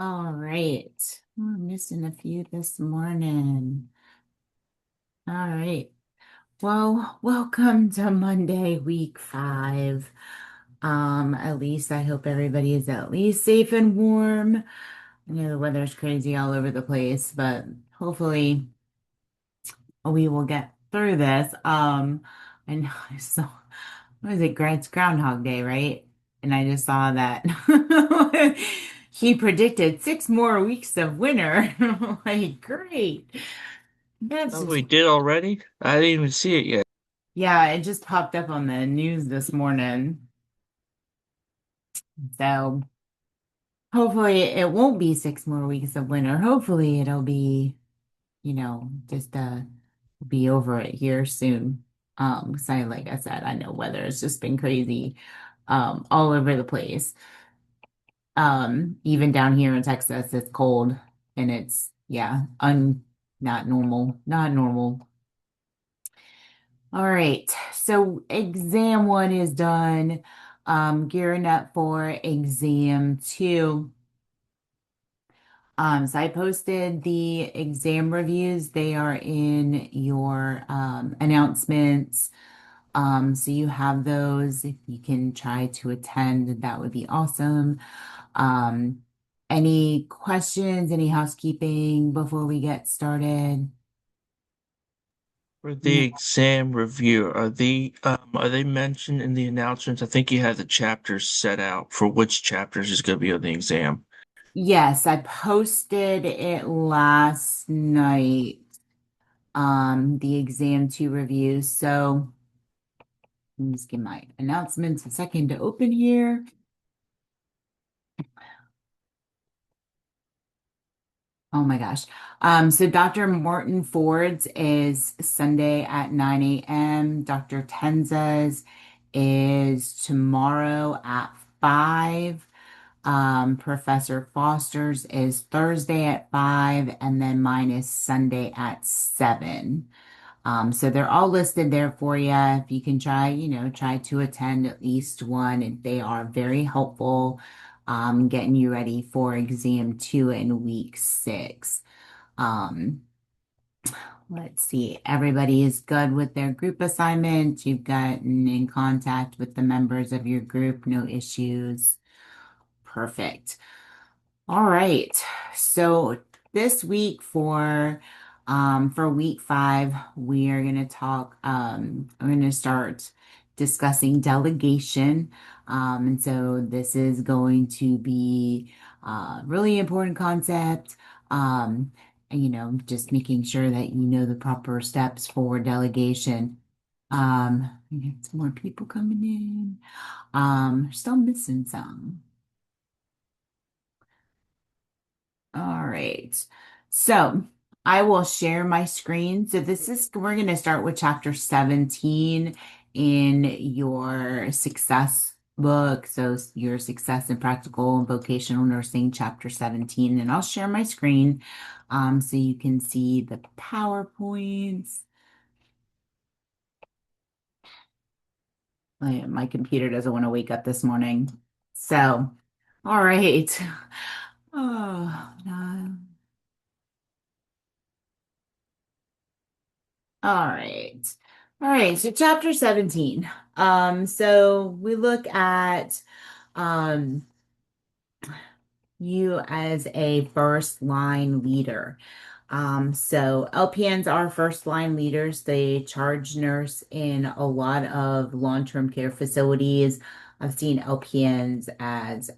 All right. We're missing a few this morning. All right. Well, welcome to Monday, week 5. At least I hope everybody is at least safe and warm. I know the weather's crazy all over the place, but hopefully we will get through this. I know I saw, what is it? It's Groundhog Day, right? And I just saw that he predicted 6 more weeks of winter. Like, great. That's Oh, we just, did already? I didn't even see it yet. yeah, it just popped up on the news this morning. So hopefully it won't be 6 more weeks of winter. Hopefully it'll be, just be over it here soon. So like I said, I know weather has just been crazy, all over the place. Even down here in Texas, it's cold and it's, yeah, not normal, not normal. All right, so exam 1 is done. Gearing up for exam 2. So I posted the exam reviews. They are in your announcements. So you have those. If you can try to attend, that would be awesome. Um, any questions, any housekeeping before we get started? For the No. exam review, are they mentioned in the announcements? I think you had the chapters set out for which chapters is going to be on the exam. Yes, I posted it last night, the exam 2 review. So let me just get my announcements a second to open here. Oh my gosh. So Dr. Morton Ford's is Sunday at 9 a.m. Dr. Tenza's is tomorrow at 5. Professor Foster's is Thursday at 5, and then mine is Sunday at 7. So they're all listed there for you. If you can try, try to attend at least one. They are very helpful, getting you ready for exam 2 in week 6. Um, let's see. Everybody is good with their group assignments. You've gotten in contact with the members of your group, no issues. Perfect. All right. So this week for week 5, we are going to talk we're going to start discussing delegation. And so this is going to be a really important concept. And, just making sure that you know the proper steps for delegation. We get some more people coming in. Still missing some. All right. So I will share my screen. So we're going to start with chapter 17 in your success book. So your success in practical and vocational nursing, chapter 17. And I'll share my screen, so you can see the PowerPoints. My computer doesn't want to wake up this morning. So, all right. Oh, no. All right. All right. So chapter 17. So we look at um you as a first line leader. So LPNs are first line leaders. They charge nurse in a lot of long-term care facilities. I've seen LPNs as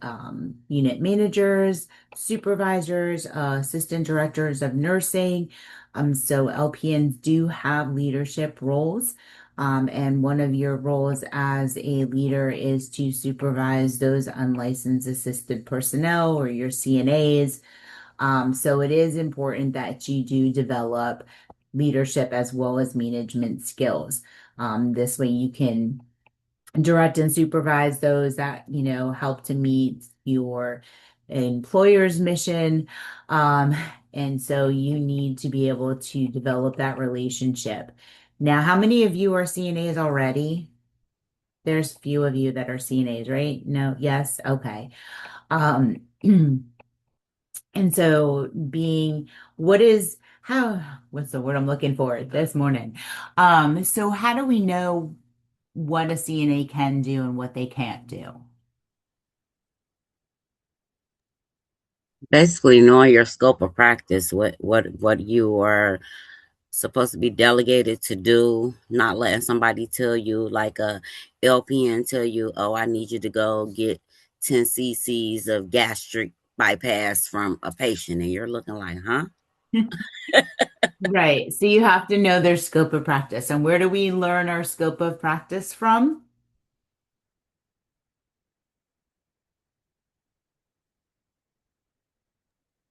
unit managers, supervisors, assistant directors of nursing. So LPNs do have leadership roles. And one of your roles as a leader is to supervise those unlicensed assisted personnel or your CNAs. So it is important that you do develop leadership as well as management skills. This way you can direct and supervise those that, help to meet your employer's mission. Um, and so you need to be able to develop that relationship. Now, how many of you are CNAs already? There's few of you that are CNAs, right? No, yes, okay. Um, And so being what is how what's the word I'm looking for this morning? So how do we know what a CNA can do and what they can't do? Basically knowing your scope of practice, what you are supposed to be delegated to do, not letting somebody tell you like a LPN tell you, oh, I need you to go get 10 cc's of gastric bypass from a patient, and you're looking like, huh? Right. So you have to know their scope of practice. And where do we learn our scope of practice from?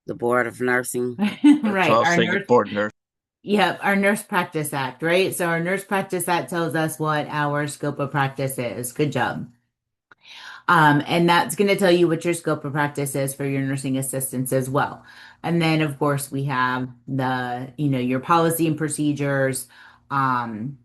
The board of nursing. That's Right. what I was Our thinking, nurse, partner. yep, our Nurse Practice Act, right? So our Nurse Practice Act tells us what our scope of practice is. Good job. And that's going to tell you what your scope of practice is for your nursing assistants as well. And then, of course, we have your policy and procedures, um,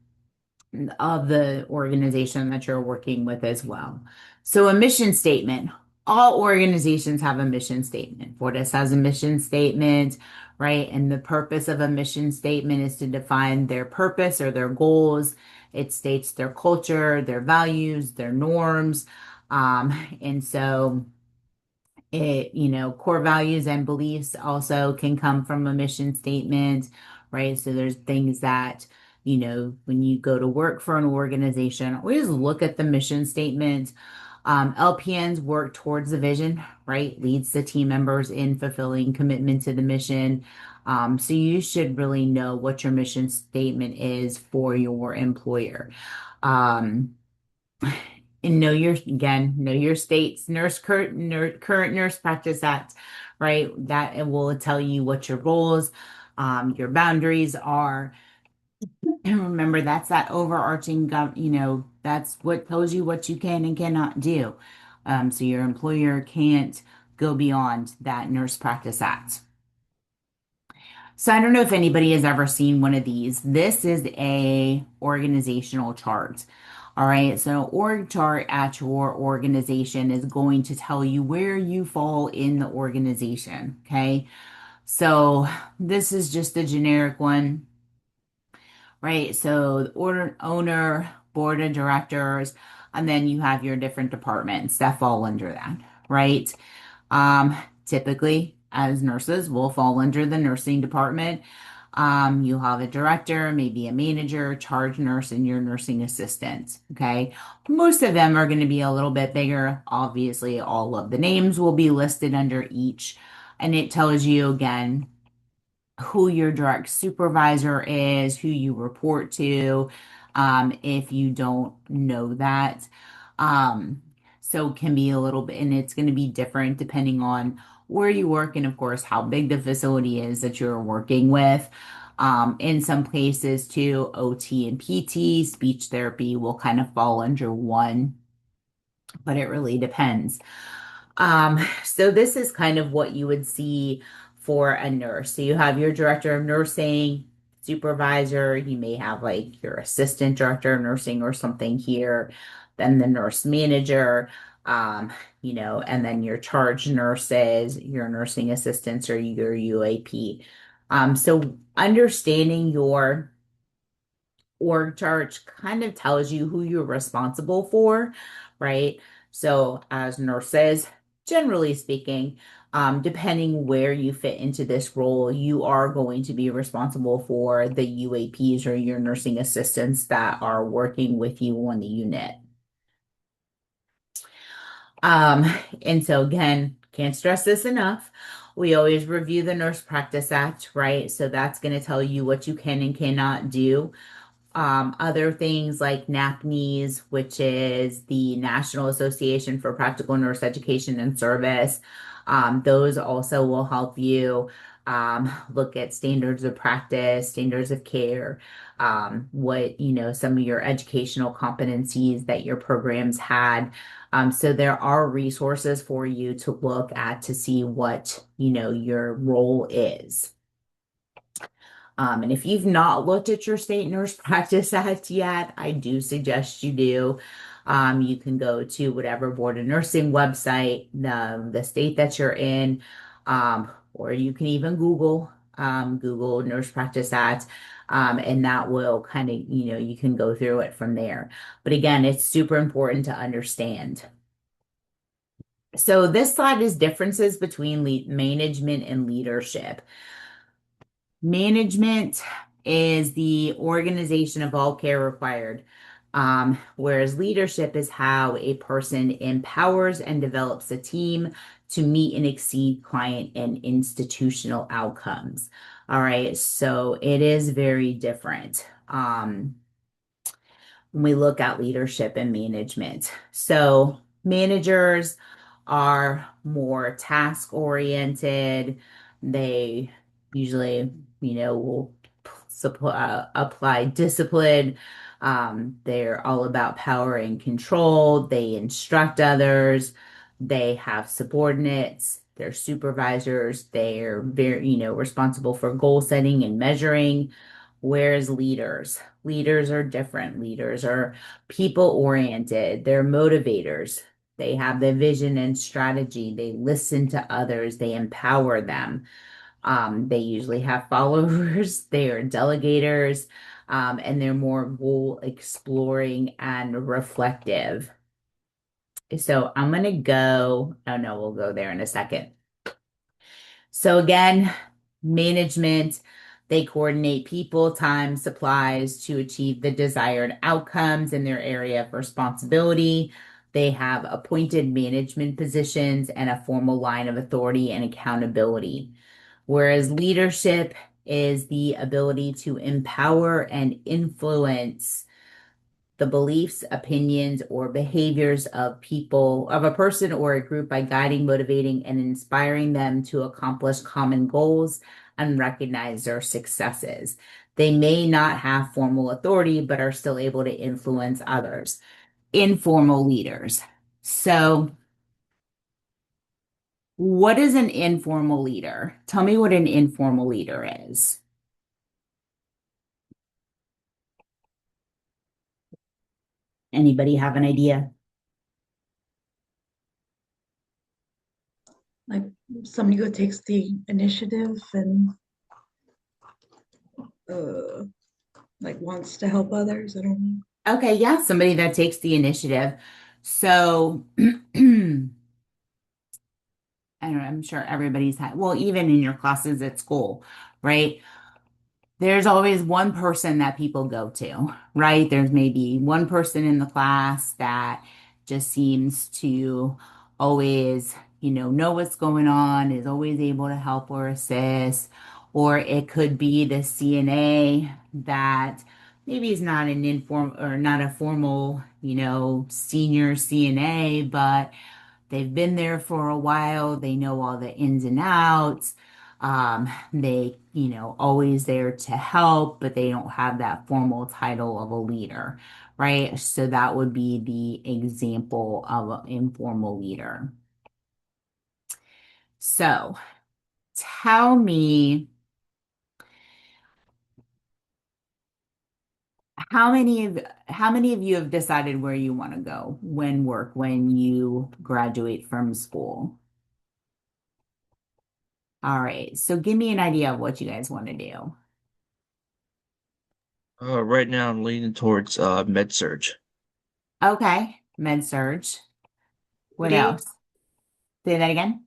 of the organization that you're working with as well. So a mission statement. All organizations have a mission statement. Fortis has a mission statement, right? And the purpose of a mission statement is to define their purpose or their goals. It states their culture, their values, their norms. And so core values and beliefs also can come from a mission statement, right? So there's things that, when you go to work for an organization, always look at the mission statement. LPNs work towards the vision, right? Leads the team members in fulfilling commitment to the mission. So you should really know what your mission statement is for your employer. Um, and know your state's current Nurse Practice Act, right? That it will tell you what your roles, your boundaries are. And remember, that's that overarching, that's what tells you what you can and cannot do. So your employer can't go beyond that Nurse Practice Act. So I don't know if anybody has ever seen one of these. This is a organizational chart. All right. So org chart at your organization is going to tell you where you fall in the organization. Okay. So this is just a generic one, right? So the owner, board of directors, and then you have your different departments that fall under that, right? Um, Typically, as nurses, we'll fall under the nursing department. You'll have a director, maybe a manager, charge nurse, and your nursing assistant. Okay. Most of them are going to be a little bit bigger. Obviously, all of the names will be listed under each. And it tells you again who your direct supervisor is, who you report to, if you don't know that. Um, so it can be a little bit, and it's going to be different depending on where you work and, of course, how big the facility is that you're working with. In some places, too, OT and PT, speech therapy will kind of fall under one, but it really depends. So this is kind of what you would see for a nurse. So you have your director of nursing, supervisor, you may have like your assistant director of nursing or something here, then the nurse manager, um, and then your charge nurses, your nursing assistants, or your UAP. So understanding your org chart kind of tells you who you're responsible for, right? So, as nurses, generally speaking, depending where you fit into this role, you are going to be responsible for the UAPs or your nursing assistants that are working with you on the unit. Um, and so again, can't stress this enough. We always review the Nurse Practice Act, right? So that's going to tell you what you can and cannot do. Other things like NAPNES, which is the National Association for Practical Nurse Education and Service. Those also will help you look at standards of practice, standards of care, some of your educational competencies that your programs had. So there are resources for you to look at to see what, your role is. And if you've not looked at your state nurse practice act yet, I do suggest you do. You can go to whatever board of nursing website, the state that you're in, or you can even Google nurse practice ads, and that will kind of, you can go through it from there. But again, it's super important to understand. So this slide is differences between management and leadership. Management is the organization of all care required, whereas leadership is how a person empowers and develops a team to meet and exceed client and institutional outcomes. All right, so it is very different. When we look at leadership and management. So, managers are more task oriented. They usually, will apply discipline. They're all about power and control. They instruct others. They have subordinates. They're supervisors. They're very, responsible for goal setting and measuring. Whereas leaders are different. Leaders are people oriented. They're motivators. They have the vision and strategy. They listen to others. They empower them. They usually have followers. They are delegators, and they're more goal exploring and reflective. So I'm going to go, oh no, we'll go there in a second. So again, management, they coordinate people, time, supplies to achieve the desired outcomes in their area of responsibility. They have appointed management positions and a formal line of authority and accountability. Whereas leadership is the ability to empower and influence the beliefs, opinions, or behaviors of people, of a person or a group by guiding, motivating, and inspiring them to accomplish common goals and recognize their successes. They may not have formal authority, but are still able to influence others. Informal leaders. So, what is an informal leader? Tell me what an informal leader is. Anybody have an idea? Like somebody who takes the initiative and uh like wants to help others. I don't know. Okay, yeah, somebody that takes the initiative. So, and I'm sure everybody's had, well, even in your classes at school, right? There's always one person that people go to, right? There's maybe one person in the class that just seems to always, know what's going on, is always able to help or assist. Or it could be the CNA that maybe is not an inform or not a formal, senior CNA, but they've been there for a while. They know all the ins and outs. They, always there to help, but they don't have that formal title of a leader, right? So that would be the example of an informal leader. So tell me, how many of you have decided where you want to go when you graduate from school? All right. So give me an idea of what you guys want to do. Right now I'm leaning towards med surge. Okay. Med surge. What ED, else? Say that again.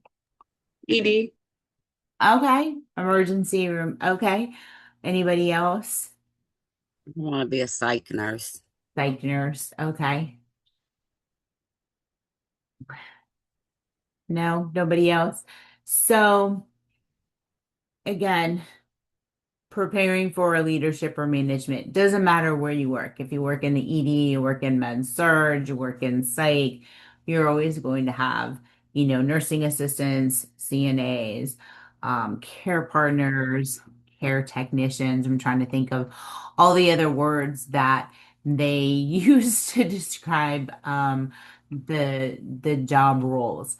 ED. Okay. Emergency room. Okay. Anybody else? I want to be a psych nurse. Psych nurse. Okay. No, nobody else. So again, preparing for a leadership or management doesn't matter where you work. If you work in the ED, you work in med surg, you work in psych, you're always going to have, nursing assistants, CNAs, care partners, care technicians. I'm trying to think of all the other words that they use to describe the job roles.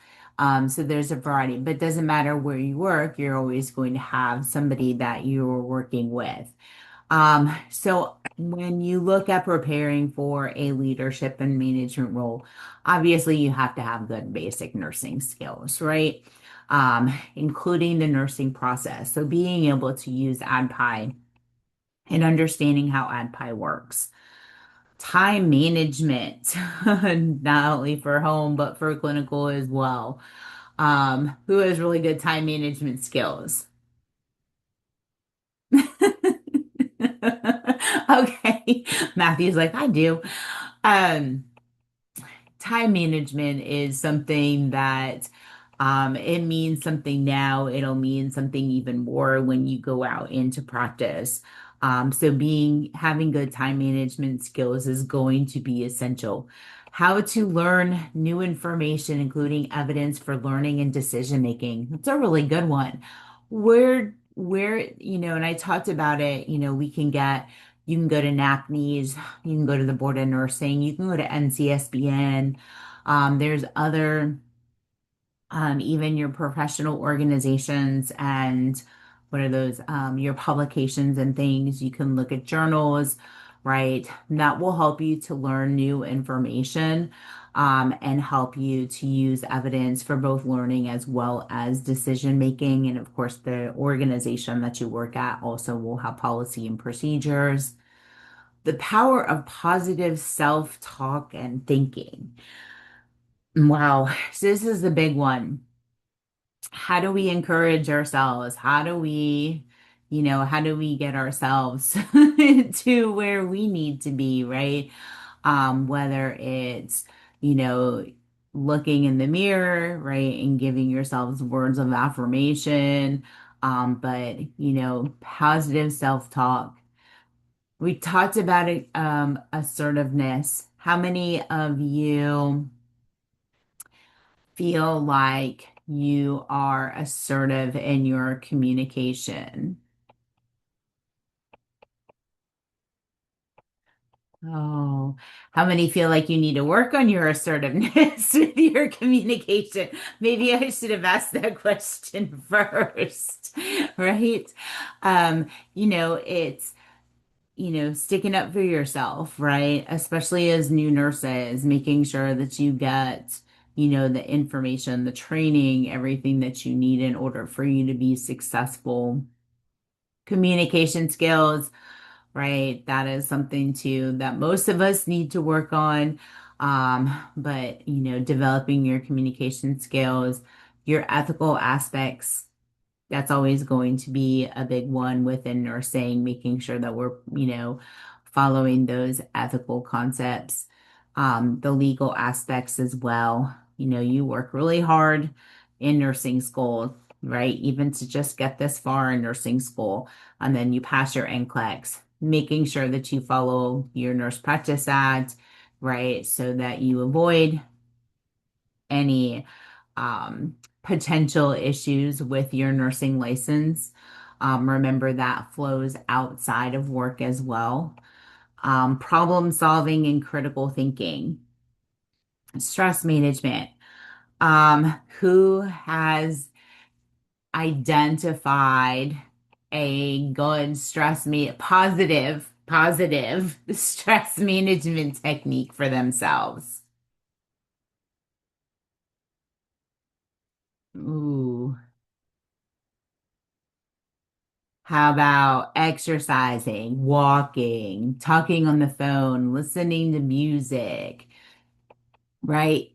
So there's a variety, but it doesn't matter where you work, you're always going to have somebody that you're working with. So when you look at preparing for a leadership and management role, obviously you have to have good basic nursing skills, right? Including the nursing process. So being able to use AdPi and understanding how AdPi works. Time management, not only for home, but for clinical as well. Who has really good time management skills? Okay. Matthew's like, I do. Um, Time management is something that it means something now, it'll mean something even more when you go out into practice. So having good time management skills is going to be essential. How to learn new information, including evidence for learning and decision making. That's a really good one. And I talked about it, you can go to NAPNES, you can go to the Board of Nursing, you can go to NCSBN. There's other, even your professional organizations and what are those, your publications and things. You can look at journals, right? That will help you to learn new information, and help you to use evidence for both learning as well as decision making. And of course, the organization that you work at also will have policy and procedures. The power of positive self-talk and thinking. Wow. So this is the big one. How do we encourage ourselves? How do we get ourselves to where we need to be, right? Whether it's, you know, looking in the mirror, right, and giving yourselves words of affirmation, but, positive self-talk. We talked about it, assertiveness. How many of you feel like you are assertive in your communication? Oh, how many feel like you need to work on your assertiveness with your communication? Maybe I should have asked that question first, right? Um, it's sticking up for yourself, right? Especially as new nurses, making sure that you get, the information, the training, everything that you need in order for you to be successful. Communication skills, right? That is something too that most of us need to work on. But, developing your communication skills, your ethical aspects, that's always going to be a big one within nursing, making sure that we're, following those ethical concepts, the legal aspects as well. You work really hard in nursing school, right? Even to just get this far in nursing school, and then you pass your NCLEX, making sure that you follow your Nurse Practice Act, right? So that you avoid any potential issues with your nursing license. Remember that flows outside of work as well. Problem solving and critical thinking, stress management. Who has identified a good positive stress management technique for themselves? Ooh. How about exercising, walking, talking on the phone, listening to music, right?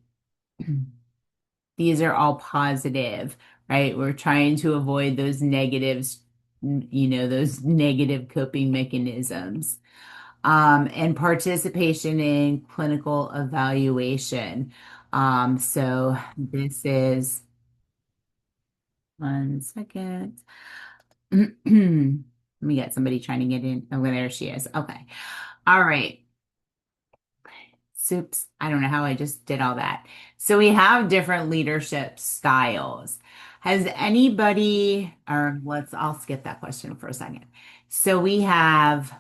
These are all positive, right? We're trying to avoid those negatives, those negative coping mechanisms. And participation in clinical evaluation. So this is, one second. Let me get somebody trying to get in. Oh, there she is. Okay. All right. Soups. I don't know how I just did all that. So we have different leadership styles. Has anybody, or I'll skip that question for a second. So we have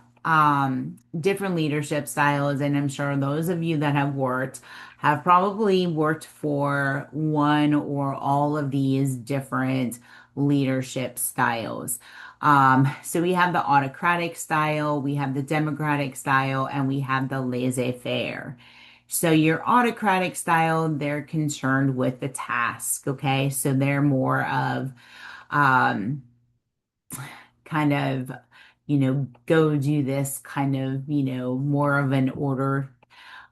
different leadership styles, and I'm sure those of you that have worked have probably worked for one or all of these different leadership styles. So we have the autocratic style, we have the democratic style, and we have the laissez-faire. So your autocratic style, they're concerned with the task, okay? So they're more of um, kind of, go do this kind of, more of an order.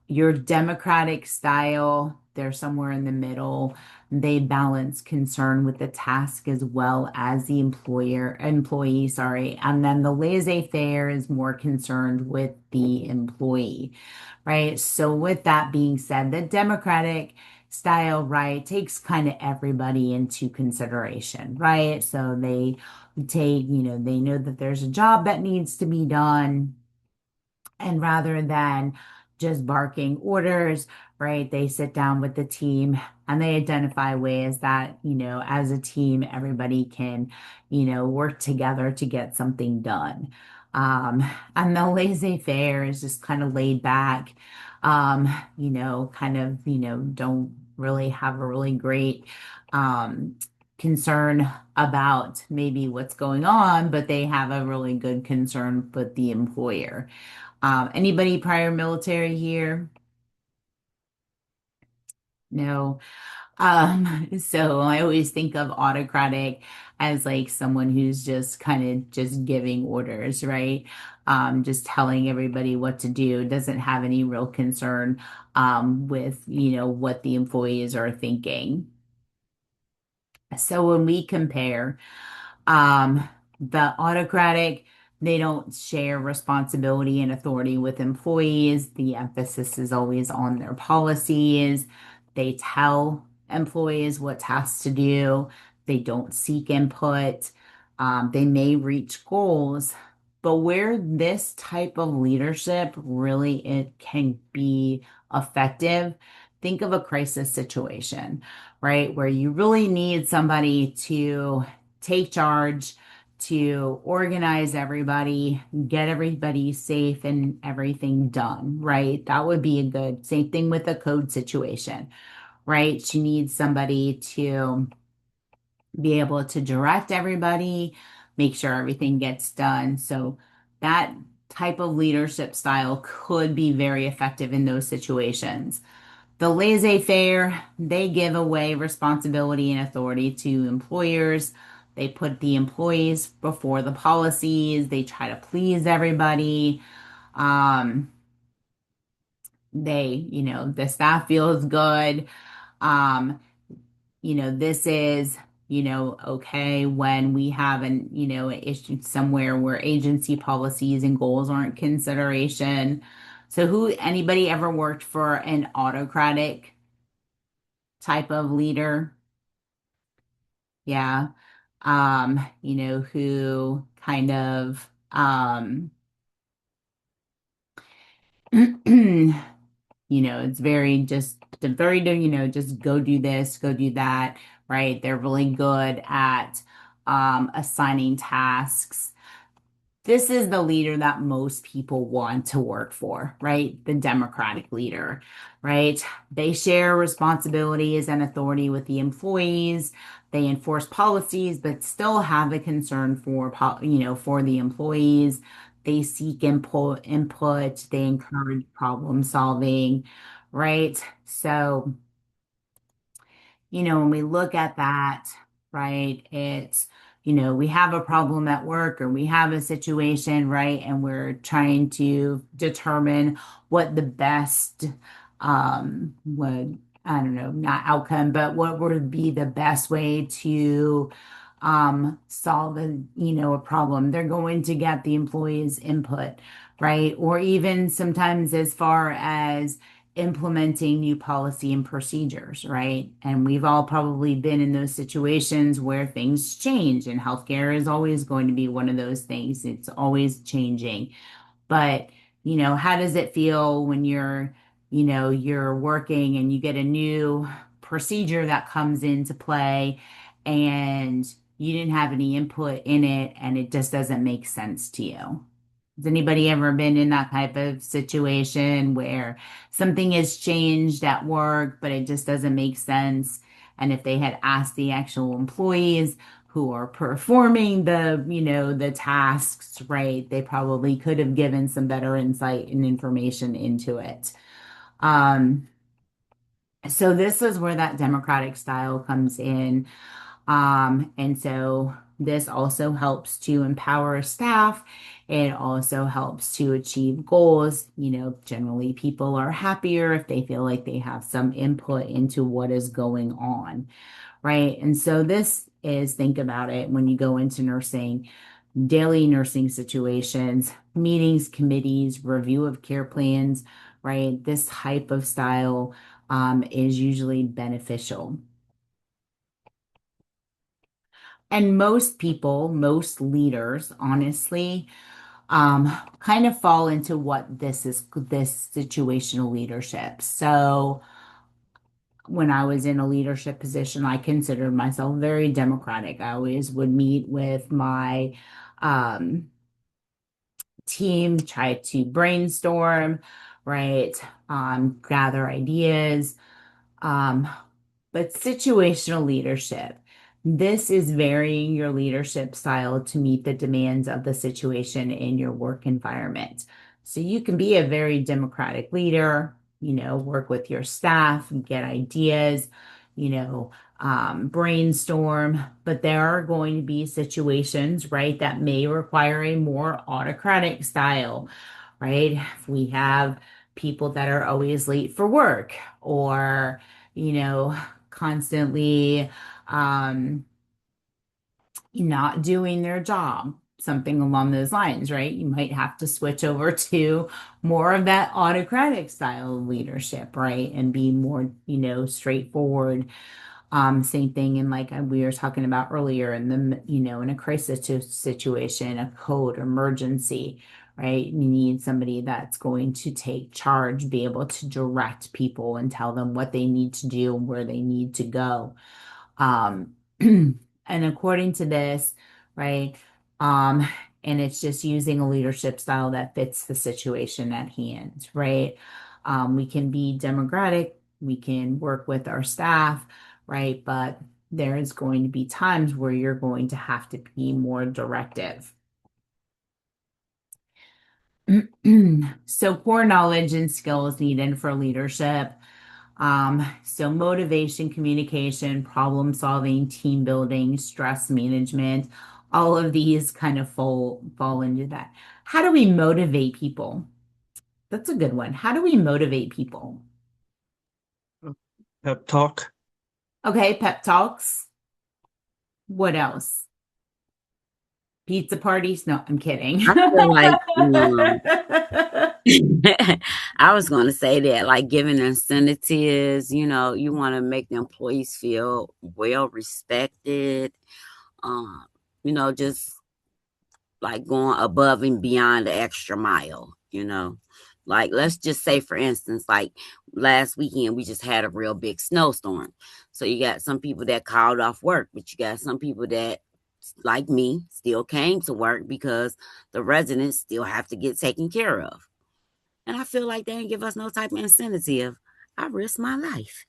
Your democratic style, they're somewhere in the middle. They balance concern with the task as well as the employee, sorry. And then the laissez-faire is more concerned with the employee, right? So with that being said, the democratic style, right, takes kind of everybody into consideration, right? So they take, they know that there's a job that needs to be done. And rather than just barking orders, right, they sit down with the team and they identify ways that, as a team, everybody can, work together to get something done. Um, and the laissez-faire is just kind of laid back, kind of, don't really have a really great, concern about maybe what's going on, but they have a really good concern with the employer. Anybody prior military here? No. So I always think of autocratic as like someone who's just kind of just giving orders, right? Just telling everybody what to do, doesn't have any real concern with, what the employees are thinking. So when we compare Um, the autocratic, they don't share responsibility and authority with employees. The emphasis is always on their policies. They tell employees what tasks to do. They don't seek input. They may reach goals, but where this type of leadership really it can be effective, think of a crisis situation, right? Where you really need somebody to take charge to organize everybody, get everybody safe and everything done, right? That would be a good, same thing with a code situation, right? You need somebody to be able to direct everybody, make sure everything gets done. So that type of leadership style could be very effective in those situations. The laissez-faire, they give away responsibility and authority to employers. They put the employees before the policies. They try to please everybody. Um, the staff feels good. Um, this is, okay when we have an issue somewhere where agency policies and goals aren't consideration. So anybody ever worked for an autocratic type of leader? Yeah. Who kind of, it's very, just go do this, go do that, right? They're really good at assigning tasks. This is the leader that most people want to work for, right? The Democratic leader, right? They share responsibilities and authority with the employees. They enforce policies, but still have a concern for the employees. They seek input. They encourage problem solving, right? So, when we look at that, right, it's, we have a problem at work or we have a situation, right, and we're trying to determine what the best, would, I don't know, not outcome, but what would be the best way to, solve a problem. They're going to get the employees' input, right? Or even sometimes as far as implementing new policy and procedures, right? And we've all probably been in those situations where things change, and healthcare is always going to be one of those things. It's always changing. But, how does it feel when you're working and you get a new procedure that comes into play and you didn't have any input in it and it just doesn't make sense to you? Has anybody ever been in that type of situation where something has changed at work, but it just doesn't make sense? And if they had asked the actual employees who are performing the tasks, right, they probably could have given some better insight and information into it. Um, so this is where that democratic style comes in. And so this also helps to empower staff. It also helps to achieve goals. Generally people are happier if they feel like they have some input into what is going on, right? And so this is, think about it when you go into nursing, daily nursing situations, meetings, committees, review of care plans, right? This type of style is usually beneficial. And most people, most leaders, honestly, kind of fall into what this situational leadership. So when I was in a leadership position, I considered myself very democratic. I always would meet with my um, team, try to brainstorm, right? Gather ideas. Um, but situational leadership, this is varying your leadership style to meet the demands of the situation in your work environment. So you can be a very democratic leader, work with your staff, get ideas, brainstorm, but there are going to be situations, right, that may require a more autocratic style, right? If we have people that are always late for work or, you know, constantly um, not doing their job, something along those lines, right? You might have to switch over to more of that autocratic style of leadership, right? And be more, straightforward. Same thing in like we were talking about earlier in in a crisis situation, a code emergency, right? You need somebody that's going to take charge, be able to direct people and tell them what they need to do and where they need to go. Um, and according to this, right? Um, and it's just using a leadership style that fits the situation at hand, right? We can be democratic, we can work with our staff, right? But there is going to be times where you're going to have to be more directive. So core knowledge and skills needed for leadership. So motivation, communication, problem solving, team building, stress management, all of these kind of fall into that. How do we motivate people? That's a good one. How do we motivate people? Pep talk. Okay, pep talks. What else? Pizza parties? No, I'm kidding. I feel like, I was going to say that, like giving incentives, you want to make the employees feel well respected. Um, just like going above and beyond the extra mile. Like, let's just say, for instance, like last weekend, we just had a real big snowstorm. So you got some people that called off work, but you got some people that, like me, still came to work because the residents still have to get taken care of. And I feel like they didn't give us no type of incentive. I risk my life.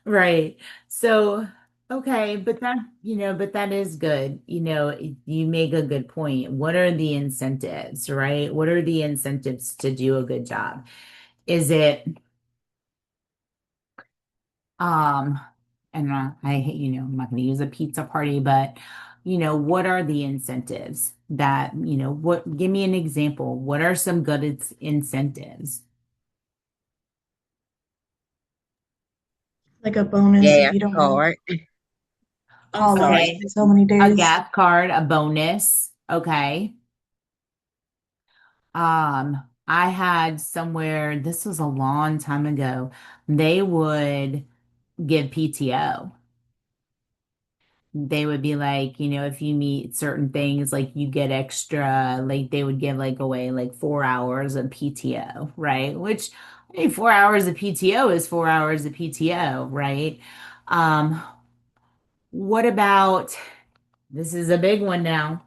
Right. So, okay, but that is good. You make a good point. What are the incentives, right? What are the incentives to do a good job? Is it, um, and I'm not going to use a pizza party, but, what are the incentives that, give me an example. What are some good incentives? Like a bonus if Gas you don't have card. I'm call off sorry. Okay. so many A days. gas card, a bonus. Okay. I had somewhere, this was a long time ago, they would give PTO. They would be like, if you meet certain things, like you get extra, like they would give like away like 4 hours of PTO, right? Which, I mean, 4 hours of PTO is 4 hours of PTO, right? Um, what about, this is a big one now.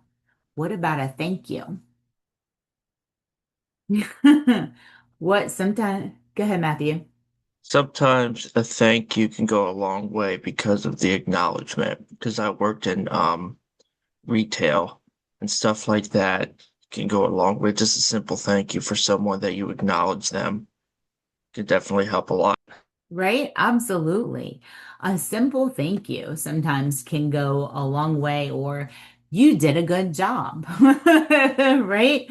What about a thank you? What sometimes, go ahead, Matthew. Sometimes a thank you can go a long way because of the acknowledgement. Because I worked in retail and stuff like that can go a long way. Just a simple thank you for someone that you acknowledge them can definitely help a lot. Right? Absolutely. A simple thank you sometimes can go a long way, or you did a good job, right?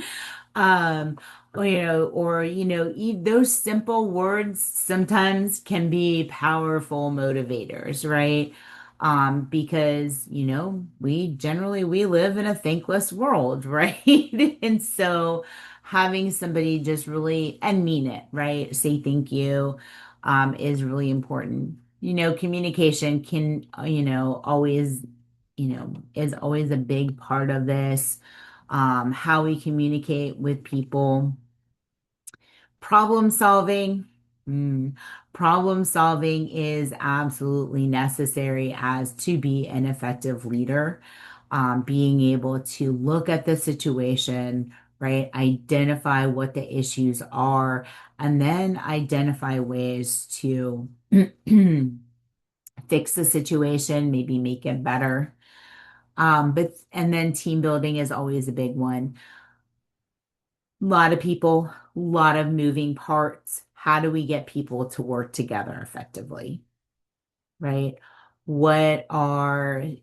Um, those simple words sometimes can be powerful motivators, right? Because, we live in a thankless world, right? And so having somebody just really and mean it, right? Say thank you is really important. Communication can, always, is always a big part of this. How we communicate with people, problem solving. Mm, problem solving is absolutely necessary as to be an effective leader. Being able to look at the situation, right? Identify what the issues are, and then identify ways to fix the situation, maybe make it better. And then team building is always a big one. A lot of people, a lot of moving parts. How do we get people to work together effectively, right? When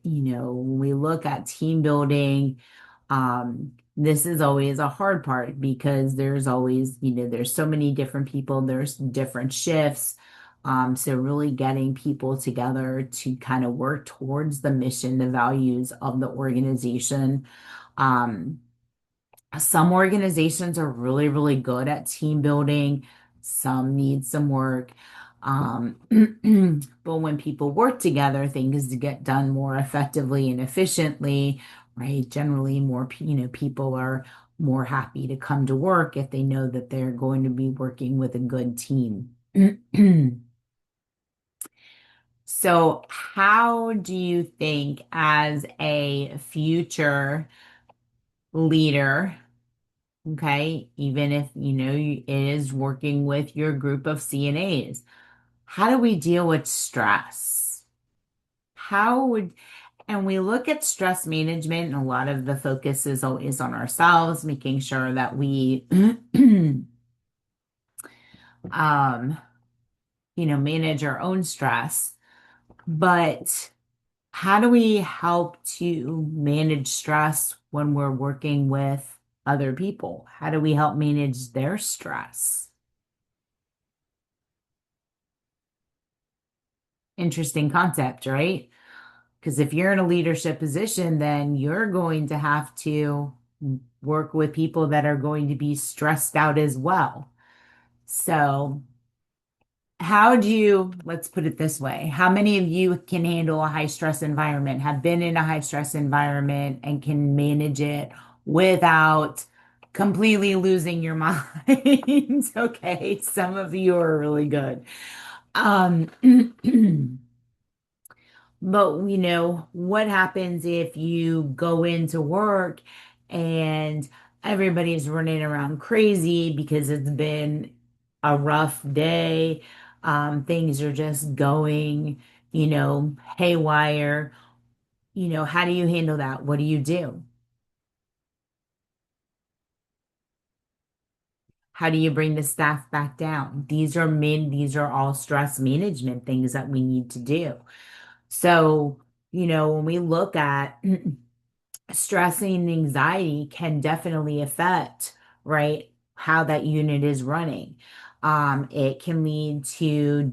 we look at team building, this is always a hard part because there's always, there's so many different people, there's different shifts. So really getting people together to kind of work towards the mission, the values of the organization. Um, some organizations are really, really good at team building. Some need some work. Um, but when people work together, things get done more effectively and efficiently, right? Generally, people are more happy to come to work if they know that they're going to be working with a good team. So, how do you think, as a future leader, okay, even if it is working with your group of CNAs, how do we deal with stress? How would And we look at stress management, and a lot of the focus is always on ourselves, making sure that we um, manage our own stress. But how do we help to manage stress when we're working with other people? How do we help manage their stress? Interesting concept, right? Because if you're in a leadership position, then you're going to have to work with people that are going to be stressed out as well. So, let's put it this way, how many of you can handle a high stress environment, have been in a high stress environment, and can manage it without completely losing your mind? Okay, some of you are really good. Um, But what happens if you go into work and everybody's running around crazy because it's been a rough day? Things are just going, haywire. How do you handle that? What do you do? How do you bring the staff back down? These are all stress management things that we need to do. So, when we look at stress and anxiety can definitely affect, right, how that unit is running. It can lead to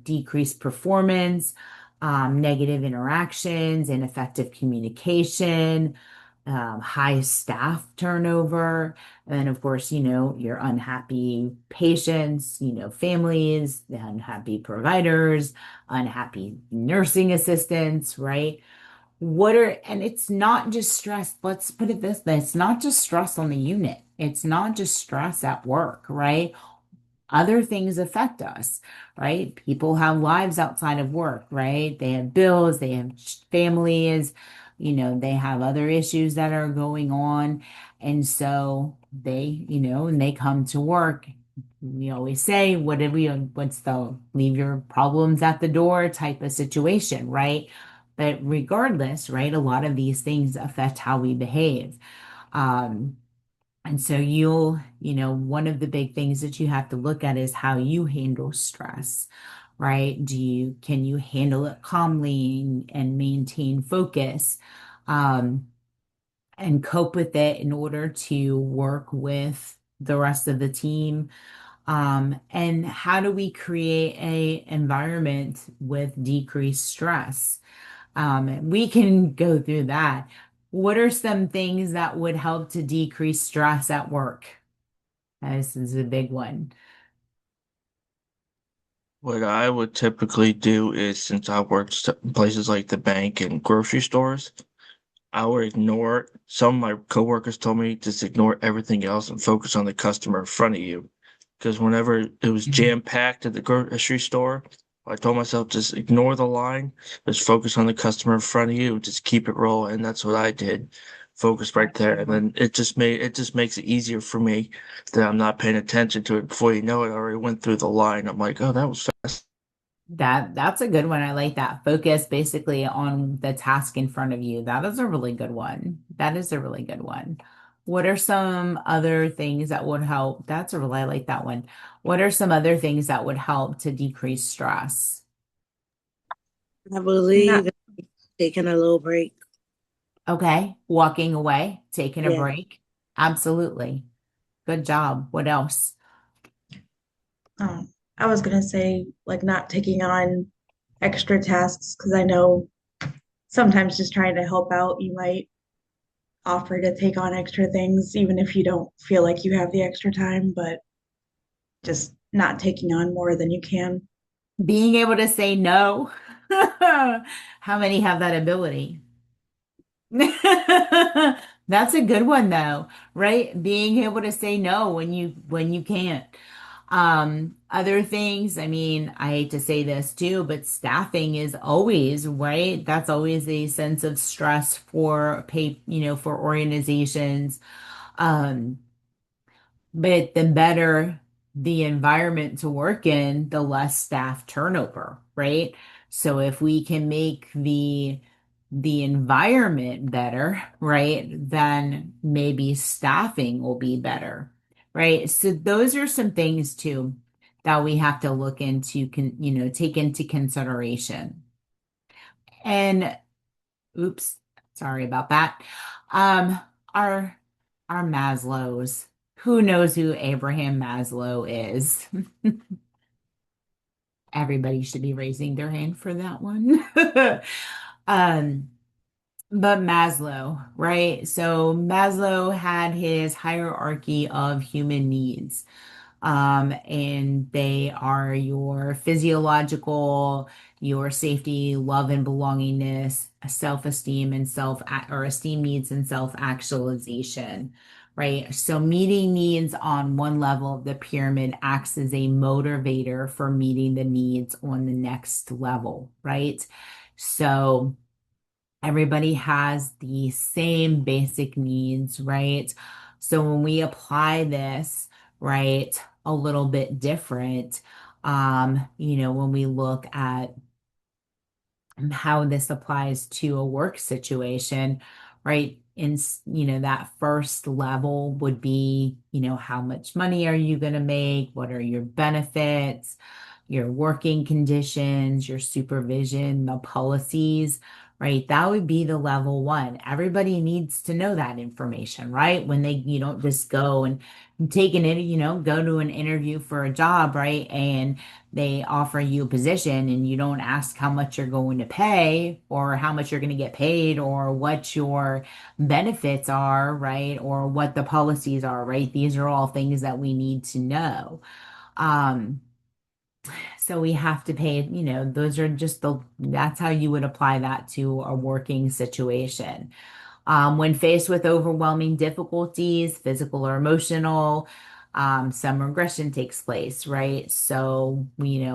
decreased performance, negative interactions, ineffective communication, high staff turnover, and then of course, your unhappy patients, families, the unhappy providers, unhappy nursing assistants, right? And it's not just stress. Let's put it this way. It's not just stress on the unit. It's not just stress at work, right? Other things affect us, right? People have lives outside of work, right? They have bills, they have families. they have other issues that are going on. And so and they come to work. We always say, what's the leave your problems at the door type of situation, right? But regardless, right, a lot of these things affect how we behave. Um, and so one of the big things that you have to look at is how you handle stress, right? Can you handle it calmly and maintain focus, um, and cope with it in order to work with the rest of the team? And how do we create a environment with decreased stress? We can go through that. What are some things that would help to decrease stress at work? This is a big one. What I would typically do is, since I worked in places like the bank and grocery stores, I would ignore. Some of my coworkers told me just ignore everything else and focus on the customer in front of you. Because whenever it was Mhm. jam packed at the grocery store, I told myself just ignore the line, just focus on the customer in front of you, just keep it rolling. And that's what I did. Focus right That's a there, good and one. then it just makes it easier for me that I'm not paying attention to it. Before you know it, I already went through the line. I'm like, oh, that was fast. That's a good one. I like that. Focus basically on the task in front of you. That is a really good one. That is a really good one. What are some other things that would help? I like that one. What are some other things that would help to decrease stress? I Not, believe taking a little break. Okay, walking away, taking a Yeah. break. Absolutely. Good job. What else? I was gonna say like not taking on extra tasks because I know sometimes just trying to help out, you might offer to take on extra things even if you don't feel like you have the extra time, but just not taking on more than you can. Being able to say no. How many have that ability? That's a good one though, right? Being able to say no when you can't. Other things, I mean, I hate to say this too, but staffing is always, right? That's always a sense of stress for for organizations. Um, but the better the environment to work in, the less staff turnover, right? So if we can make the environment better, right, then maybe staffing will be better, right? So those are some things too that we have to look into, take into consideration. And oops, sorry about that. Um, our our Maslows. Who knows who Abraham Maslow is? Everybody should be raising their hand for that one. Um, but Maslow, right? So Maslow had his hierarchy of human needs. And they are your physiological, your safety, love and belongingness, self-esteem and or esteem needs and self-actualization, right? So meeting needs on one level of the pyramid acts as a motivator for meeting the needs on the next level, right? So everybody has the same basic needs, right? So when we apply this, right, a little bit different, when we look at how this applies to a work situation, right? That first level would be, how much money are you going to make? What are your benefits? Your working conditions, your supervision, the policies, right? That would be the level one. Everybody needs to know that information, right? When you don't just go and take go to an interview for a job, right? And they offer you a position and you don't ask how much you're going to pay or how much you're going to get paid or what your benefits are, right? Or what the policies are, right? These are all things that we need to know. Um, so we have to pay, those are that's how you would apply that to a working situation. When faced with overwhelming difficulties, physical or emotional, some regression takes place, right? So we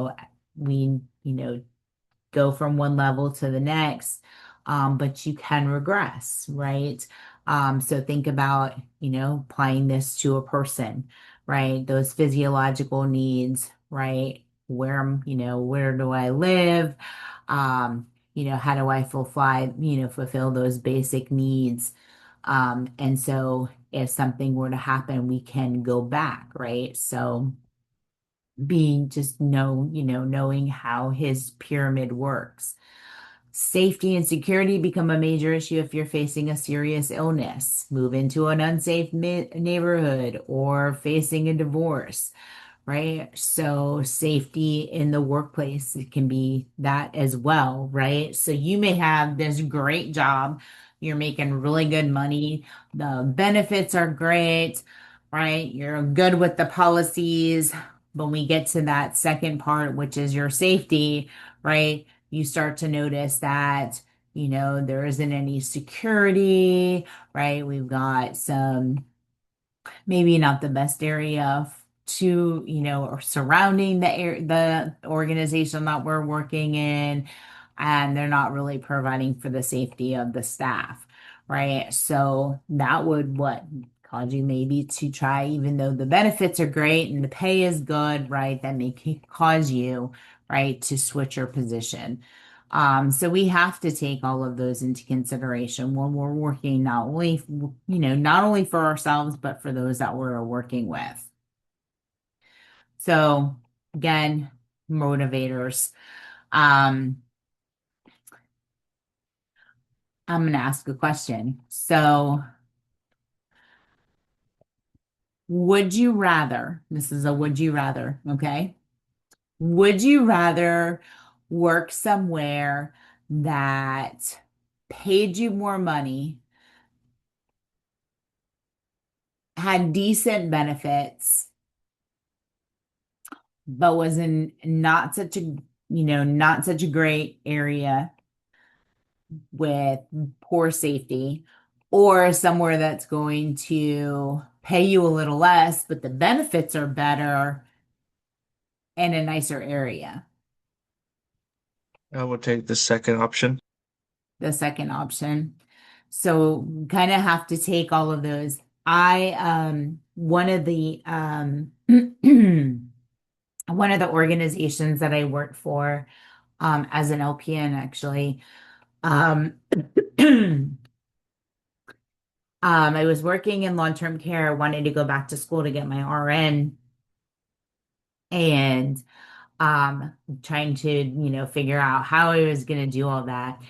go from one level to the next. but you can regress, right? So think about, applying this to a person, right? Those physiological needs, right? Where do I live? How do I fulfill those basic needs? And so if something were to happen, we can go back, right? So being just knowing how his pyramid works. Safety and security become a major issue if you're facing a serious illness, move into an unsafe neighborhood, or facing a divorce, right? So safety in the workplace it can be that as well, right? So you may have this great job, you're making really good money, the benefits are great, right? You're good with the policies. When we get to that second part, which is your safety, right? You start to notice that, there isn't any security, right? We've got some maybe not the best area to, or surrounding the organization that we're working in, and they're not really providing for the safety of the staff, right? So that would what cause you maybe to try, even though the benefits are great and the pay is good, right? That may cause you, right, to switch your position. So we have to take all of those into consideration when we're working not only for ourselves, but for those that we're working with. So again, motivators. Um, I'm going to ask a question. So would you rather, this is a would you rather, okay? Would you rather work somewhere that paid you more money, had decent benefits, but was in not such a great area with poor safety, or somewhere that's going to pay you a little less, but the benefits are better in a nicer area? I would take the second option. The second option. So kind of have to take all of those. One of the one of the organizations that I worked for as an LPN actually. Um, I was working in long-term care, wanted to go back to school to get my RN, and trying to, figure out how I was going to do all that,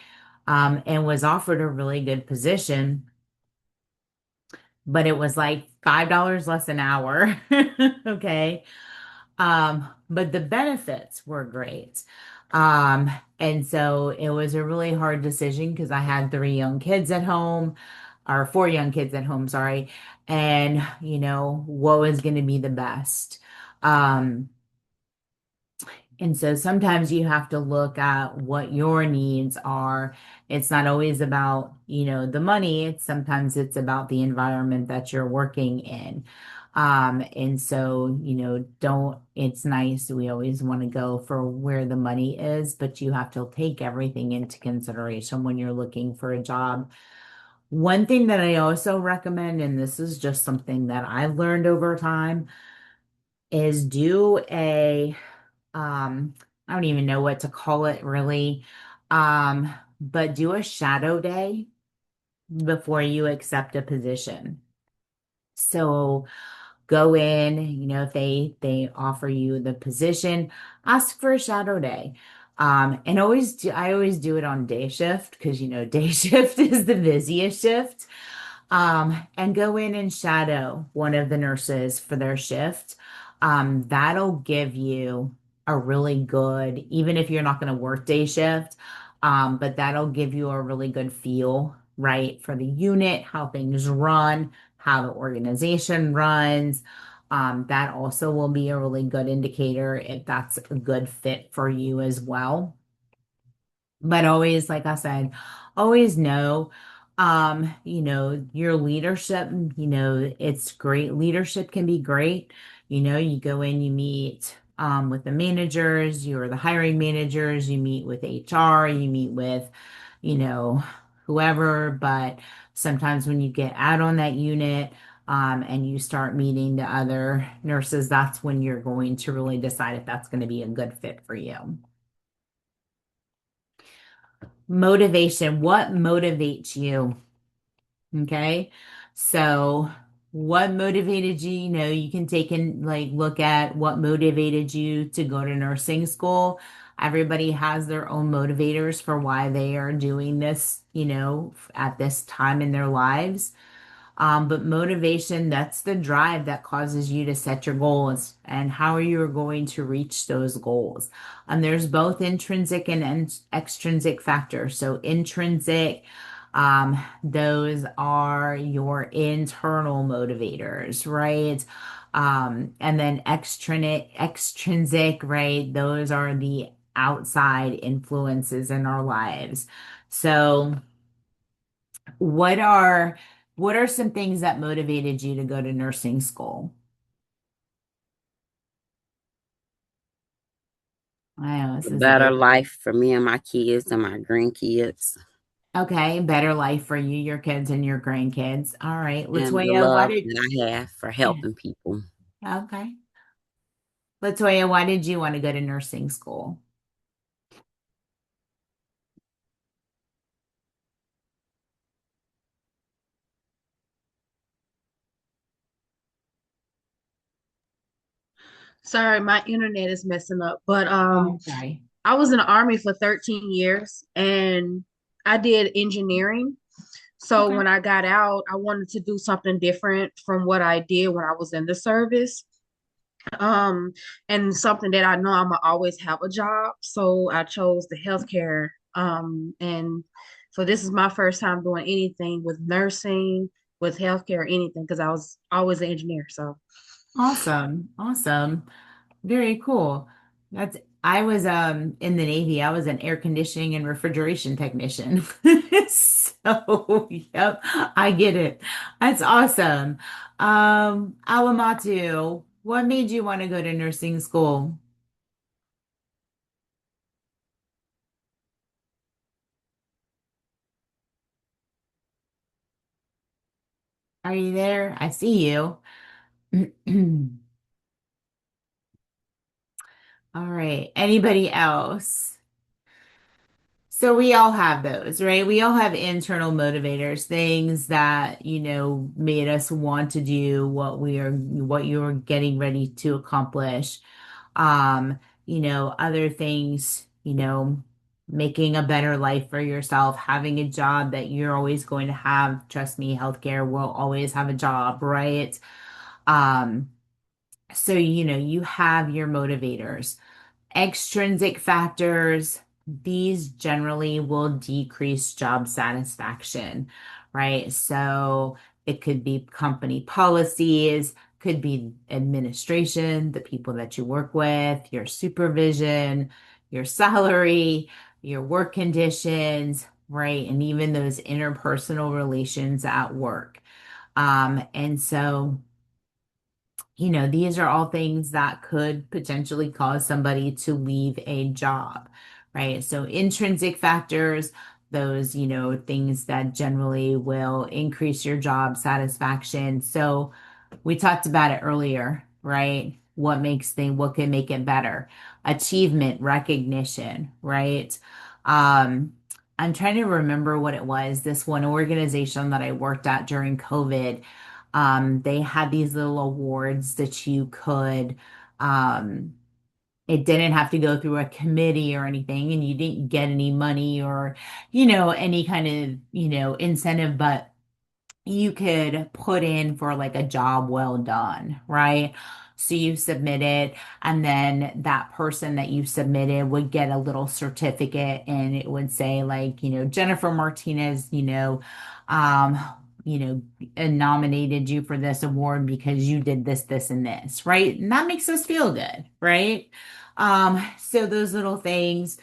and was offered a really good position, but it was like $5 less an hour. Okay. But the benefits were great. And so it was a really hard decision because I had 3 young kids at home, or 4 young kids at home, sorry. And, what was going to be the best? Um, and so sometimes you have to look at what your needs are. It's not always about, the money. Sometimes it's about the environment that you're working in. And so, it's nice. We always want to go for where the money is, but you have to take everything into consideration when you're looking for a job. One thing that I also recommend, and this is just something that I've learned over time, is do I don't even know what to call it really. But do a shadow day before you accept a position. So go in, if they offer you the position, ask for a shadow day. And I always do it on day shift because day shift is the busiest shift. And go in and shadow one of the nurses for their shift. That'll give you a really good, even if you're not going to work day shift, but that'll give you a really good feel, right, for the unit, how things run, how the organization runs. That also will be a really good indicator if that's a good fit for you as well. But always, like I said, always know, your leadership, it's great. Leadership can be great. You go in, you meet with the managers, you're the hiring managers, you meet with HR, you meet with, you know, whoever, but sometimes when you get out on that unit, and you start meeting the other nurses, that's when you're going to really decide if that's going to be a good fit for you. Motivation. What motivates you? Okay. So what motivated you? You know, you can take and like look at what motivated you to go to nursing school. Everybody has their own motivators for why they are doing this, at this time in their lives. But motivation, that's the drive that causes you to set your goals and how you are going to reach those goals. And there's both intrinsic and extrinsic factors. So intrinsic, those are your internal motivators, right? And then extrinsic, right? Those are the outside influences in our lives. So what are what are some things that motivated you to go to nursing school? I know A this is a better big one. life for me and my kids and my grandkids, Okay, better life for you, your kids, and your grandkids. All right, and the Latoya, why love did that I have for helping people. okay. Latoya, why did you want to go to nursing school? Sorry, my internet is messing up. But Oh, sorry. I was in the army for 13 years and I did engineering. So Okay. when I got out, I wanted to do something different from what I did when I was in the service. Um, and something that I know I'm gonna always have a job. So I chose the healthcare. And so this is my first time doing anything with nursing, with healthcare, anything, because I was always an engineer. So Awesome. Awesome. Very cool. That's I was in the Navy. I was an air conditioning and refrigeration technician. So, yep, I get it. That's awesome. Alamatu, what made you want to go to nursing school? Are you there? I see you. All right. Anybody else? So we all have those, right? We all have internal motivators, things that, made us want to do what you're getting ready to accomplish. Other things, making a better life for yourself, having a job that you're always going to have. Trust me, healthcare will always have a job, right? Um, so, you have your motivators. Extrinsic factors, these generally will decrease job satisfaction, right? So it could be company policies, could be administration, the people that you work with, your supervision, your salary, your work conditions, right? And even those interpersonal relations at work. And so these are all things that could potentially cause somebody to leave a job, right? So intrinsic factors, those, things that generally will increase your job satisfaction. So we talked about it earlier, right? What can make it better? Achievement, recognition, right? Um, I'm trying to remember what it was. This one organization that I worked at during COVID, they had these little awards that you could, um, it didn't have to go through a committee or anything, and you didn't get any money or, any kind of, incentive, but you could put in for like a job well done, right? So you submit it, and then that person that you submitted would get a little certificate, and it would say like, Jennifer Martinez, um, you know, nominated you for this award because you did this, this, and this, right? And that makes us feel good, right? So those little things,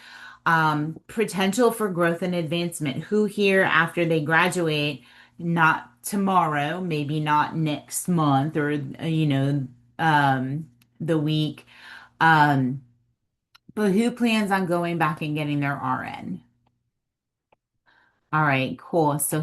potential for growth and advancement. Who here after they graduate, not tomorrow, maybe not next month or um the week, but who plans on going back and getting their RN? All right, cool. So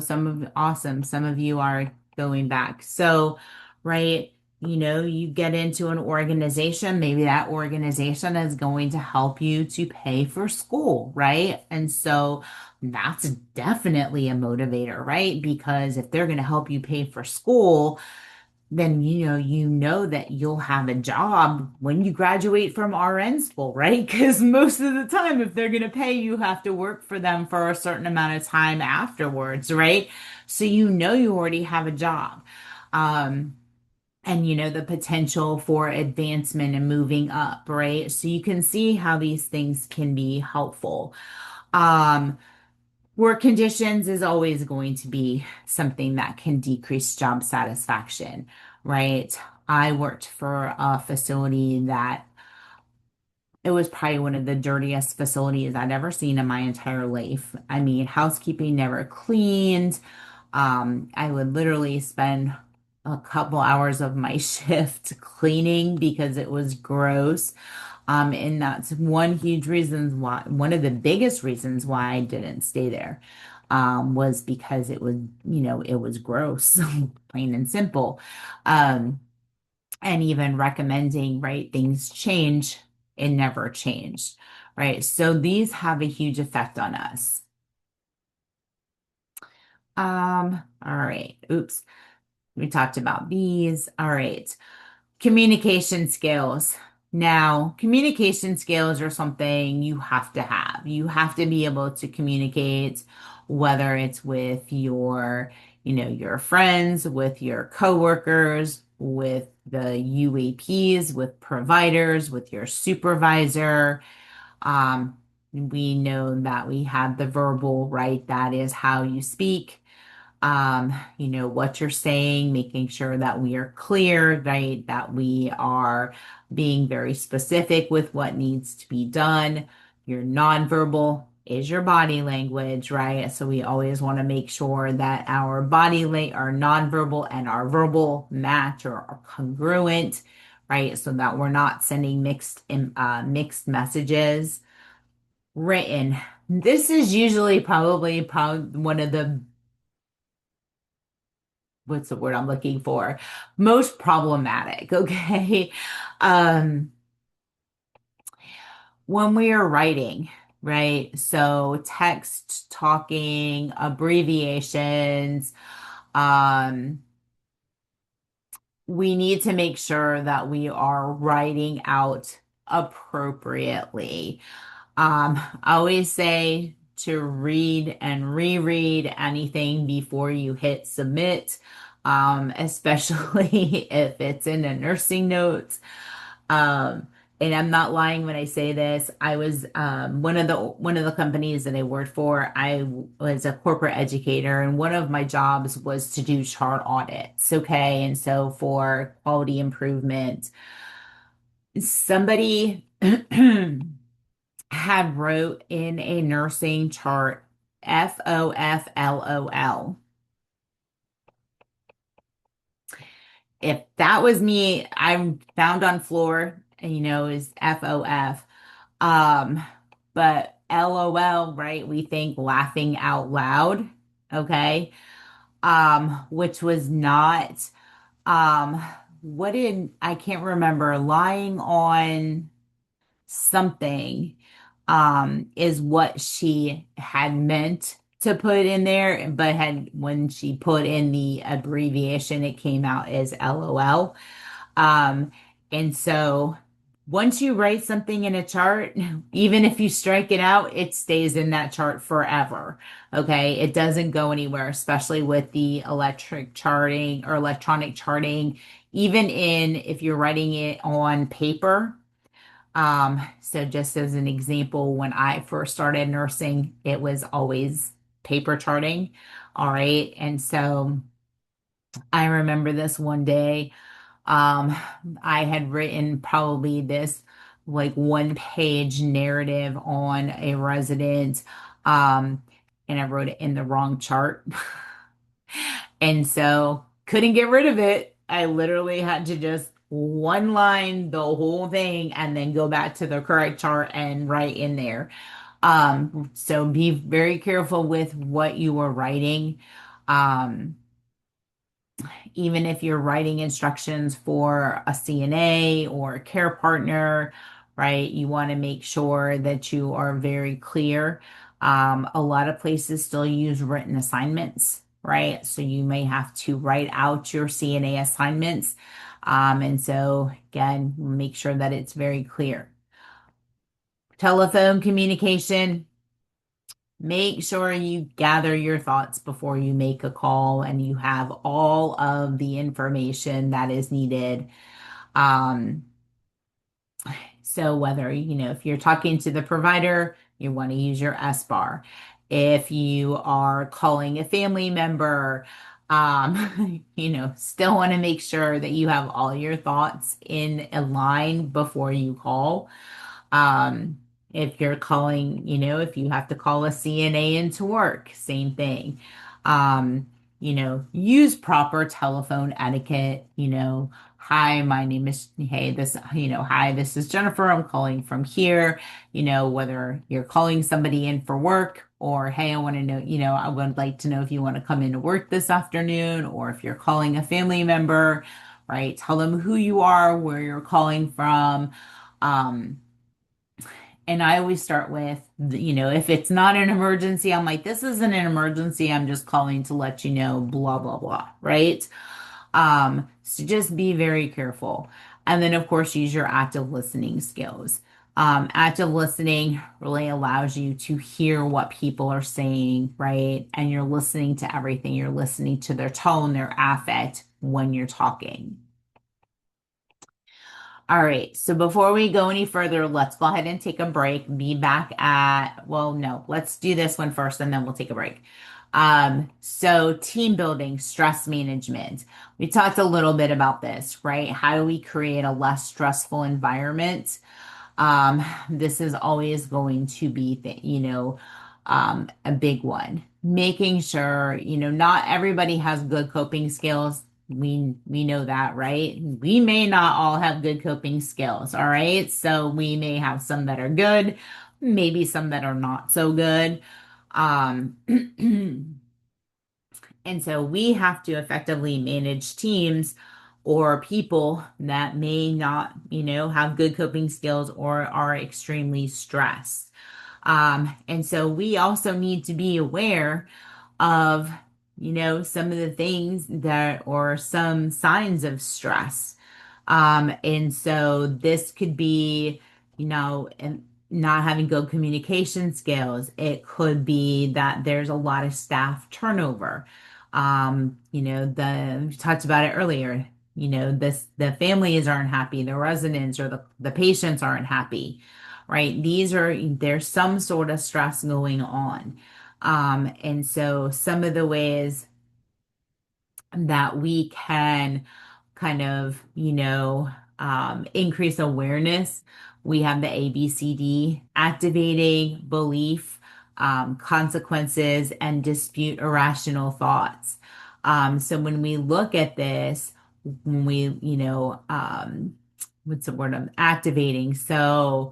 awesome. Some of you are going back. So, right, you get into an organization, maybe that organization is going to help you to pay for school, right? And so that's definitely a motivator, right? Because if they're going to help you pay for school, then you know that you'll have a job when you graduate from RN school, right? Because most of the time, if they're going to pay, you have to work for them for a certain amount of time afterwards, right? So you already have a job. Um, and the potential for advancement and moving up, right? So you can see how these things can be helpful. Um, Work conditions is always going to be something that can decrease job satisfaction, right? I worked for a facility that it was probably one of the dirtiest facilities I'd ever seen in my entire life. I mean, housekeeping never cleaned. I would literally spend a couple hours of my shift cleaning because it was gross. And that's one huge reason why, one of the biggest reasons why I didn't stay there, was because it was gross, plain and simple. Um, and even recommending, right, things change, it never changed, right? So these have a huge effect on us. All right. Oops. We talked about these. All right. Communication skills. Now, communication skills are something you have to have. You have to be able to communicate, whether it's with your friends, with your coworkers, with the UAPs, with providers, with your supervisor. We know that we have the verbal, right? That is how you speak, what you're saying, making sure that we are clear, right? That we are being very specific with what needs to be done. Your nonverbal is your body language, right? So we always want to make sure that our nonverbal and our verbal match or are congruent, right? So that we're not sending mixed messages. Written. This is usually probably one of the what's the word I'm looking for? Most problematic, okay? Um, when we are writing, right? So text, talking, abbreviations, um, we need to make sure that we are writing out appropriately. I always say to read and reread anything before you hit submit, especially if it's in a nursing note. Um, and I'm not lying when I say this. I was one of the companies that I worked for. I was a corporate educator, and one of my jobs was to do chart audits. Okay, and so for quality improvement, somebody had wrote in a nursing chart FOFLOL. If that was me, I'm found on floor, is FOF. Um, but LOL, right? We think laughing out loud, okay? Which was not, um, I can't remember, lying on something is what she had meant to put in there, but had when she put in the abbreviation, it came out as LOL. And so once you write something in a chart, even if you strike it out, it stays in that chart forever. Okay. It doesn't go anywhere, especially with the electric charting or electronic charting, even if you're writing it on paper. So just as an example, when I first started nursing, it was always paper charting. All right. And so I remember this one day, um, I had written probably this like one page narrative on a resident, um, and I wrote it in the wrong chart. And so couldn't get rid of it. I literally had to just one line the whole thing and then go back to the correct chart and write in there. So be very careful with what you are writing. Um, Even if you're writing instructions for a CNA or a care partner, right? You want to make sure that you are very clear. A lot of places still use written assignments, right? So you may have to write out your CNA assignments. And so, again, make sure that it's very clear. Telephone communication. Make sure you gather your thoughts before you make a call and you have all of the information that is needed. Um, so whether, if you're talking to the provider, you want to use your S bar. If you are calling a family member, still want to make sure that you have all your thoughts in a line before you call. Um, if you're calling, if you have to call a CNA into work, same thing. Um, use proper telephone etiquette, hi, my name is, hey, this, hi, this is Jennifer. I'm calling from here, whether you're calling somebody in for work or, hey, I want to know, I would like to know if you want to come into work this afternoon, or if you're calling a family member, right? Tell them who you are, where you're calling from. Um, and I always start with, if it's not an emergency, I'm like, this isn't an emergency. I'm just calling to let you know, blah, blah, blah, right? So just be very careful. And then, of course, use your active listening skills. Active listening really allows you to hear what people are saying, right? And you're listening to everything. You're listening to their tone, their affect when you're talking. All right, so before we go any further, let's go ahead and take a break. Be back at, well, no, let's do this one first and then we'll take a break. So team building, stress management. We talked a little bit about this, right? How do we create a less stressful environment? This is always going to be, a big one. Making sure, not everybody has good coping skills. We know that, right? We may not all have good coping skills, all right? So we may have some that are good, maybe some that are not so good. Um, And so we have to effectively manage teams or people that may not, have good coping skills or are extremely stressed. And so we also need to be aware of, some of the things that or some signs of stress. And so this could be, and not having good communication skills. It could be that there's a lot of staff turnover. We talked about it earlier. The families aren't happy, the residents or the patients aren't happy, right? There's some sort of stress going on. And so some of the ways that we can kind of, increase awareness. We have the ABCD: activating, belief, consequences, and dispute irrational thoughts. So when we look at this, when we, what's the word I'm activating? So,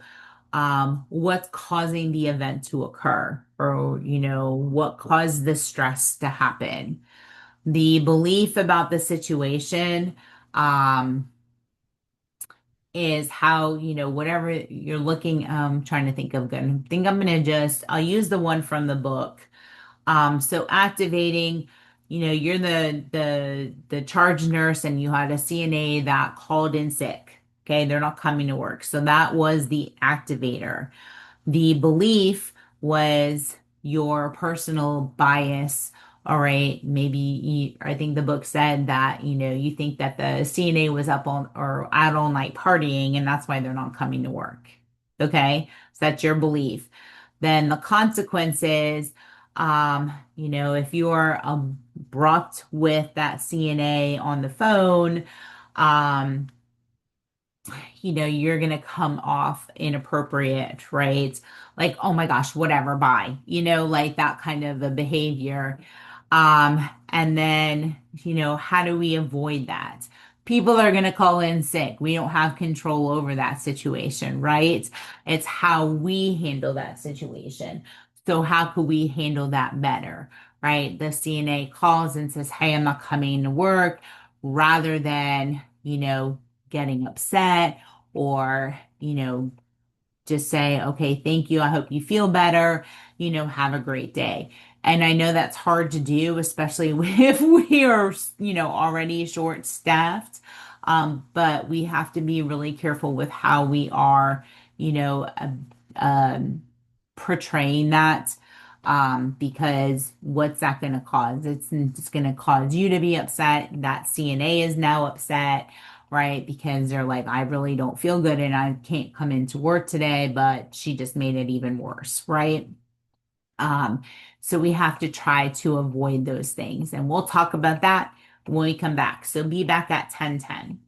what's causing the event to occur, or, what caused the stress to happen? The belief about the situation, um, is how, whatever you're looking, trying to think of good. I think I'm gonna I'll use the one from the book. So activating, you're the charge nurse and you had a CNA that called in sick. Okay, they're not coming to work. So that was the activator. The belief was your personal bias. All right, maybe I think the book said that, you think that the CNA was up on or out all night partying and that's why they're not coming to work. Okay, so that's your belief. Then the consequences, if you're abrupt with that CNA on the phone, um, you're going to come off inappropriate, right? Like, oh my gosh, whatever, bye, like that kind of a behavior. And then, how do we avoid that? people are going to call in sick. We don't have control over that situation, right? It's how we handle that situation. So how could we handle that better, right? The CNA calls and says, "Hey, I'm not coming to work," rather than, getting upset or, just say, "Okay, thank you. I hope you feel better. Have a great day." And I know that's hard to do, especially if we are, already short-staffed. But we have to be really careful with how we are, you know, uh, um, portraying that. Because what's that going to cause? It's just going to cause you to be upset. That CNA is now upset, right? Because they're like, "I really don't feel good and I can't come into work today," but she just made it even worse, right? Um, so we have to try to avoid those things. And we'll talk about that when we come back. So be back at 10:10.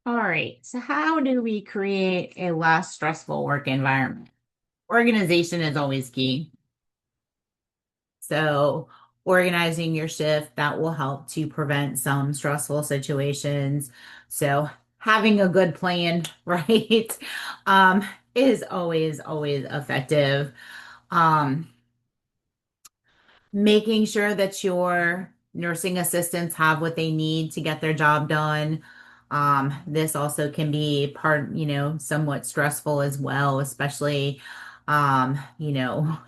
All right. So how do we create a less stressful work environment? Organization is always key. So organizing your shift, that will help to prevent some stressful situations. So having a good plan, right, um, is always effective. Um, Making sure that your nursing assistants have what they need to get their job done. This also can be somewhat stressful as well, especially, um, you know,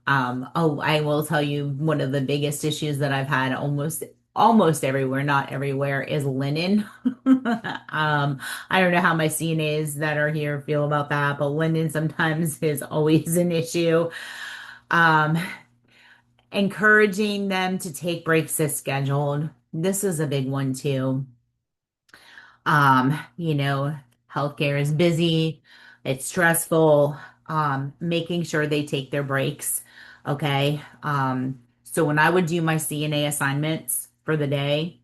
oh, I will tell you one of the biggest issues that I've had almost everywhere, not everywhere, is linen. I don't know how my CNAs that are here feel about that, but linen sometimes is always an issue. Um, Encouraging them to take breaks as scheduled. This is a big one too. You know, healthcare is busy, it's stressful. Making sure they take their breaks. Okay. So when I would do my CNA assignments for the day,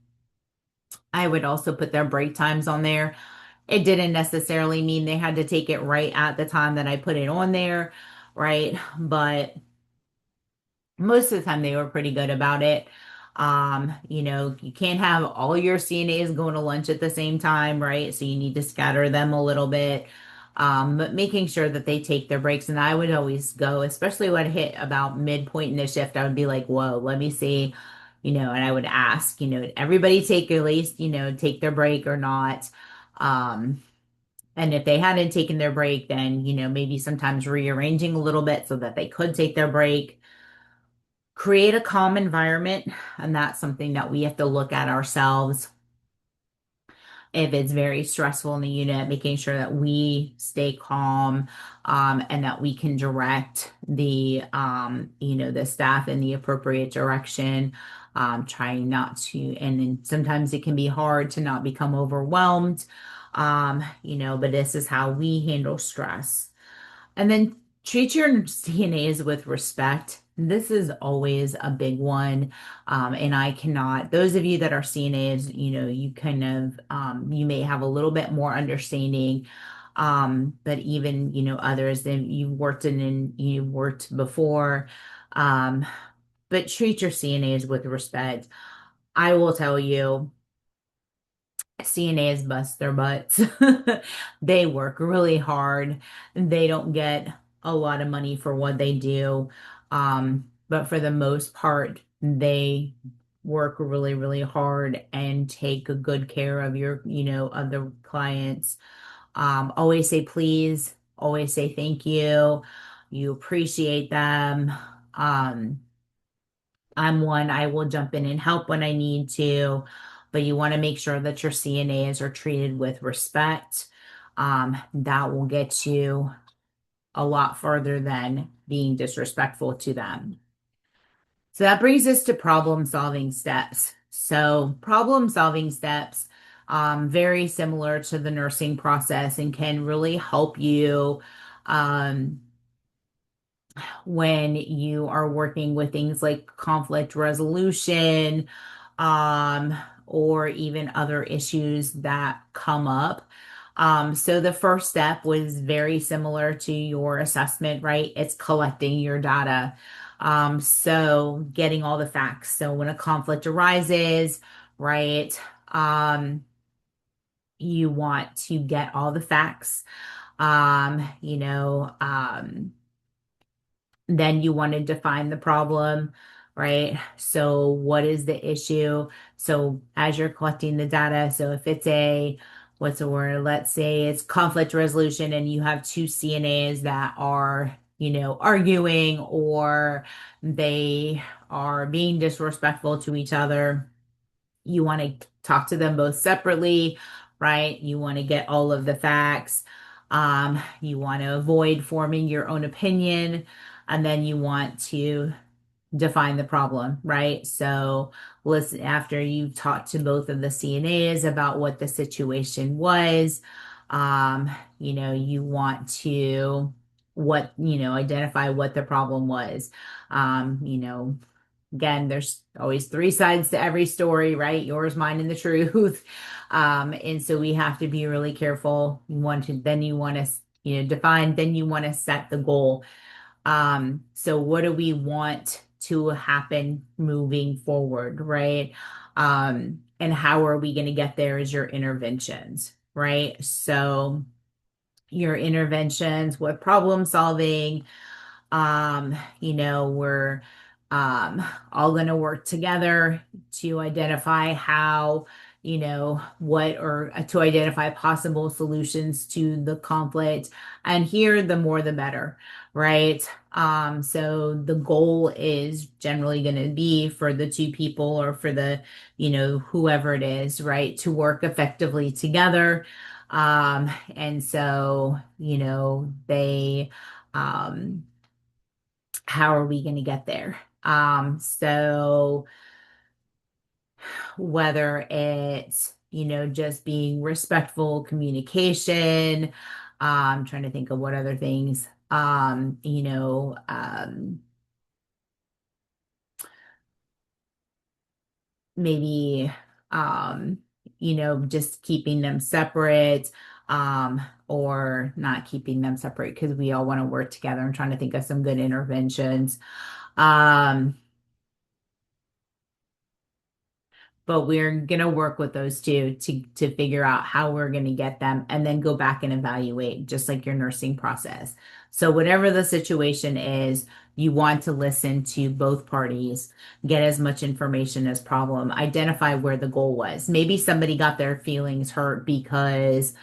I would also put their break times on there. It didn't necessarily mean they had to take it right at the time that I put it on there, right? But most of the time they were pretty good about it. You can't have all your CNAs going to lunch at the same time, right? So you need to scatter them a little bit. But making sure that they take their breaks. And I would always go, especially when it hit about midpoint in the shift, I would be like, whoa, let me see, and I would ask, everybody take at least, take their break or not. Um, and if they hadn't taken their break, then, maybe sometimes rearranging a little bit so that they could take their break. Create a calm environment, and that's something that we have to look at ourselves. If it's very stressful in the unit, making sure that we stay calm, and that we can direct the staff in the appropriate direction. Trying not to, and then sometimes it can be hard to not become overwhelmed. But this is how we handle stress. And then treat your CNAs with respect. This is always a big one. And I cannot, those of you that are CNAs, you kind of, you may have a little bit more understanding. But even, others that you've worked before. Um, but treat your CNAs with respect. I will tell you, CNAs bust their butts. They work really hard. They don't get a lot of money for what they do. But for the most part, they work really, really hard and take a good care of of the clients. Always say please, always say thank you. You appreciate them. Um, I'm one, I will jump in and help when I need to, but you want to make sure that your CNAs are treated with respect. That will get you a lot further than being disrespectful to them. So that brings us to problem solving steps. So problem solving steps, very similar to the nursing process and can really help you, um, when you are working with things like conflict resolution, um, or even other issues that come up. So the first step was very similar to your assessment, right? It's collecting your data. So getting all the facts. So when a conflict arises, right, you want to get all the facts. Um, you know, um, then you want to define the problem, right? So what is the issue? So as you're collecting the data, so if it's what's the word? Let's say it's conflict resolution and you have two CNAs that are, arguing or they are being disrespectful to each other. You want to talk to them both separately, right? You want to get all of the facts. You want to avoid forming your own opinion, and then you want to define the problem, right? So listen, after you've talked to both of the CNAs about what the situation was, you want to identify what the problem was. Um, you know, again, there's always three sides to every story, right? Yours, mine, and the truth. And so we have to be really careful. You want to, define, then you want to set the goal. So what do we want to happen moving forward, right? And how are we going to get there is your interventions, right? So your interventions with problem solving, we're all going to work together to identify how, what or to identify possible solutions to the conflict. And here, the more the better, right? So the goal is generally going to be for the two people or for the, whoever it is, right, to work effectively together. And so, um, how are we going to get there? So whether it's, just being respectful communication, trying to think of what other things, maybe, um, just keeping them separate, or not keeping them separate because we all want to work together. I'm trying to think of some good interventions. Um, but we're going to work with those two to figure out how we're going to get them and then go back and evaluate just like your nursing process. So whatever the situation is, you want to listen to both parties, get as much information as problem, identify where the goal was. Maybe somebody got their feelings hurt because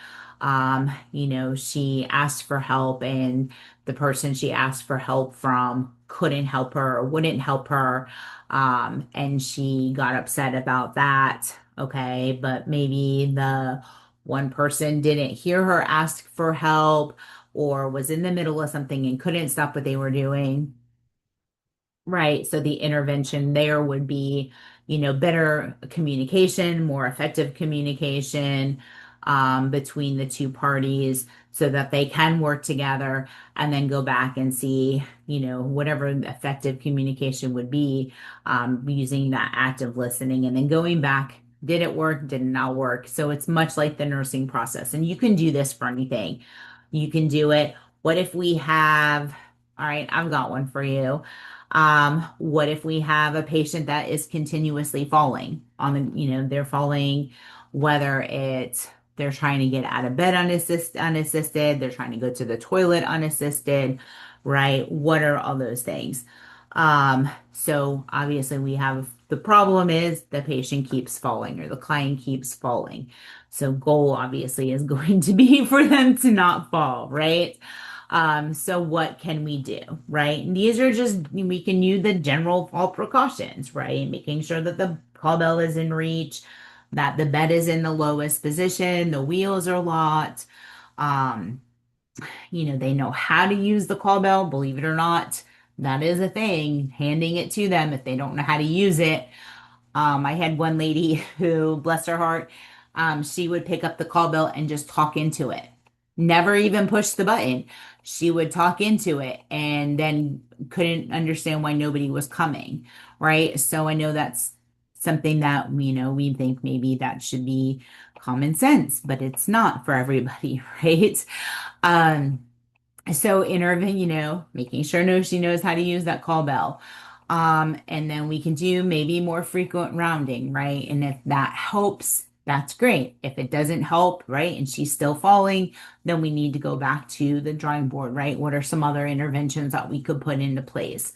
she asked for help and the person she asked for help from couldn't help her or wouldn't help her, and she got upset about that. Okay, but maybe the one person didn't hear her ask for help or was in the middle of something and couldn't stop what they were doing. Right. So the intervention there would be, better communication, more effective communication, between the two parties so that they can work together and then go back and see, whatever effective communication would be, using that active listening and then going back. Did it work? Did it not work? So it's much like the nursing process. And you can do this for anything. You can do it. What if we have, all right, I've got one for you. What if we have a patient that is continuously falling on they're falling, whether it's they're trying to get out of bed unassisted, they're trying to go to the toilet unassisted, right? What are all those things? So obviously we have the problem is the patient keeps falling or the client keeps falling. So goal obviously is going to be for them to not fall, right? So what can we do, right? And these are just, we can use the general fall precautions, right? Making sure that the call bell is in reach, that the bed is in the lowest position, the wheels are locked. Um, they know how to use the call bell, believe it or not. That is a thing, handing it to them if they don't know how to use it. I had one lady who, bless her heart, she would pick up the call bell and just talk into it. Never even push the button. She would talk into it and then couldn't understand why nobody was coming, right? So I know that's something that, we think maybe that should be common sense, but it's not for everybody, right? Um, so intervene, making sure she knows how to use that call bell. And then we can do maybe more frequent rounding, right? And if that helps, that's great. If it doesn't help, right, and she's still falling, then we need to go back to the drawing board, right? What are some other interventions that we could put into place?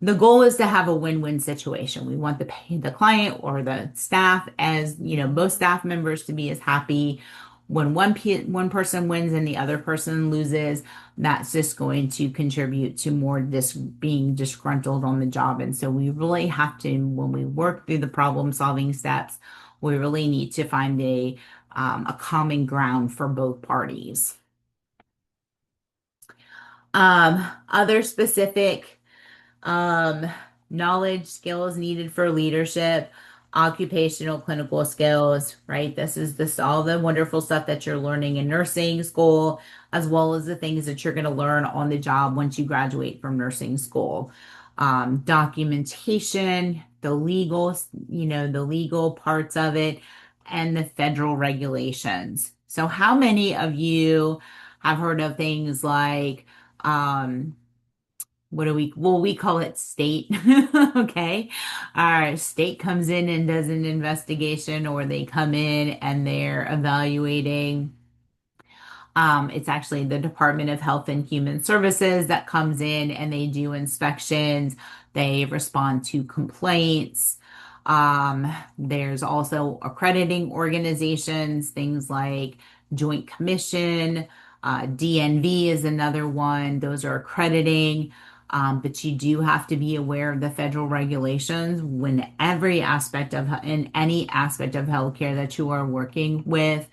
The goal is to have a win-win situation. We want the client or the staff as, both staff members to be as happy. When one person wins and the other person loses, that's just going to contribute to more being disgruntled on the job. And so we really have to, when we work through the problem solving steps, we really need to find a common ground for both parties. Other specific um, knowledge, skills needed for leadership, occupational clinical skills, right? This all the wonderful stuff that you're learning in nursing school, as well as the things that you're going to learn on the job once you graduate from nursing school. documentation, the legal, the legal parts of it, and the federal regulations. So, how many of you have heard of things like, um, we call it state. Okay. Our state comes in and does an investigation, or they come in and they're evaluating. It's actually the Department of Health and Human Services that comes in and they do inspections. They respond to complaints. There's also accrediting organizations, things like Joint Commission, DNV is another one. Those are accrediting. But you do have to be aware of the federal regulations when in any aspect of healthcare that you are working with,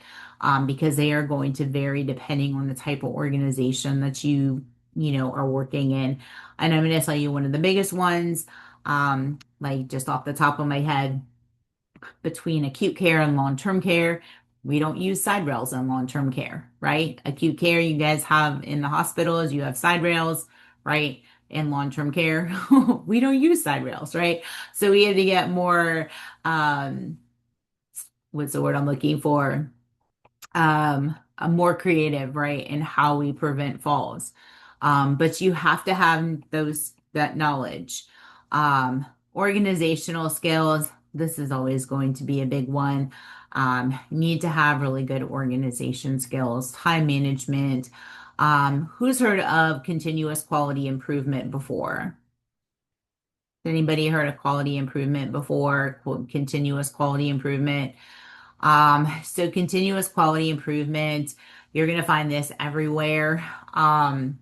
because they are going to vary depending on the type of organization that are working in. And I'm going to tell you one of the biggest ones, like just off the top of my head, between acute care and long-term care. We don't use side rails in long-term care, right? Acute care, you guys have in the hospitals, you have side rails, right? In long-term care, we don't use side rails, right? So we had to get more, what's the word I'm looking for? More creative, right, in how we prevent falls. But you have to have that knowledge. Organizational skills, this is always going to be a big one. You need to have really good organization skills, time management. Who's heard of continuous quality improvement before? Anybody heard of quality improvement before? Continuous quality improvement. So continuous quality improvement, you're going to find this everywhere. And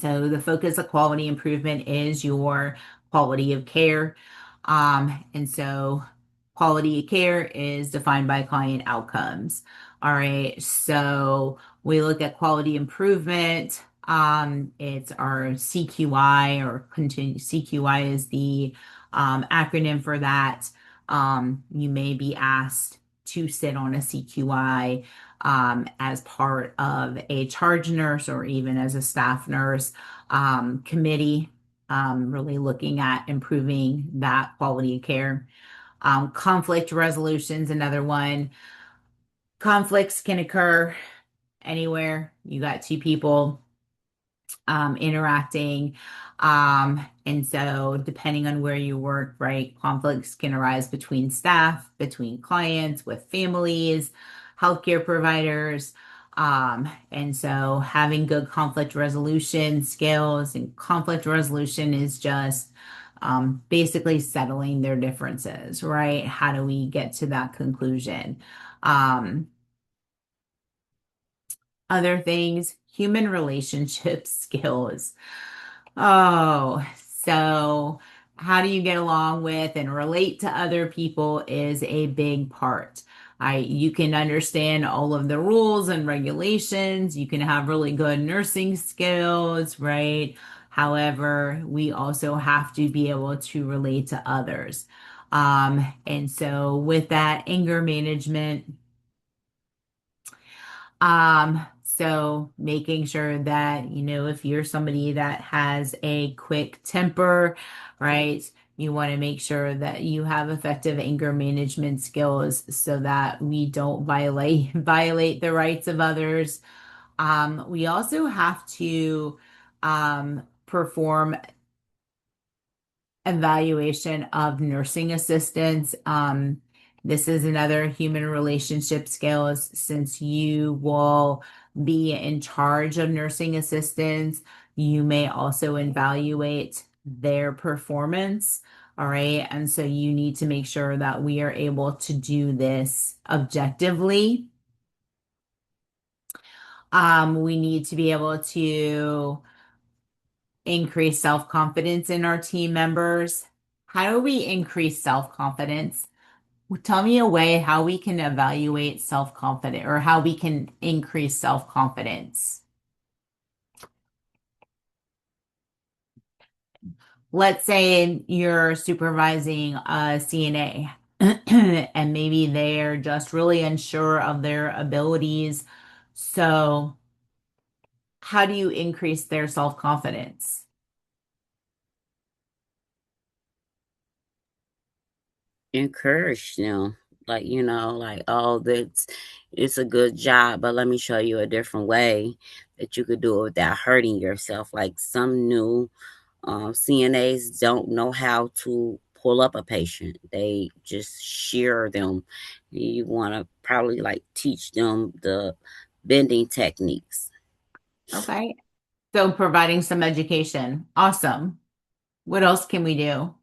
so the focus of quality improvement is your quality of care. And so quality of care is defined by client outcomes. All right. So we look at quality improvement. It's our CQI, or continue. CQI is the acronym for that. You may be asked to sit on a CQI as part of a charge nurse or even as a staff nurse committee, really looking at improving that quality of care. Conflict resolution's another one. Conflicts can occur anywhere. You got two people interacting. And so depending on where you work, right, conflicts can arise between staff, between clients, with families, healthcare providers. And so having good conflict resolution skills, and conflict resolution is just basically settling their differences, right? How do we get to that conclusion? Um, Other things, human relationship skills. Oh, so how do you get along with and relate to other people is a big part. You can understand all of the rules and regulations. You can have really good nursing skills, right? However, we also have to be able to relate to others. And so with that, anger management, so making sure that, if you're somebody that has a quick temper, right, you want to make sure that you have effective anger management skills so that we don't violate the rights of others. We also have to perform evaluation of nursing assistants. This is another human relationship skills, since you will be in charge of nursing assistants. You may also evaluate their performance. All right. And so you need to make sure that we are able to do this objectively. We need to be able to increase self-confidence in our team members. How do we increase self-confidence? Tell me a way how we can evaluate self-confidence, or how we can increase self-confidence. Let's say you're supervising a CNA and maybe they're just really unsure of their abilities. So, how do you increase their self-confidence? encourage them, like, like, oh, that's it's a good job, but let me show you a different way that you could do it without hurting yourself. Like some new CNAs don't know how to pull up a patient, they just shear them. You want to probably like teach them the bending techniques. Okay. So providing some education. Awesome. What else can we do?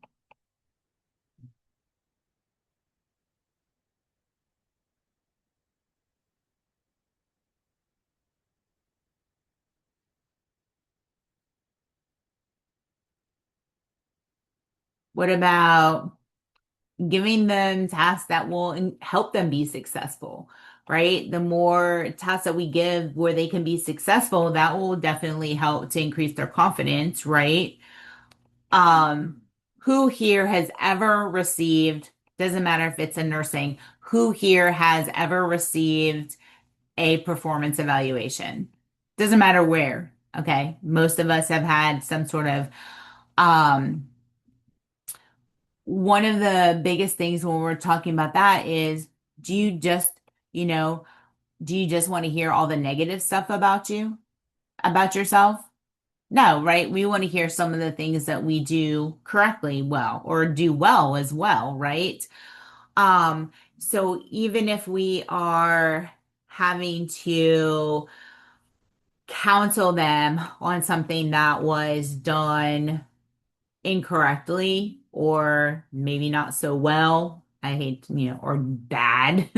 What about giving them tasks that will help them be successful, right? The more tasks that we give where they can be successful, that will definitely help to increase their confidence, right? Um, who here has ever received, doesn't matter if it's in nursing, who here has ever received a performance evaluation? Doesn't matter where, okay? Most of us have had some sort of um one of the biggest things when we're talking about that is do you just, you know, do you just want to hear all the negative stuff about you, about yourself? No, right? We want to hear some of the things that we do correctly well or do well as well, right? So even if we are having to counsel them on something that was done incorrectly or maybe not so well. I hate, or bad.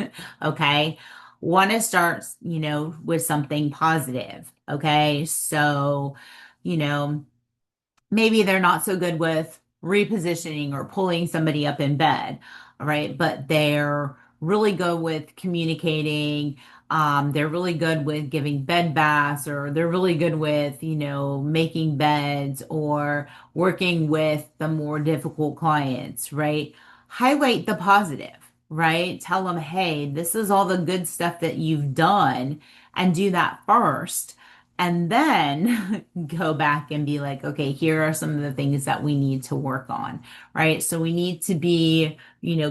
Okay. Want to start, with something positive. Okay. So, you know, maybe they're not so good with repositioning or pulling somebody up in bed, all right? But they're really good with communicating. They're really good with giving bed baths, or they're really good with, making beds or working with the more difficult clients, right? Highlight the positive, right? Tell them, hey, this is all the good stuff that you've done, and do that first and then go back and be like, okay, here are some of the things that we need to work on, right? So we need to be,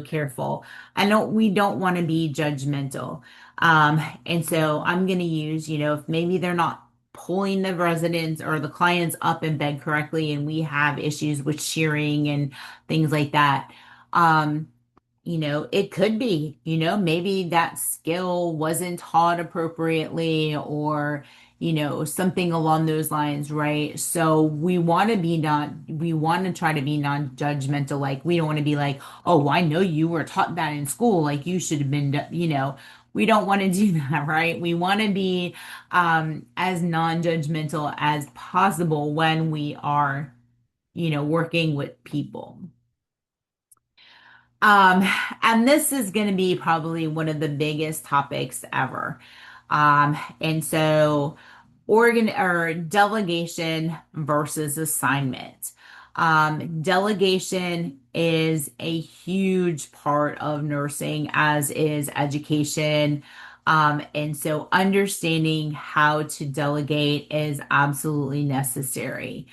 careful. We don't want to be judgmental. And so I'm going to use, if maybe they're not pulling the residents or the clients up in bed correctly, and we have issues with shearing and things like that. Um, it could be, maybe that skill wasn't taught appropriately or, something along those lines, right? So we want to try to be non-judgmental. Like, we don't want to be like, oh, well, I know you were taught that in school. Like, you should have been, we don't want to do that, right? We want to be as non-judgmental as possible when we are, working with people. Um, and this is going to be probably one of the biggest topics ever. And so organ or delegation versus assignment. Delegation is a huge part of nursing, as is education. And so understanding how to delegate is absolutely necessary.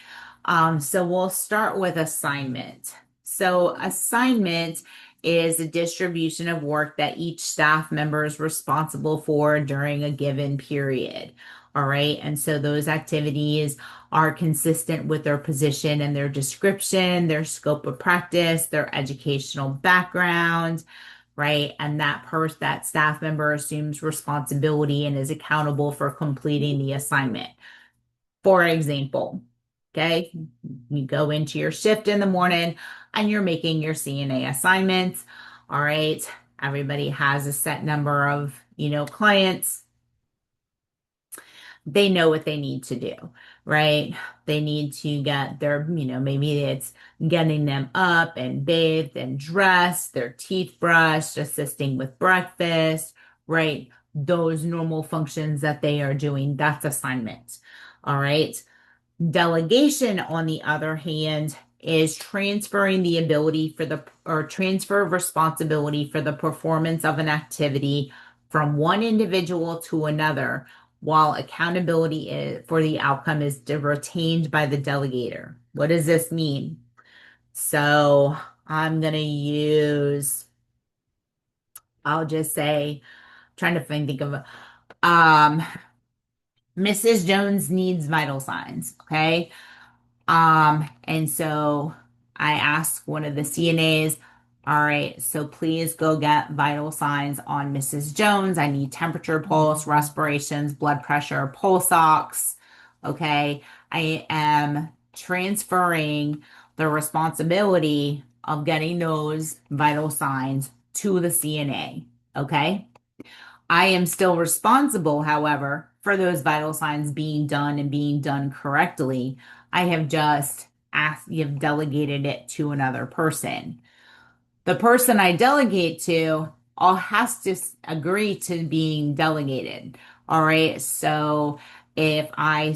So we'll start with assignment. So assignment is a distribution of work that each staff member is responsible for during a given period. All right. And so those activities are consistent with their position and their description, their scope of practice, their educational background, right? And that staff member assumes responsibility and is accountable for completing the assignment. For example, okay, you go into your shift in the morning and you're making your CNA assignments. All right. Everybody has a set number of, clients. They know what they need to do, right? They need to get their, maybe it's getting them up and bathed and dressed, their teeth brushed, assisting with breakfast, right? Those normal functions that they are doing, that's assignment. All right. Delegation, on the other hand, is transferring the ability for the or transfer of responsibility for the performance of an activity from one individual to another, while accountability for the outcome is retained by the delegator. What does this mean? So I'm gonna use, I'll just say, trying to think of um Mrs. Jones needs vital signs, okay? And so I asked one of the CNAs, all right, so please go get vital signs on Mrs. Jones. I need temperature, pulse, respirations, blood pressure, pulse ox. Okay. I am transferring the responsibility of getting those vital signs to the CNA. Okay. I am still responsible, however, for those vital signs being done and being done correctly. I have just asked, you've delegated it to another person. The person I delegate to all has to agree to being delegated. All right. So if I,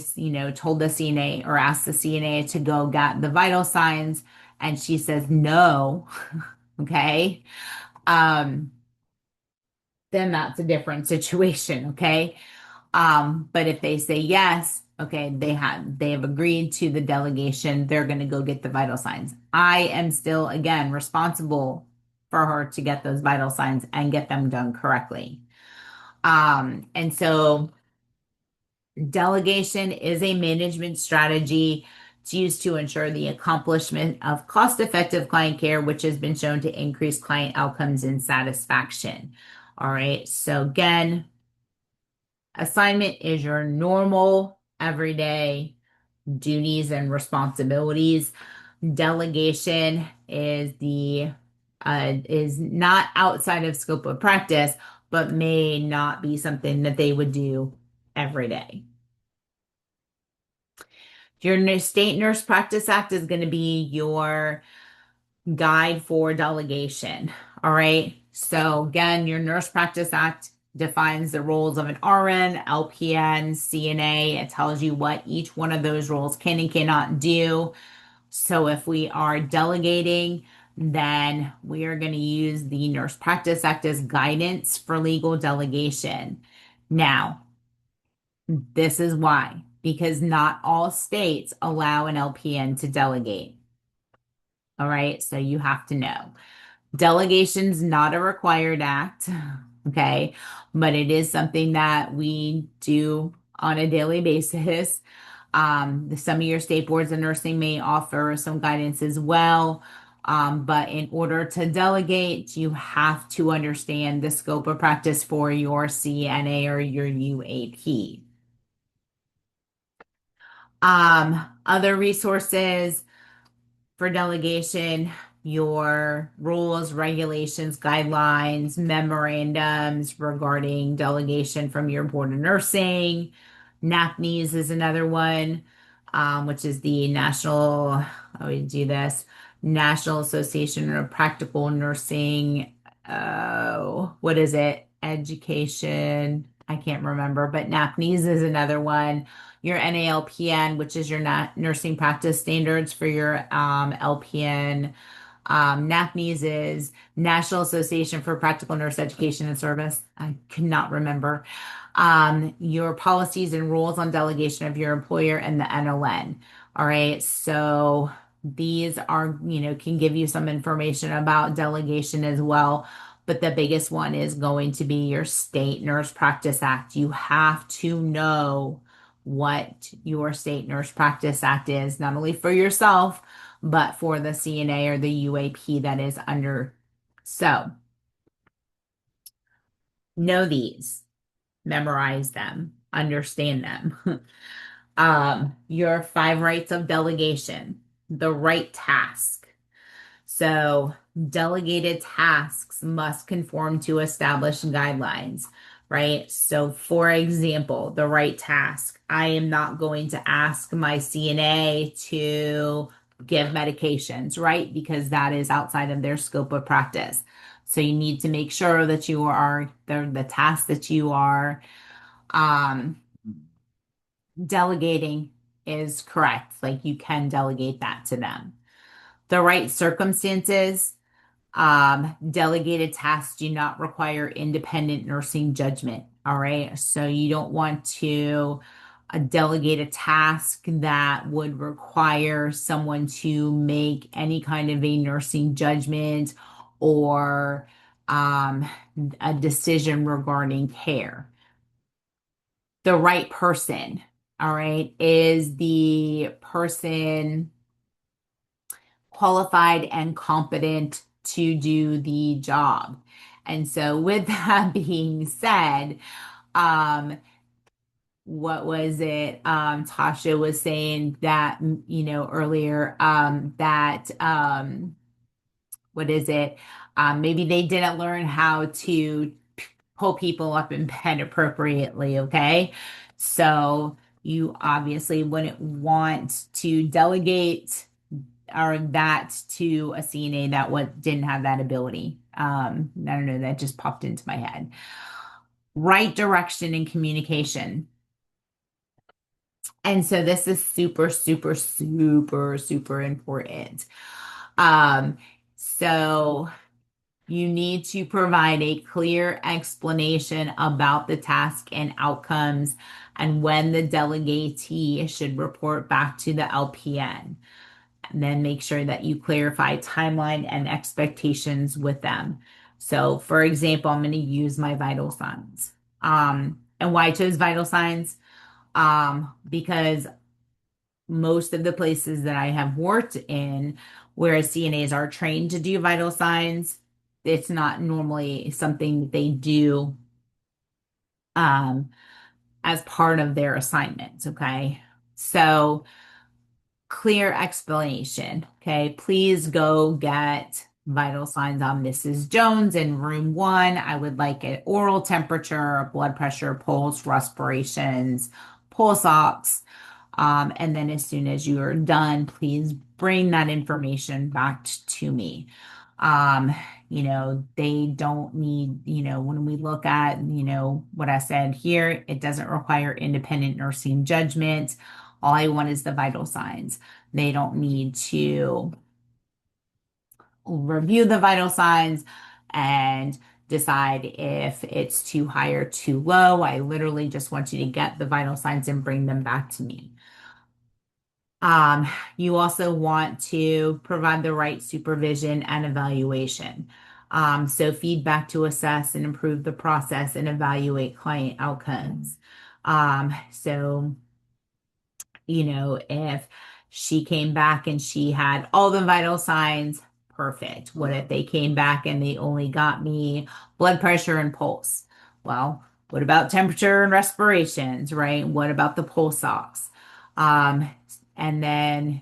told the CNA or asked the CNA to go get the vital signs and she says no, okay. Um, then that's a different situation, okay? But if they say yes, okay, they have agreed to the delegation, they're going to go get the vital signs. I am still again responsible for her to get those vital signs and get them done correctly. And so delegation is a management strategy. It's used to ensure the accomplishment of cost-effective client care, which has been shown to increase client outcomes and satisfaction. All right. So again, assignment is your normal, everyday duties and responsibilities. Delegation is not outside of scope of practice, but may not be something that they would do every day. Your State Nurse Practice Act is going to be your guide for delegation. All right. So again, your Nurse Practice Act defines the roles of an RN, LPN, CNA. It tells you what each one of those roles can and cannot do. So if we are delegating, then we are going to use the Nurse Practice Act as guidance for legal delegation. Now, this is why, because not all states allow an LPN to delegate. All right, so you have to know. Delegation's not a required act, okay, but it is something that we do on a daily basis. Some of your state boards of nursing may offer some guidance as well. But in order to delegate, you have to understand the scope of practice for your CNA or your UAP. Other resources for delegation, your rules, regulations, guidelines, memorandums regarding delegation from your board of nursing. NAPNES is another one, which is the National, how we do this, National Association of Practical Nursing. What is it? Education. I can't remember, but NAPNES is another one. Your NALPN, which is your nursing practice standards for your LPN. NAPNES is National Association for Practical Nurse Education and Service. I cannot remember. Your policies and rules on delegation of your employer and the NON. All right. So these are, can give you some information about delegation as well. But the biggest one is going to be your State Nurse Practice Act. You have to know what your State Nurse Practice Act is, not only for yourself, but for the CNA or the UAP that is under. So know these, memorize them, understand them. Your 5 rights of delegation, the right task. So delegated tasks must conform to established guidelines, right? So for example, the right task, I am not going to ask my CNA to give medications, right? Because that is outside of their scope of practice. So you need to make sure that you are the task that you are um, delegating is correct. Like you can delegate that to them. The right circumstances, delegated tasks do not require independent nursing judgment. All right. So you don't want to delegate a task that would require someone to make any kind of a nursing judgment or um, a decision regarding care. The right person, all right, is the person qualified and competent to do the job. And so, with that being said, um, what was it? Tasha was saying that, earlier, that, what is it? Maybe they didn't learn how to pull people up in bed appropriately, okay? So you obviously wouldn't want to delegate or that to a CNA that didn't have that ability. I don't know, that just popped into my head. Right direction and communication. And so this is super, super, super, super important. Um, so you need to provide a clear explanation about the task and outcomes and when the delegatee should report back to the LPN. And then make sure that you clarify timeline and expectations with them. So, for example, I'm going to use my vital signs. And why I chose vital signs? Because most of the places that I have worked in where CNAs are trained to do vital signs, it's not normally something that they do um, as part of their assignments. Okay. So, clear explanation. Okay. Please go get vital signs on Mrs. Jones in room 1. I would like an oral temperature, blood pressure, pulse, respirations, pulse ox. And then as soon as you are done, please bring that information back to me. Um, they don't need, when we look at, what I said here, it doesn't require independent nursing judgment. All I want is the vital signs. They don't need to review the vital signs and decide if it's too high or too low. I literally just want you to get the vital signs and bring them back to me. Um, you also want to provide the right supervision and evaluation. So feedback to assess and improve the process and evaluate client outcomes. So if she came back and she had all the vital signs, perfect. What if they came back and they only got me blood pressure and pulse? Well, what about temperature and respirations, right? What about the pulse ox? Um, and then,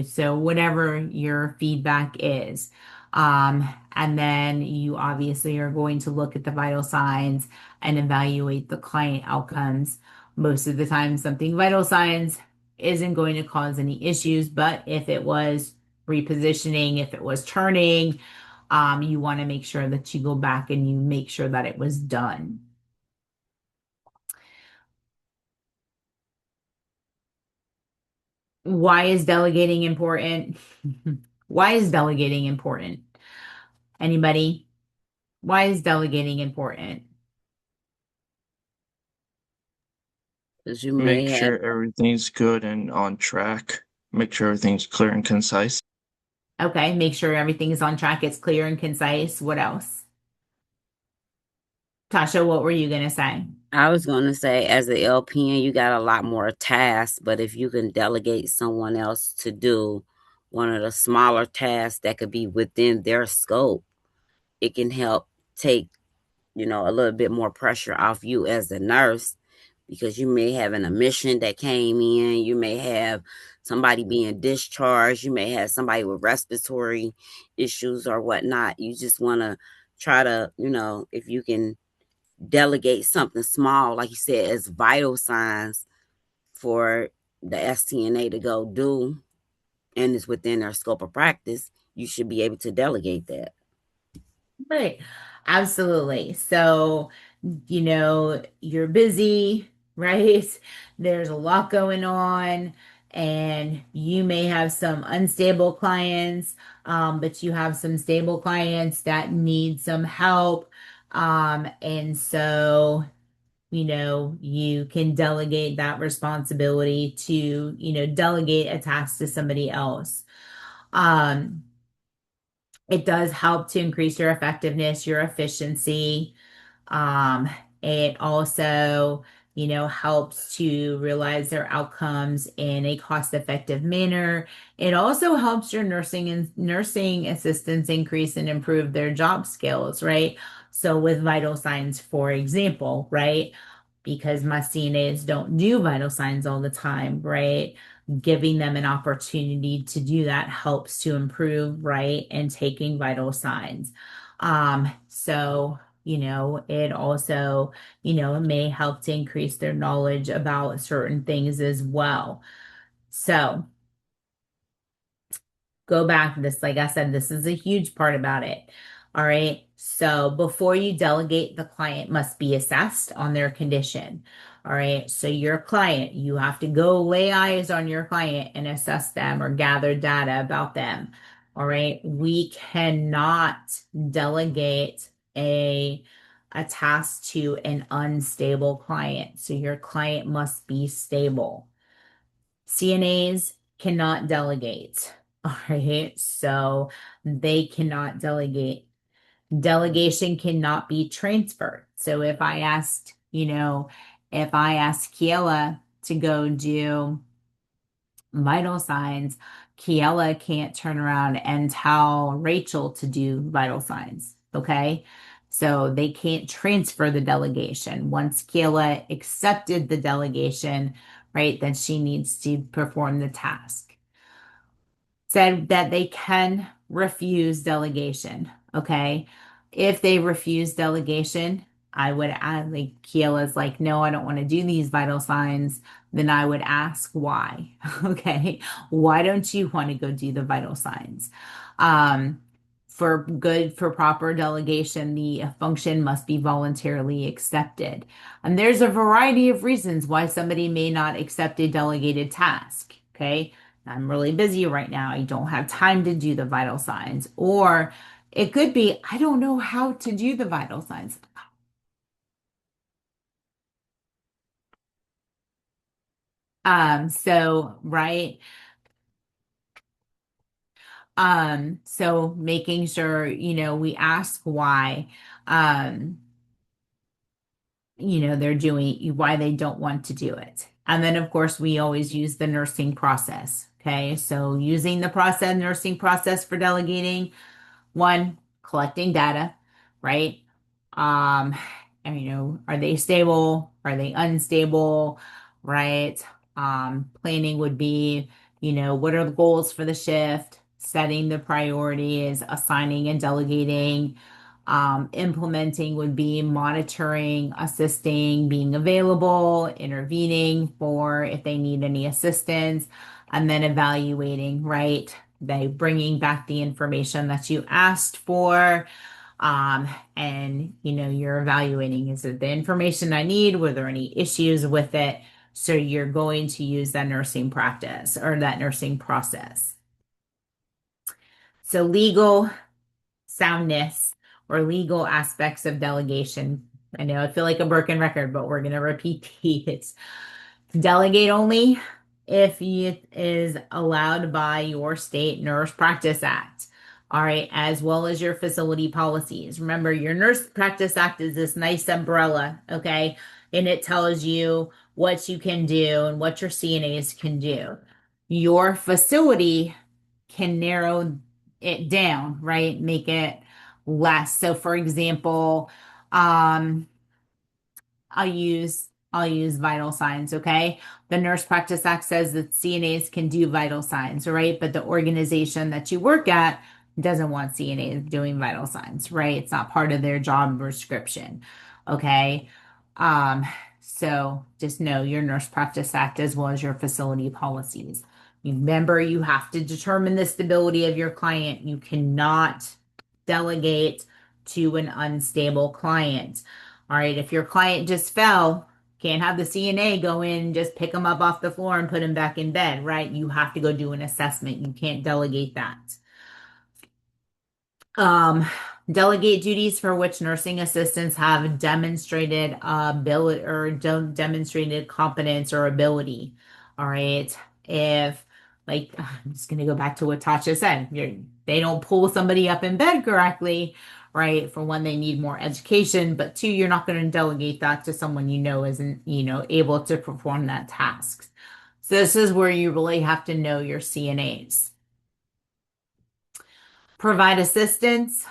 so whatever your feedback is. And then you obviously are going to look at the vital signs and evaluate the client outcomes. Most of the time, something vital signs isn't going to cause any issues, but if it was repositioning, if it was turning, you want to make sure that you go back and you make sure that it was done. Why is delegating important? Why is delegating important? Anybody? Why is delegating important? Because you Make may have, sure everything's good and on track. Make sure everything's clear and concise. Okay, make sure everything is on track, it's clear and concise. What else? Tasha, what were you gonna say? I was going to say, as a LPN, you got a lot more tasks, but if you can delegate someone else to do one of the smaller tasks that could be within their scope, it can help take, a little bit more pressure off you as a nurse because you may have an admission that came in, you may have somebody being discharged, you may have somebody with respiratory issues or whatnot. You just want to try to, if you can delegate something small, like you said, as vital signs for the STNA to go do, and it's within their scope of practice, you should be able to delegate that. Right. Absolutely. So, you're busy, right? There's a lot going on, and you may have some unstable clients, but you have some stable clients that need some help. And so you can delegate that responsibility to, delegate a task to somebody else. Um, it does help to increase your effectiveness, your efficiency. Um, it also, helps to realize their outcomes in a cost-effective manner. It also helps your nursing assistants increase and improve their job skills, right? So with vital signs, for example, right? Because my CNAs don't do vital signs all the time, right? Giving them an opportunity to do that helps to improve, right? And taking vital signs. So it also, it may help to increase their knowledge about certain things as well. So go back. This, like I said, this is a huge part about it. All right. So before you delegate, the client must be assessed on their condition. All right. So your client, you have to go lay eyes on your client and assess them or gather data about them. All right. We cannot delegate a task to an unstable client. So your client must be stable. CNAs cannot delegate. All right. So they cannot delegate. Delegation cannot be transferred. So if I asked Kiela to go do vital signs, Kiela can't turn around and tell Rachel to do vital signs. Okay. So they can't transfer the delegation. Once Kiela accepted the delegation, right, then she needs to perform the task. Said that they can refuse delegation. Okay. If they refuse delegation, I would add, like, Kiela's like, no, I don't want to do these vital signs. Then I would ask why. Okay. Why don't you want to go do the vital signs? Um, for proper delegation, the function must be voluntarily accepted. And there's a variety of reasons why somebody may not accept a delegated task. Okay. I'm really busy right now. I don't have time to do the vital signs. Or it could be, I don't know how to do the vital signs. Right. So making sure, we ask why, um, they're doing, why they don't want to do it. And then, of course, we always use the nursing process. Okay. So using the nursing process for delegating. One, collecting data, right? Um, and are they stable? Are they unstable? Right? Planning would be, what are the goals for the shift? Setting the priorities, assigning and delegating. Implementing would be monitoring, assisting, being available, intervening for if they need any assistance, and then evaluating, right? They bringing back the information that you asked for. Um, and you're evaluating, is it the information I need? Were there any issues with it? So you're going to use that nursing practice or that nursing process. So legal soundness or legal aspects of delegation. I know I feel like a broken record, but we're going to repeat these. Delegate only if it is allowed by your state Nurse Practice Act. All right, as well as your facility policies. Remember, your Nurse Practice Act is this nice umbrella, okay? And it tells you what you can do and what your CNAs can do. Your facility can narrow it down, right? Make it less. So, for example, um, I'll use vital signs, okay? The Nurse Practice Act says that CNAs can do vital signs, right? But the organization that you work at doesn't want CNAs doing vital signs, right? It's not part of their job description, okay? Um, so just know your Nurse Practice Act as well as your facility policies. Remember, you have to determine the stability of your client. You cannot delegate to an unstable client. All right, if your client just fell, can't have the CNA go in and just pick them up off the floor and put them back in bed, right? You have to go do an assessment. You can't delegate that. Um, Delegate duties for which nursing assistants have demonstrated ability or demonstrated competence or ability. All right. If, like, I'm just going to go back to what Tasha said. They don't pull somebody up in bed correctly, right? For one, they need more education, but two, you're not going to delegate that to someone you know isn't, able to perform that task. So this is where you really have to know your CNAs. Provide assistance,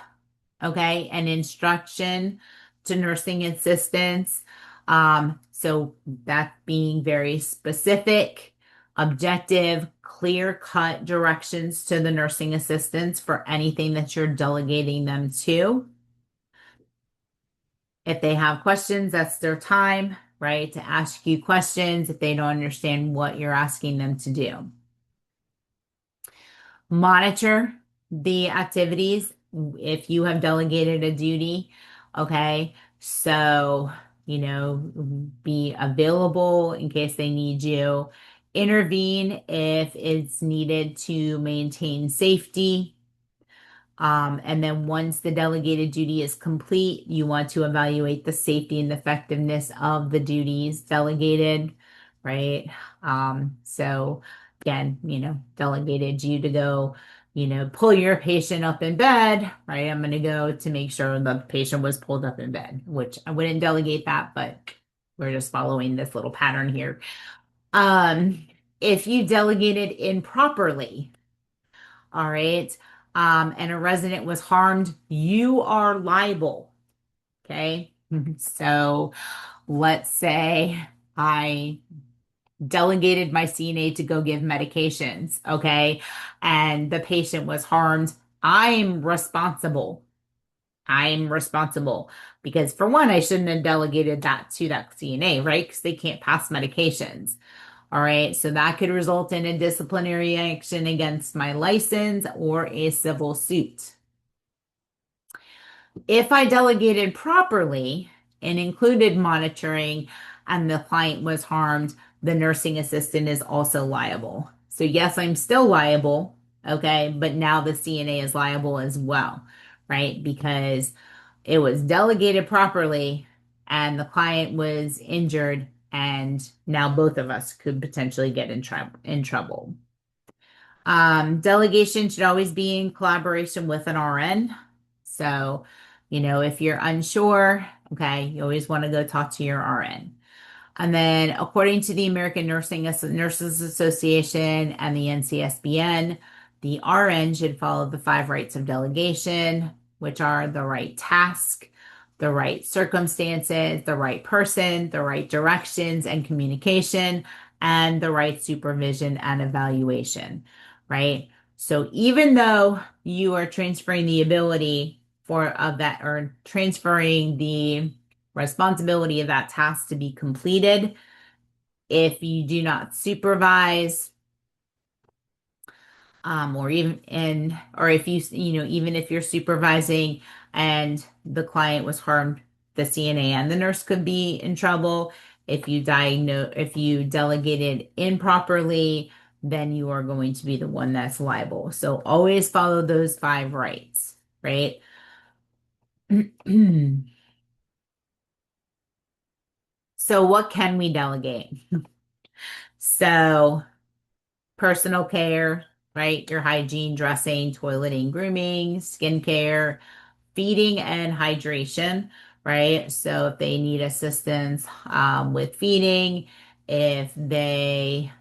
okay, and instruction to nursing assistants. So that being very specific, objective, clear-cut directions to the nursing assistants for anything that you're delegating them to. If they have questions, that's their time, right, to ask you questions if they don't understand what you're asking them to do. Monitor the activities if you have delegated a duty. Okay. So, be available in case they need you. Intervene if it's needed to maintain safety. And then once the delegated duty is complete, you want to evaluate the safety and effectiveness of the duties delegated, right? So again, delegated you to go, pull your patient up in bed, right? I'm going to go to make sure the patient was pulled up in bed, which I wouldn't delegate that, but we're just following this little pattern here. If you delegated improperly, all right, and a resident was harmed, you are liable. Okay. So let's say I delegated my CNA to go give medications. Okay. And the patient was harmed. I'm responsible. I'm responsible because for one, I shouldn't have delegated that to that CNA, right? Because they can't pass medications. All right, so that could result in a disciplinary action against my license or a civil suit. If I delegated properly and included monitoring and the client was harmed, the nursing assistant is also liable. So yes, I'm still liable, okay, but now the CNA is liable as well, right? Because it was delegated properly and the client was injured and now both of us could potentially get in trouble. Delegation should always be in collaboration with an RN. So, if you're unsure, okay, you always want to go talk to your RN. And then, according to the American Nurses Association and the NCSBN, the RN should follow the 5 rights of delegation, which are the right task, the right circumstances, the right person, the right directions and communication, and the right supervision and evaluation, right? So even though you are transferring the ability of that or transferring the responsibility of that task to be completed, if you do not supervise, or if even if you're supervising and the client was harmed, the CNA and the nurse could be in trouble. If you delegated improperly, then you are going to be the one that's liable. So always follow those 5 rights, right? So what can we delegate? So personal care, right? Your hygiene, dressing, toileting, grooming, skincare, feeding and hydration, right? So if they need assistance with feeding, if they,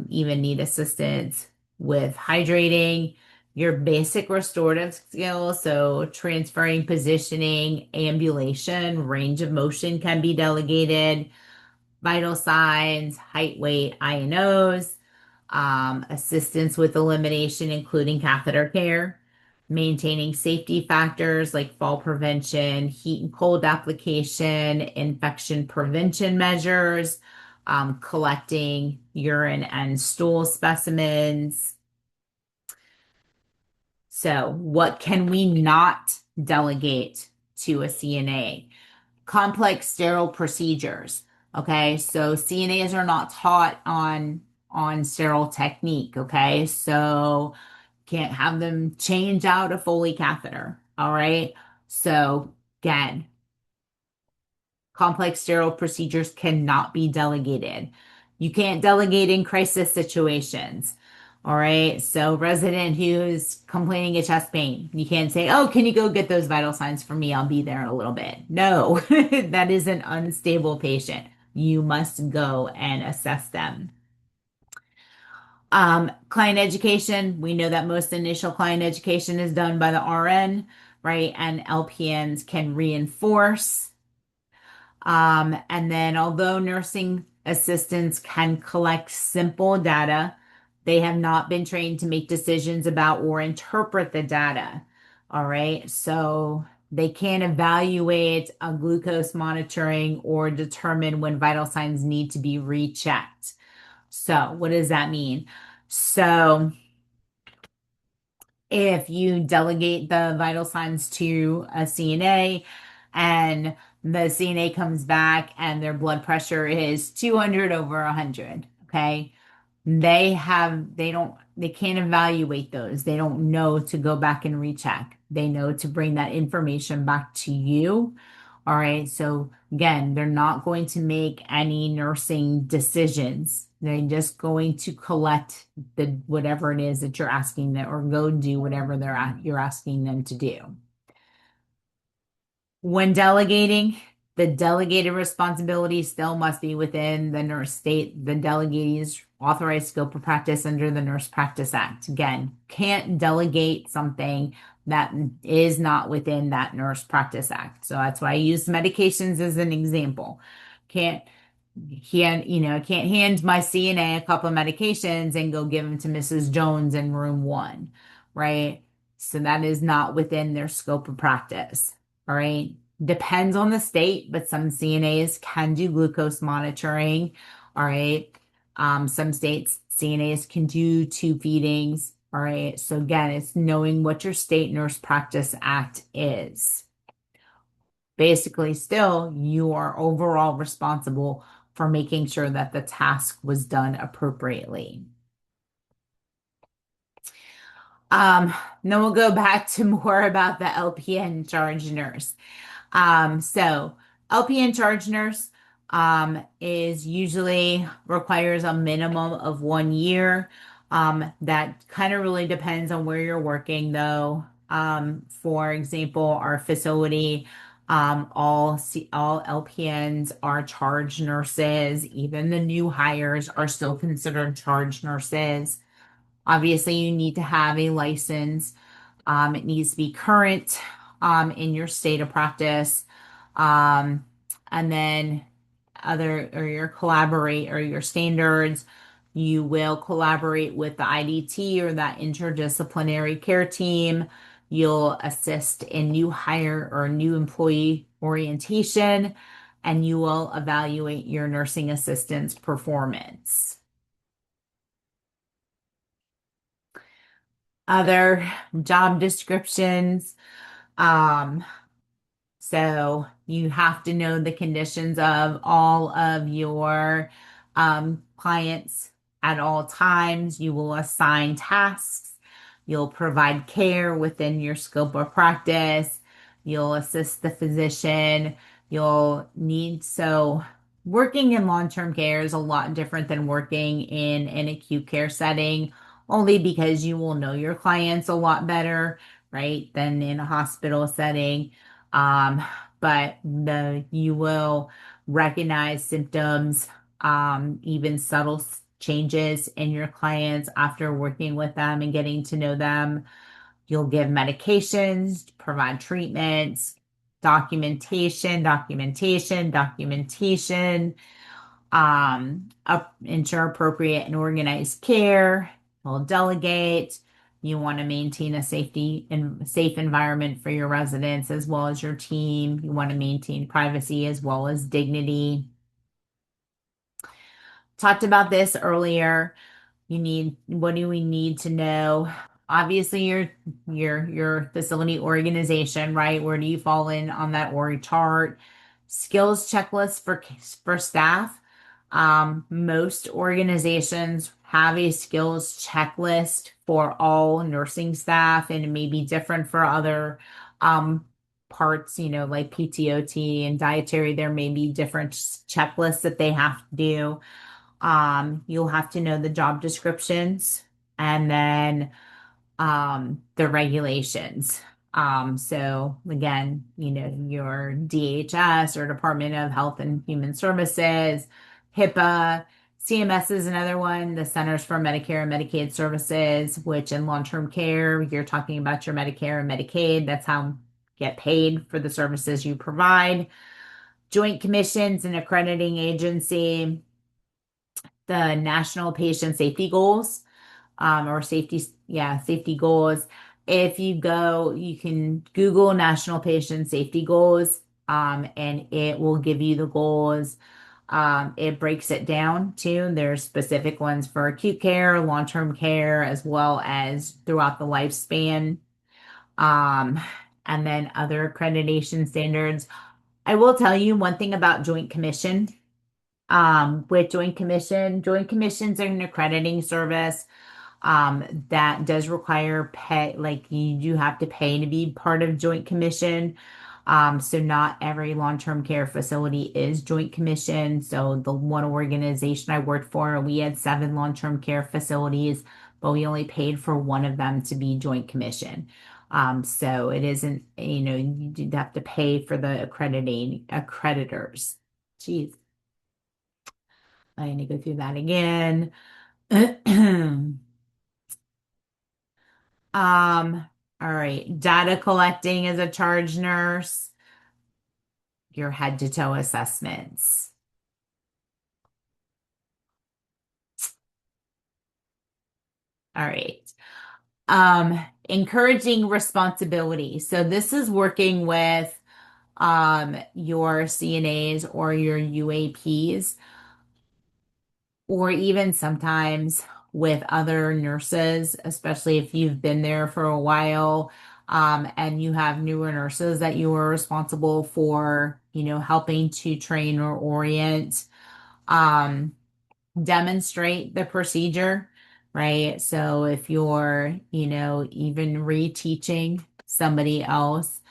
even need assistance with hydrating, your basic restorative skills, so transferring, positioning, ambulation, range of motion can be delegated, vital signs, height, weight, I&Os, assistance with elimination, including catheter care, maintaining safety factors like fall prevention, heat and cold application, infection prevention measures, collecting urine and stool specimens. So, what can we not delegate to a CNA? Complex sterile procedures. Okay, so CNAs are not taught on sterile technique. Okay, so Can't have them change out a Foley catheter. All right. So again, complex sterile procedures cannot be delegated. You can't delegate in crisis situations. All right. So resident who's complaining of chest pain, you can't say, "Oh, can you go get those vital signs for me? I'll be there in a little bit." No, that is an unstable patient. You must go and assess them. Client education, we know that most initial client education is done by the RN, right? And LPNs can reinforce. And then, although nursing assistants can collect simple data, they have not been trained to make decisions about or interpret the data. All right. So they can't evaluate a glucose monitoring or determine when vital signs need to be rechecked. So, what does that mean? So, if you delegate the vital signs to a CNA and the CNA comes back and their blood pressure is 200 over 100, okay? They can't evaluate those. They don't know to go back and recheck. They know to bring that information back to you. All right. So again, they're not going to make any nursing decisions. They're just going to collect the whatever it is that you're asking them or go do whatever you're asking them to do. When delegating, the delegated responsibility still must be within the nurse state, the delegatee's authorized scope of practice under the Nurse Practice Act. Again, can't delegate something that is not within that Nurse Practice Act. So that's why I use medications as an example. Can't can't hand my CNA a couple of medications and go give them to Mrs. Jones in room one, right? So that is not within their scope of practice. All right. Depends on the state, but some CNAs can do glucose monitoring. All right. Some states, CNAs can do tube feedings. All right. So again, it's knowing what your state Nurse Practice Act is. Basically, still, you are overall responsible for making sure that the task was done appropriately. Um, then we'll go back to more about the LPN charge nurse. So LPN charge nurse is usually requires a minimum of 1 year. That kind of really depends on where you're working, though. For example, our facility, all LPNs are charge nurses. Even the new hires are still considered charge nurses. Obviously, you need to have a license. It needs to be current in your state of practice. Um, and then other or your collaborate or your standards, you will collaborate with the IDT or that interdisciplinary care team. You'll assist in new hire or new employee orientation, and you will evaluate your nursing assistant's performance. Other job descriptions. Um, So you have to know the conditions of all of your clients at all times. You will assign tasks. You'll provide care within your scope of practice. You'll assist the physician. So working in long-term care is a lot different than working in an acute care setting, only because you will know your clients a lot better, right, than in a hospital setting. Um, but you will recognize symptoms, even subtle changes in your clients after working with them and getting to know them. You'll give medications, provide treatments, documentation, ensure appropriate and organized care. You'll delegate. You want to maintain a safety and safe environment for your residents as well as your team. You want to maintain privacy as well as dignity. Talked about this earlier. What do we need to know? Obviously, your facility organization, right? Where do you fall in on that org chart? Skills checklist for staff. Most organizations have a skills checklist for all nursing staff, and it may be different for other um, parts, like PTOT and dietary. There may be different checklists that they have to do. You'll have to know the job descriptions and then the regulations. So again, your DHS or Department of Health and Human Services, HIPAA, CMS is another one, the Centers for Medicare and Medicaid Services, which in long-term care, you're talking about your Medicare and Medicaid. That's how you get paid for the services you provide. Joint Commissions and Accrediting Agency, the National Patient Safety Goals or safety goals. If you go, you can Google National Patient Safety Goals, and it will give you the goals. It breaks it down too. There's specific ones for acute care, long-term care, as well as throughout the lifespan. Um, and then other accreditation standards. I will tell you one thing about Joint Commission. With Joint Commission's are an accrediting service that does require pay, like you do have to pay to be part of Joint Commission. So not every long-term care facility is Joint Commission. So the one organization I worked for, we had 7 long-term care facilities, but we only paid for one of them to be Joint Commission. So it isn't, you do have to pay for the accrediting accreditors. Jeez, I need to go through that again. All right. Data collecting as a charge nurse, your head to toe assessments. All right. Encouraging responsibility. So this is working with your CNAs or your UAPs, or even sometimes with other nurses, especially if you've been there for a while, and you have newer nurses that you are responsible for, helping to train or orient. Um, Demonstrate the procedure, right? So if you're, even reteaching somebody else,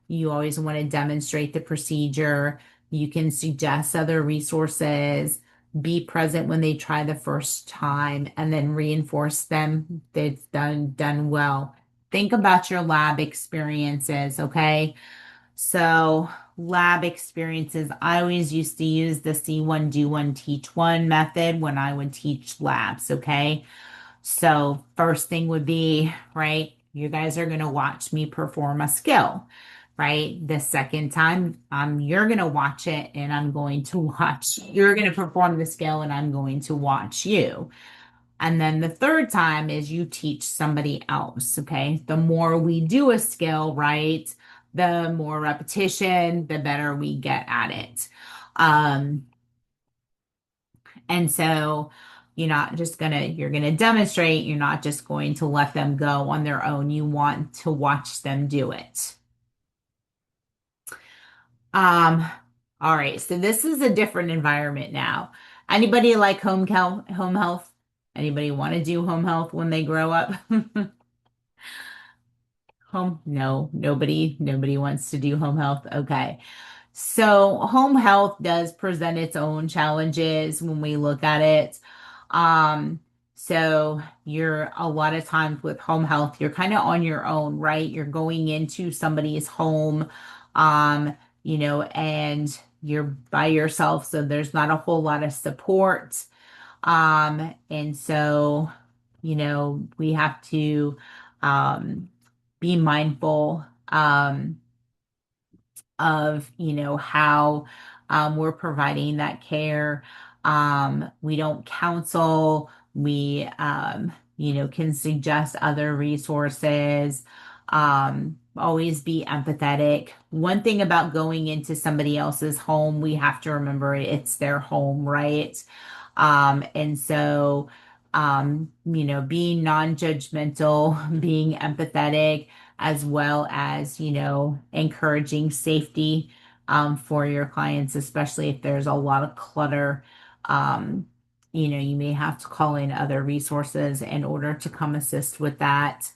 you always want to demonstrate the procedure. You can suggest other resources, be present when they try the first time, and then reinforce them that it's done well. Think about your lab experiences, okay? So, lab experiences, I always used to use the see one, do one, teach one method when I would teach labs, okay? So, first thing would be, right, you guys are going to watch me perform a skill, right? The second time, you're going to watch it and I'm going to watch, you're going to perform the skill and I'm going to watch you. And then the third time is you teach somebody else, okay? The more we do a skill, right, the more repetition, the better we get at it. Um, and so you're gonna demonstrate, you're not just going to let them go on their own. You want to watch them do it. Um, all right, so this is a different environment now. Anybody like home health? Anybody want to do home health when they grow up? Home? No, nobody wants to do home health. Okay. So home health does present its own challenges when we look at it. Um, so you're a lot of times with home health, you're kind of on your own, right? You're going into somebody's home, um, and you're by yourself, so there's not a whole lot of support. And so, we have to um be mindful of, how we're providing that care. We don't counsel, we, can suggest other resources. Always be empathetic. One thing about going into somebody else's home, we have to remember it's their home, right? And so, being non-judgmental, being empathetic, as well as, encouraging safety, for your clients, especially if there's a lot of clutter. Um, you may have to call in other resources in order to come assist with that.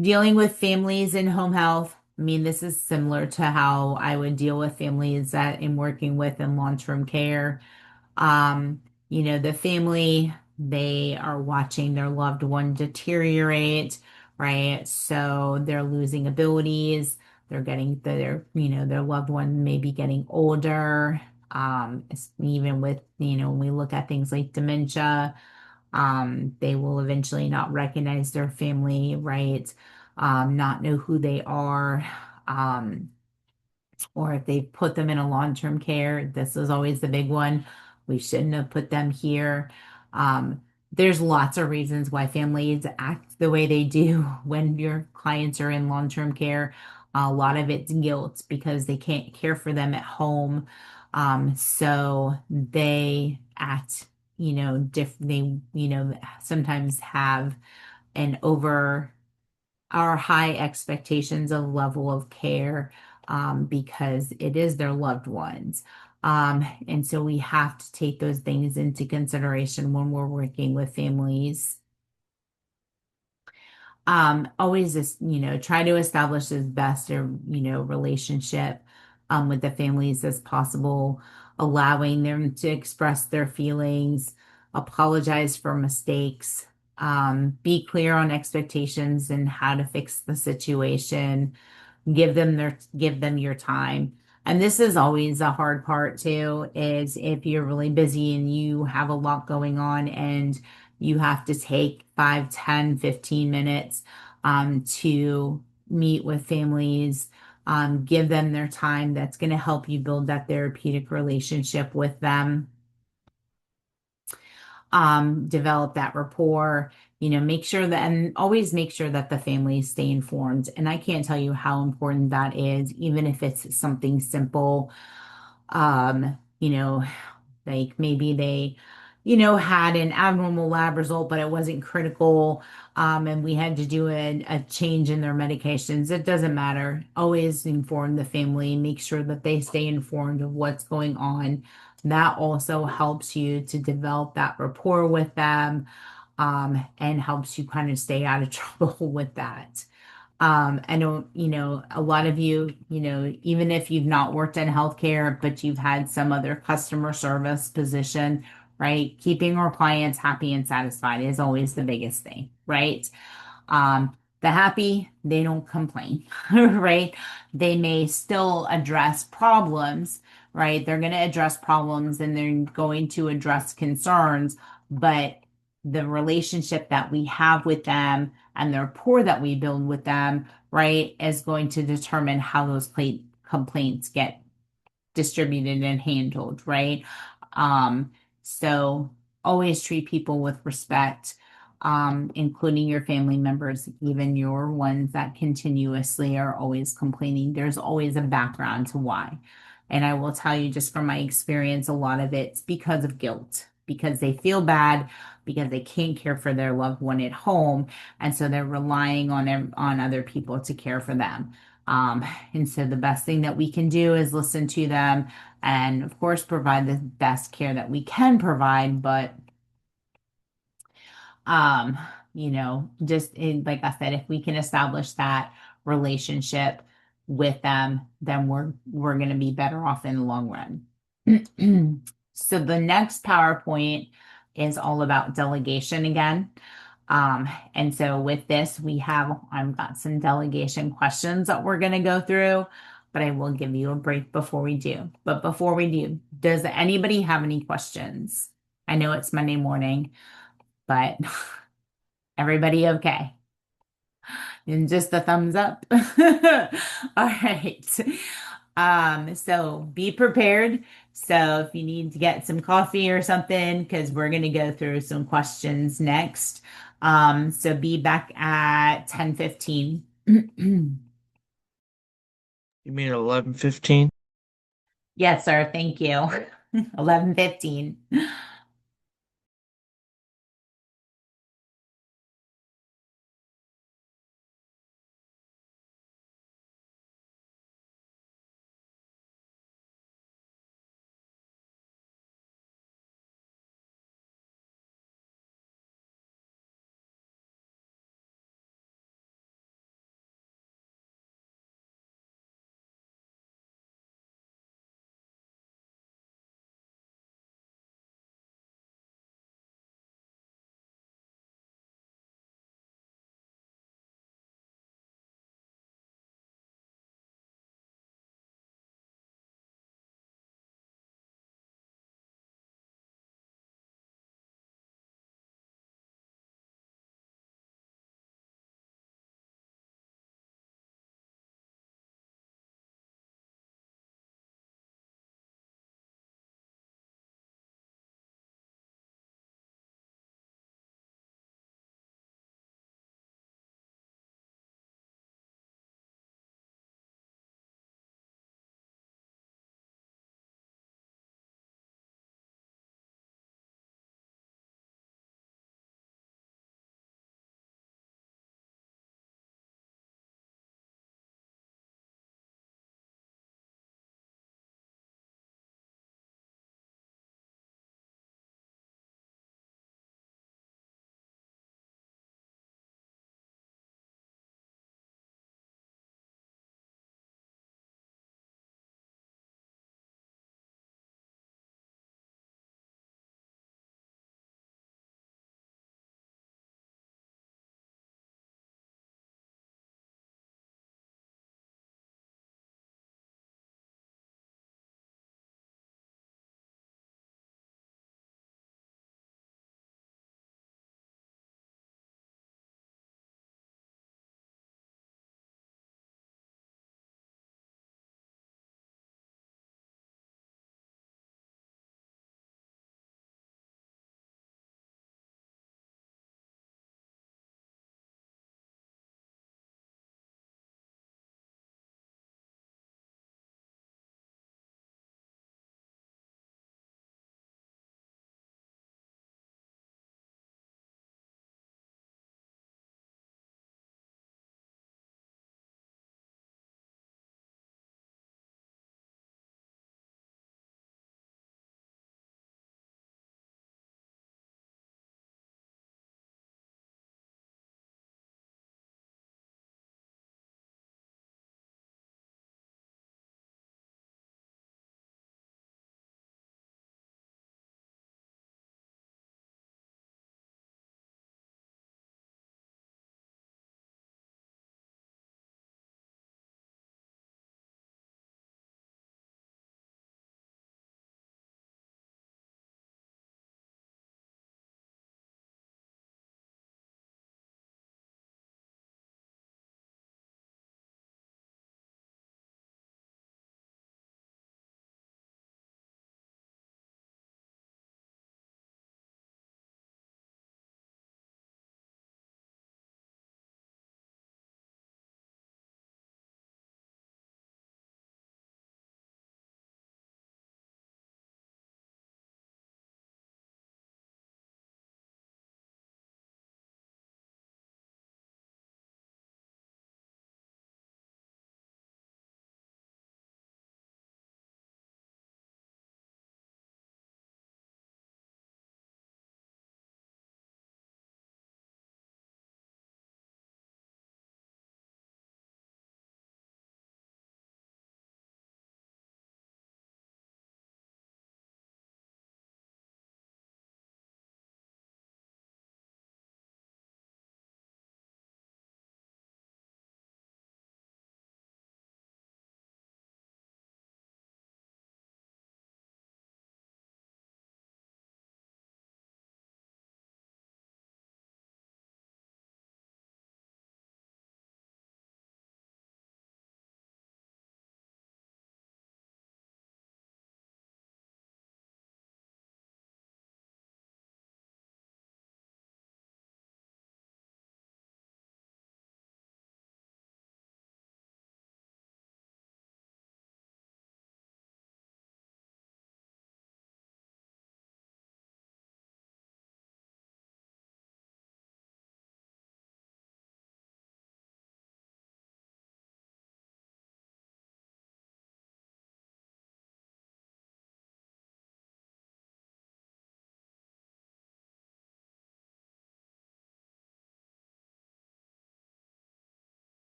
Dealing with families in home health. I mean, this is similar to how I would deal with families that I'm working with in long-term care. Um, the family, they are watching their loved one deteriorate, right? So they're losing abilities. They're getting their loved one may be getting older. Even with, when we look at things like dementia, they will eventually not recognize their family, right? Not know who they are. Um, or if they put them in a long-term care, this is always the big one. We shouldn't have put them here. Um, there's lots of reasons why families act the way they do when your clients are in long-term care. A lot of it's guilt because they can't care for them at home. So they act, they, sometimes have an over our high expectations of level of care because it is their loved ones. And so we have to take those things into consideration when we're working with families. Always just, try to establish as best a, relationship with the families as possible, allowing them to express their feelings, apologize for mistakes, be clear on expectations and how to fix the situation, give them your time. And this is always a hard part too, is if you're really busy and you have a lot going on and you have to take 5, 10, 15 minutes to meet with families, give them their time. That's going to help you build that therapeutic relationship with them, develop that rapport, make sure that, and always make sure that the families stay informed. And I can't tell you how important that is, even if it's something simple. Um, you know, like maybe they, had an abnormal lab result, but it wasn't critical. And we had to do a change in their medications. It doesn't matter. Always inform the family, make sure that they stay informed of what's going on. That also helps you to develop that rapport with them, and helps you kind of stay out of trouble with that. I know, a lot of you, even if you've not worked in healthcare, but you've had some other customer service position, right? Keeping our clients happy and satisfied is always the biggest thing, right? The happy, they don't complain, right? They may still address problems, right? They're going to address problems and they're going to address concerns, but the relationship that we have with them and the rapport that we build with them, right, is going to determine how those complaints get distributed and handled, right? Um, so always treat people with respect, including your family members, even your ones that continuously are always complaining. There's always a background to why. And I will tell you just from my experience, a lot of it's because of guilt, because they feel bad, because they can't care for their loved one at home. And so they're relying on other people to care for them. And so the best thing that we can do is listen to them and, of course, provide the best care that we can provide. But, um, like I said, if we can establish that relationship with them, then we're going to be better off in the long run. So the next PowerPoint is all about delegation again. And so with this, I've got some delegation questions that we're going to go through, but I will give you a break before we do. But before we do, does anybody have any questions? I know it's Monday morning, but everybody okay? And just a thumbs up. All right. So be prepared. So if you need to get some coffee or something, because we're going to go through some questions next. So be back at 10:15. You mean 11:15? Yes, sir. Thank you. 11:15.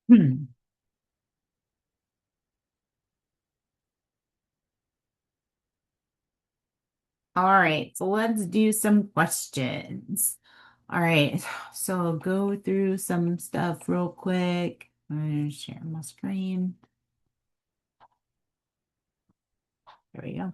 Hmm. All right, so let's do some questions. All right, so go through some stuff real quick. I'm gonna share my screen. There we go.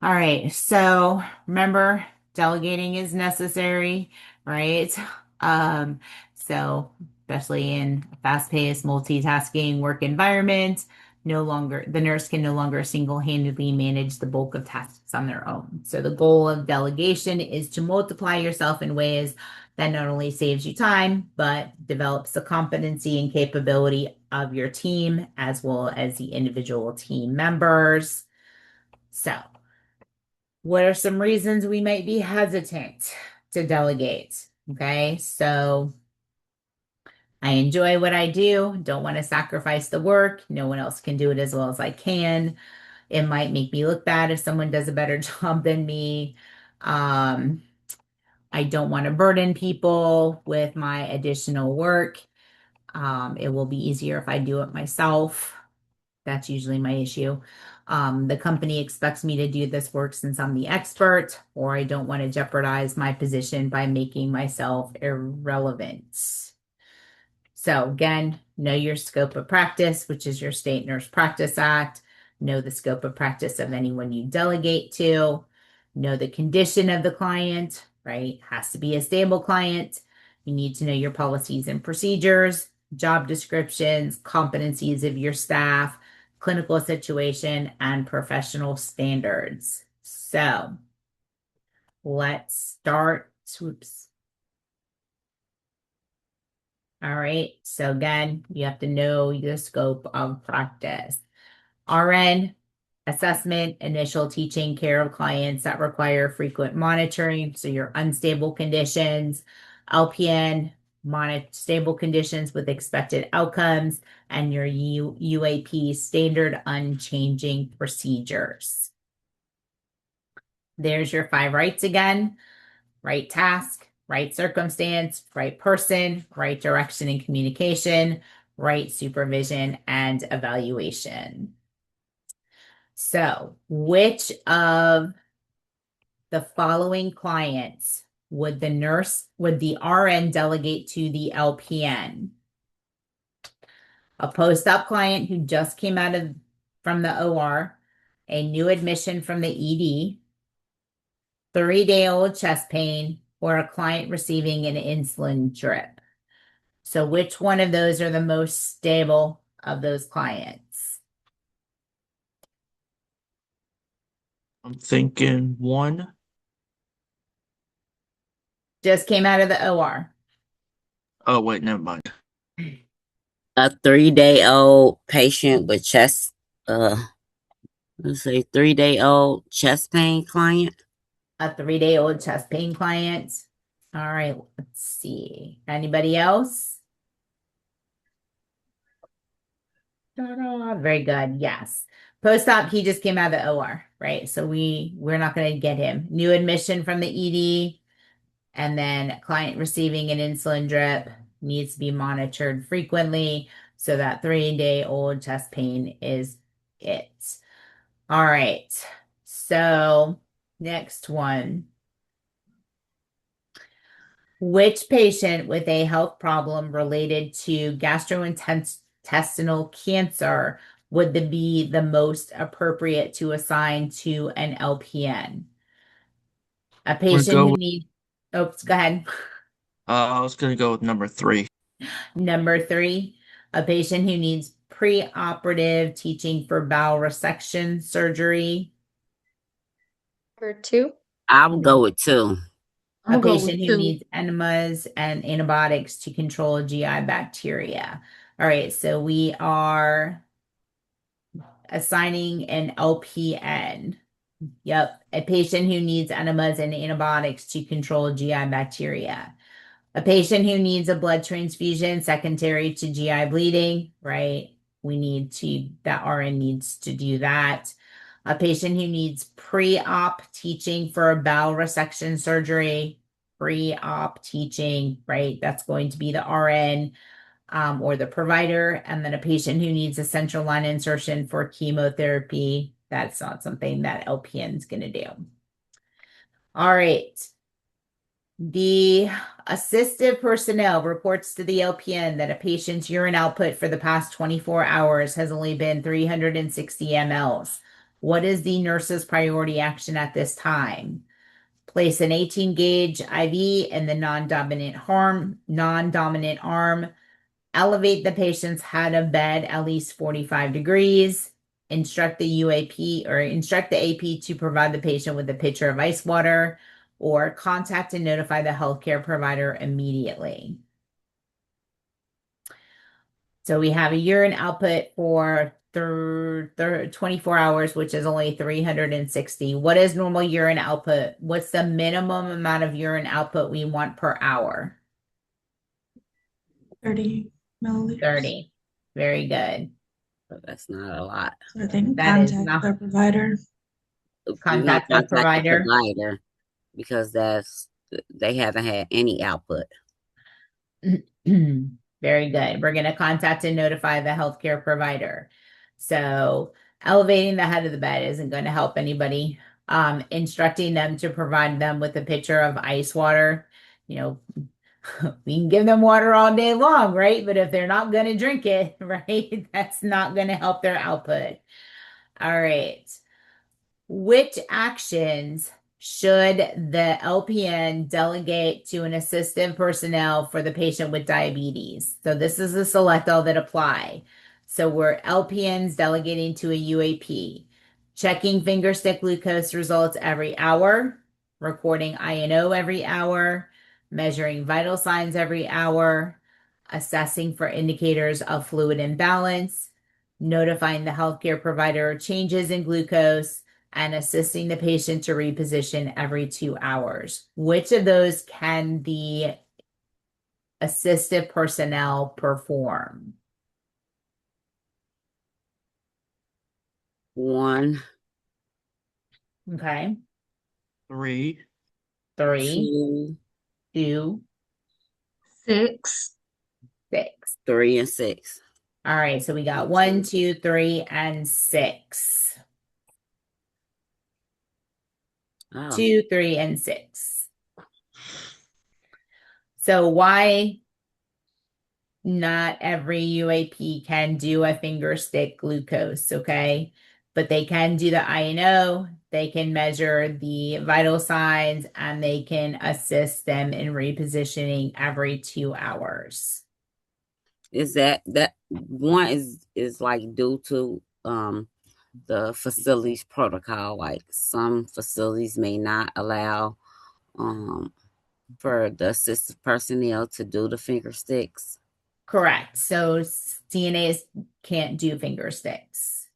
All right, so remember, delegating is necessary, right? Um, so especially in a fast-paced, multitasking work environment, the nurse can no longer single-handedly manage the bulk of tasks on their own. So the goal of delegation is to multiply yourself in ways that not only saves you time, but develops the competency and capability of your team as well as the individual team members. So what are some reasons we might be hesitant to delegate? Okay, so I enjoy what I do, don't want to sacrifice the work. No one else can do it as well as I can. It might make me look bad if someone does a better job than me. Um, I don't want to burden people with my additional work. It will be easier if I do it myself. That's usually my issue. The company expects me to do this work since I'm the expert, or I don't want to jeopardize my position by making myself irrelevant. So again, know your scope of practice, which is your State Nurse Practice Act. Know the scope of practice of anyone you delegate to. Know the condition of the client, right? Has to be a stable client. You need to know your policies and procedures, job descriptions, competencies of your staff, clinical situation, and professional standards. So let's start. Oops. All right. So again, you have to know the scope of practice. RN, assessment, initial teaching care of clients that require frequent monitoring. So your unstable conditions. LPN, stable conditions with expected outcomes, and your UAP, standard unchanging procedures. There's your 5 rights again. Right task, right circumstance, right person, right direction and communication, right supervision and evaluation. So, which of the following clients would the RN delegate to the LPN? A post-op client who just came from the OR, a new admission from the ED, 3-day-old chest pain, or a client receiving an insulin drip. So which one of those are the most stable of those clients? I'm thinking one. Just came out of the OR. Oh, wait, never mind. A 3-day-old patient with chest, uh, let's say 3-day-old chest pain client. A 3-day-old chest pain client. All right, let's see. Anybody else? Ta-da. Very good. Yes. Post-op, he just came out of the OR, right? So we're not going to get him. New admission from the ED, and then client receiving an insulin drip needs to be monitored frequently. So that 3-day-old chest pain is it. All right. So next one. Which patient with a health problem related to gastrointestinal cancer would be the most appropriate to assign to an LPN? A I'm gonna patient go who with, needs, oops, go ahead. I was gonna go with number 3. Number 3, a patient who needs preoperative teaching for bowel resection surgery. Number 2. I would go with 2. I'm A gonna go patient with who 2. needs enemas and antibiotics to control GI bacteria. All right, so we are assigning an LPN. Yep, a patient who needs enemas and antibiotics to control GI bacteria. A patient who needs a blood transfusion secondary to GI bleeding, right? That RN needs to do that. A patient who needs pre-op teaching for a bowel resection surgery, pre-op teaching, right? That's going to be the RN. or the provider, and then a patient who needs a central line insertion for chemotherapy. That's not something that LPN is going to do. All right. The assistive personnel reports to the LPN that a patient's urine output for the past 24 hours has only been 360 mLs. What is the nurse's priority action at this time? Place an 18 gauge IV in the non-dominant arm. Elevate the patient's head of bed at least 45 degrees. Instruct the UAP or instruct the AP to provide the patient with a pitcher of ice water, or contact and notify the healthcare provider immediately. So we have a urine output for 24 hours, which is only 360. What is normal urine output? What's the minimum amount of urine output we want per hour? 30 milliliters. 30. Very good. But that's not a lot. So I think That is contact not the provider. We're gonna contact the contact the provider. provider because they haven't had any output. Very good. We're going to contact and notify the healthcare provider. So elevating the head of the bed isn't going to help anybody. Instructing them to provide them with a pitcher of ice water. You know, we can give them water all day long, right? But if they're not going to drink it, right, that's not going to help their output. All right. Which actions should the LPN delegate to an assistive personnel for the patient with diabetes? So this is the select all that apply. So we're LPNs delegating to a UAP, checking finger stick glucose results every hour, recording INO every hour, measuring vital signs every hour, assessing for indicators of fluid imbalance, notifying the healthcare provider of changes in glucose, and assisting the patient to reposition every 2 hours. Which of those can the assistive personnel perform? 1, Okay. 3, 3, 2, 2, 6. 6. 3, and 6. All right, so we got 1, 2, 3, and 6. Oh, 2, 3, and 6. So why not every UAP can do a finger stick glucose, okay? But they can do the INO, they can measure the vital signs, and they can assist them in repositioning every 2 hours. is that one is like due to the facilities protocol? Like some facilities may not allow for the assistive personnel to do the finger sticks. Correct. So CNAs can't do finger sticks.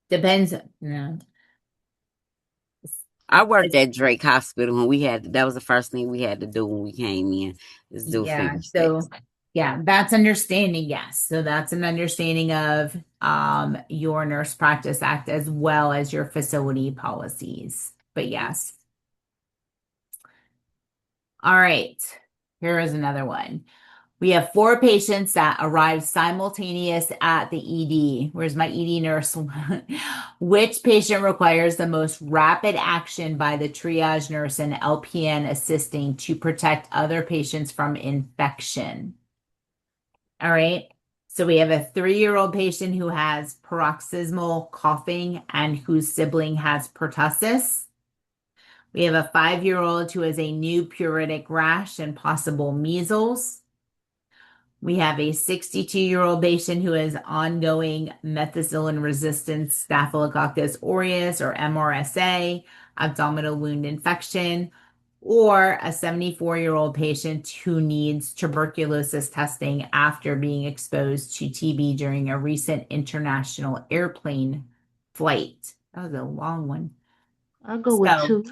Depends. No. I worked at Drake Hospital and that was the first thing we had to do when we came in is do Yeah, finger so sticks. yeah, that's understanding, yes. So that's an understanding of your Nurse Practice Act as well as your facility policies. But yes. All right. Here is another one. We have 4 patients that arrived simultaneous at the ED. Where's my ED nurse? Which patient requires the most rapid action by the triage nurse and LPN assisting to protect other patients from infection? All right. So we have a 3-year-old patient who has paroxysmal coughing and whose sibling has pertussis. We have a 5-year-old who has a new pruritic rash and possible measles. We have a 62-year-old patient who has ongoing methicillin-resistant Staphylococcus aureus or MRSA, abdominal wound infection, or a 74-year-old patient who needs tuberculosis testing after being exposed to TB during a recent international airplane flight. That was a long one. I'll go with So, 2.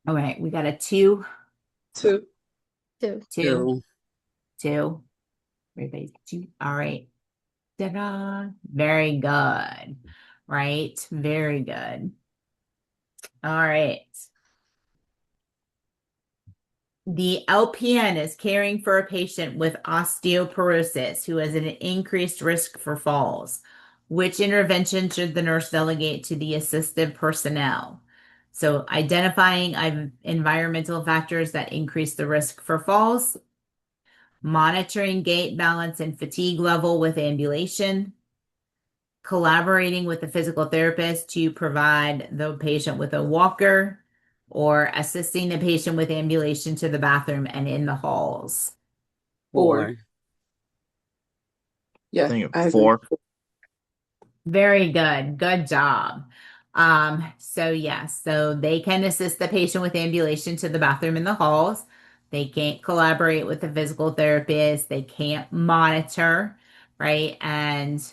all right, we got a 2, 2. 2. 2, 2. Everybody's 2. All right. Ta-da. Very good. Right? Very good. All right. The LPN is caring for a patient with osteoporosis who has an increased risk for falls. Which intervention should the nurse delegate to the assistive personnel? So, identifying environmental factors that increase the risk for falls, monitoring gait, balance, and fatigue level with ambulation, collaborating with the physical therapist to provide the patient with a walker, or assisting the patient with ambulation to the bathroom and in the halls. 4. 4. I Yeah, think I agree. 4. Very good. Good job. So yes, so they can assist the patient with ambulation to the bathroom in the halls. They can't collaborate with the physical therapist. They can't monitor, right? And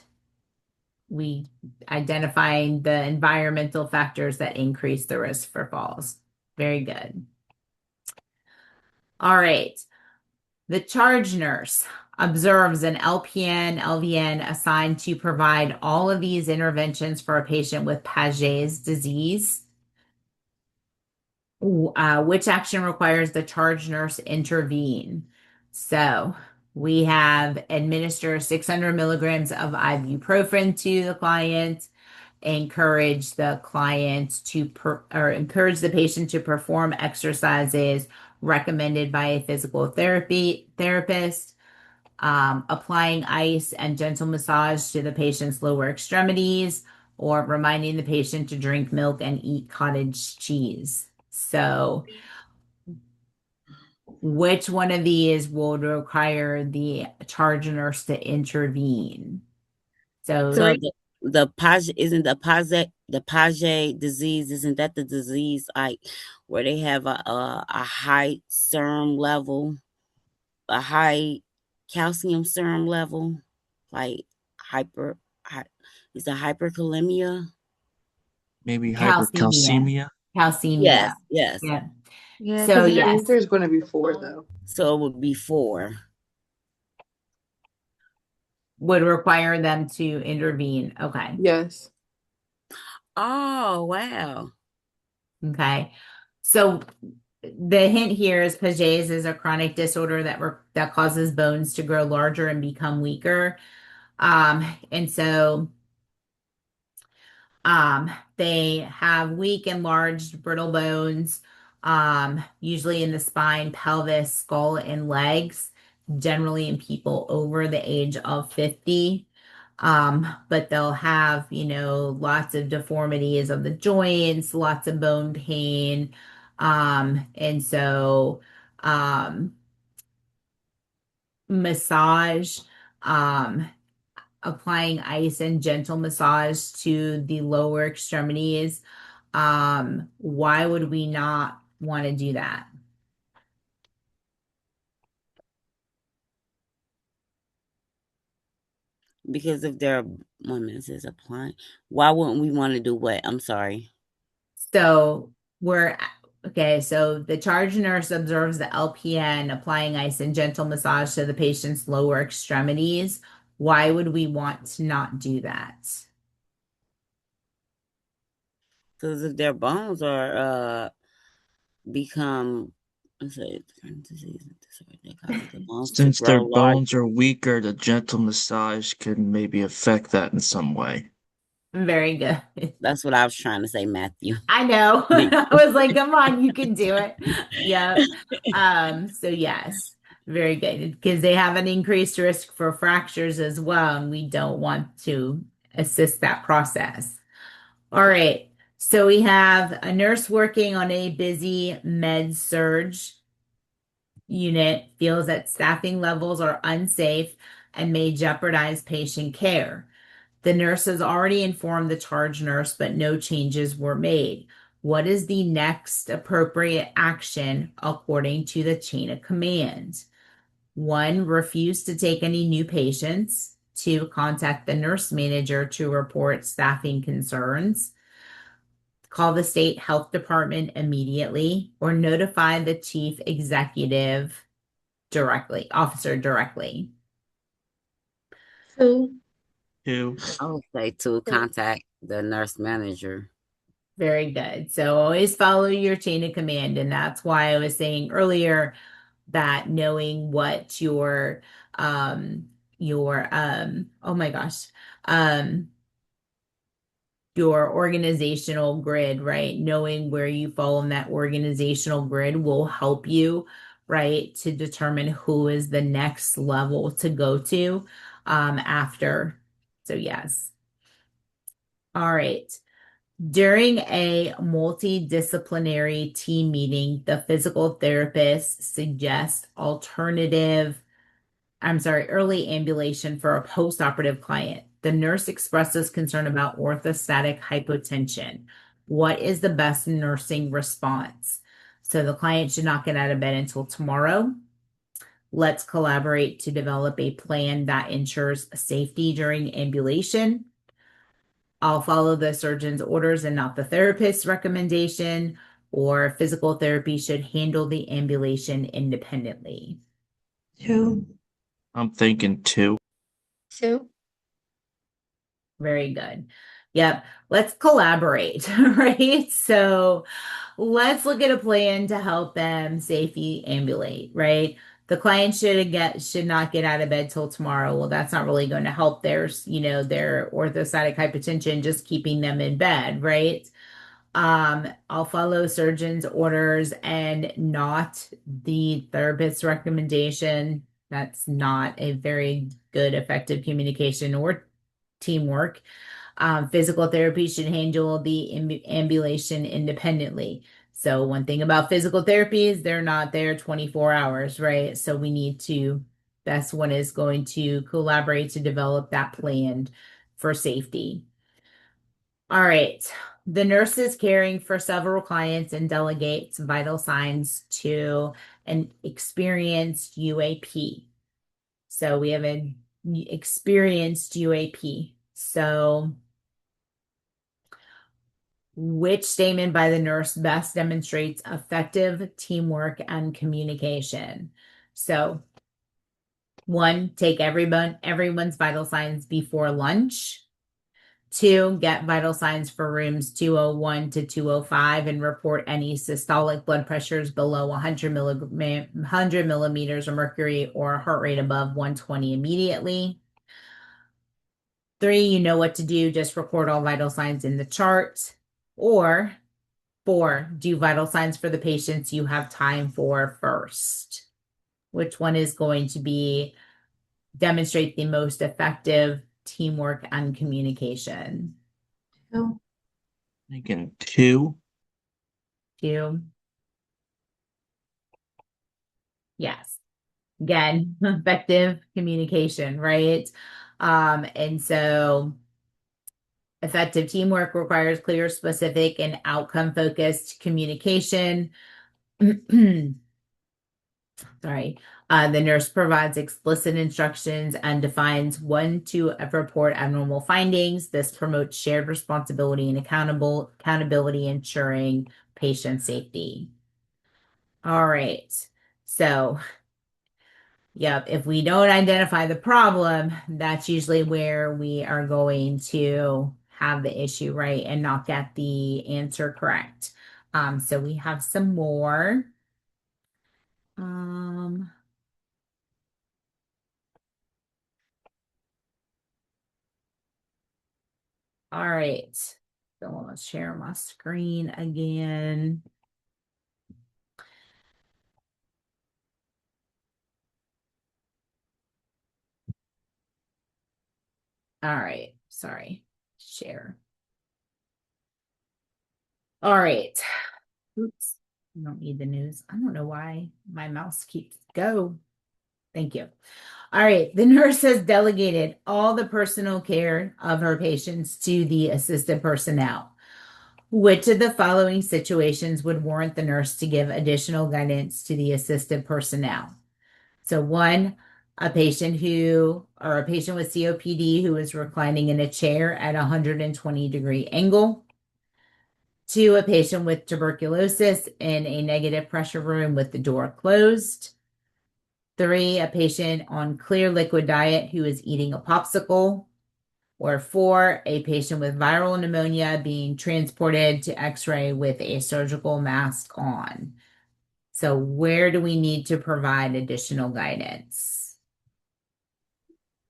we identifying the environmental factors that increase the risk for falls. Very good. All right. The charge nurse observes an LPN, LVN assigned to provide all of these interventions for a patient with Paget's disease. Which action requires the charge nurse intervene? So we have administer 600 milligrams of ibuprofen to the client, encourage the client to or encourage the patient to perform exercises recommended by a physical therapist, applying ice and gentle massage to the patient's lower extremities, or reminding the patient to drink milk and eat cottage cheese. So, which one of these would require the charge nurse to intervene? So, So 3. the Paget isn't the Paget disease, isn't that the disease like where they have a high serum level, a high calcium serum level, like hyper hy, is it hyperkalemia? Maybe calcemia. hypercalcemia. Calcemia. Yes, yes. Yeah. Yeah, So, because I it think yes, there's going to be 4 though. So it would be 4. would require them to intervene. Okay. Yes. Oh, wow. Okay. So the hint here is Paget's is a chronic disorder that causes bones to grow larger and become weaker. And so they have weak, enlarged, brittle bones, usually in the spine, pelvis, skull, and legs, generally in people over the age of 50. But they'll have, lots of deformities of the joints, lots of bone pain. And so, um, massage, um, applying ice and gentle massage to the lower extremities. Why would we not want to do that? Because if there are women says applying, why wouldn't we want to do what? I'm sorry. So we're okay. So the charge nurse observes the LPN applying ice and gentle massage to the patient's lower extremities. Why would we want to not do that? Because if their bones are become, let's say, different disease and disorder that causes the bones to Since their grow large. bones are weaker, the gentle massage can maybe affect that in some way. Very good. That's what I was trying to say, Matthew. I know. Me. I was like, come on, you can do it. Yep. So yes, very good. Because they have an increased risk for fractures as well, and we don't want to assist that process. All right. So we have a nurse working on a busy med surge unit feels that staffing levels are unsafe and may jeopardize patient care. The nurse has already informed the charge nurse, but no changes were made. What is the next appropriate action according to the chain of command? 1, refuse to take any new patients. 2, contact the nurse manager to report staffing concerns. Call the state health department immediately or notify the chief executive officer directly. 2. 2. I would say to contact the nurse manager. Very good. So always follow your chain of command. And that's why I was saying earlier that knowing what oh my gosh, um, your organizational grid, right? Knowing where you fall in that organizational grid will help you, right, to determine who is the next level to go to after. So yes. All right. During a multidisciplinary team meeting, the physical therapist suggests early ambulation for a postoperative client. The nurse expresses concern about orthostatic hypotension. What is the best nursing response? So the client should not get out of bed until tomorrow. Let's collaborate to develop a plan that ensures safety during ambulation. I'll follow the surgeon's orders and not the therapist's recommendation, or physical therapy should handle the ambulation independently. Two. I'm thinking two. Two. Very good. Yep. Let's collaborate, right? So let's look at a plan to help them safely ambulate, right? The client should not get out of bed till tomorrow. Well, that's not really going to help their orthostatic hypertension, just keeping them in bed, right? I'll follow surgeon's orders and not the therapist's recommendation. That's not a very good, effective communication or teamwork. Physical therapy should handle the ambulation independently. So one thing about physical therapy is they're not there 24 hours, right? So best one is going to collaborate to develop that plan for safety. All right. The nurse is caring for several clients and delegates vital signs to an experienced UAP. So we have an experienced UAP. So which statement by the nurse best demonstrates effective teamwork and communication? So, one, take everyone's vital signs before lunch. Two, get vital signs for rooms 201 to 205 and report any systolic blood pressures below 100 millimeters of mercury or a heart rate above 120 immediately. Three, you know what to do, just record all vital signs in the chart. Or four, do vital signs for the patients you have time for first. Which one is going to demonstrate the most effective teamwork and communication? Two. Thinking two. Two. Yes. Again, effective communication, right? And so effective teamwork requires clear, specific, and outcome-focused communication. Sorry. The nurse provides explicit instructions and defines when to report abnormal findings. This promotes shared responsibility and accountability, ensuring patient safety. All right. So, yep, if we don't identify the problem, that's usually where we are going to have the issue, right? And not get the answer correct. So we have some more. All right. So let's share my screen again. All right. Sorry. Share. All right. Oops. I don't need the news. I don't know why my mouse keeps go. Thank you. All right. The nurse has delegated all the personal care of her patients to the assisted personnel. Which of the following situations would warrant the nurse to give additional guidance to the assisted personnel? So one, a patient with COPD who is reclining in a chair at a 120-degree angle. Two, a patient with tuberculosis in a negative pressure room with the door closed. Three, a patient on clear liquid diet who is eating a popsicle. Or 4, a patient with viral pneumonia being transported to X-ray with a surgical mask on. So where do we need to provide additional guidance?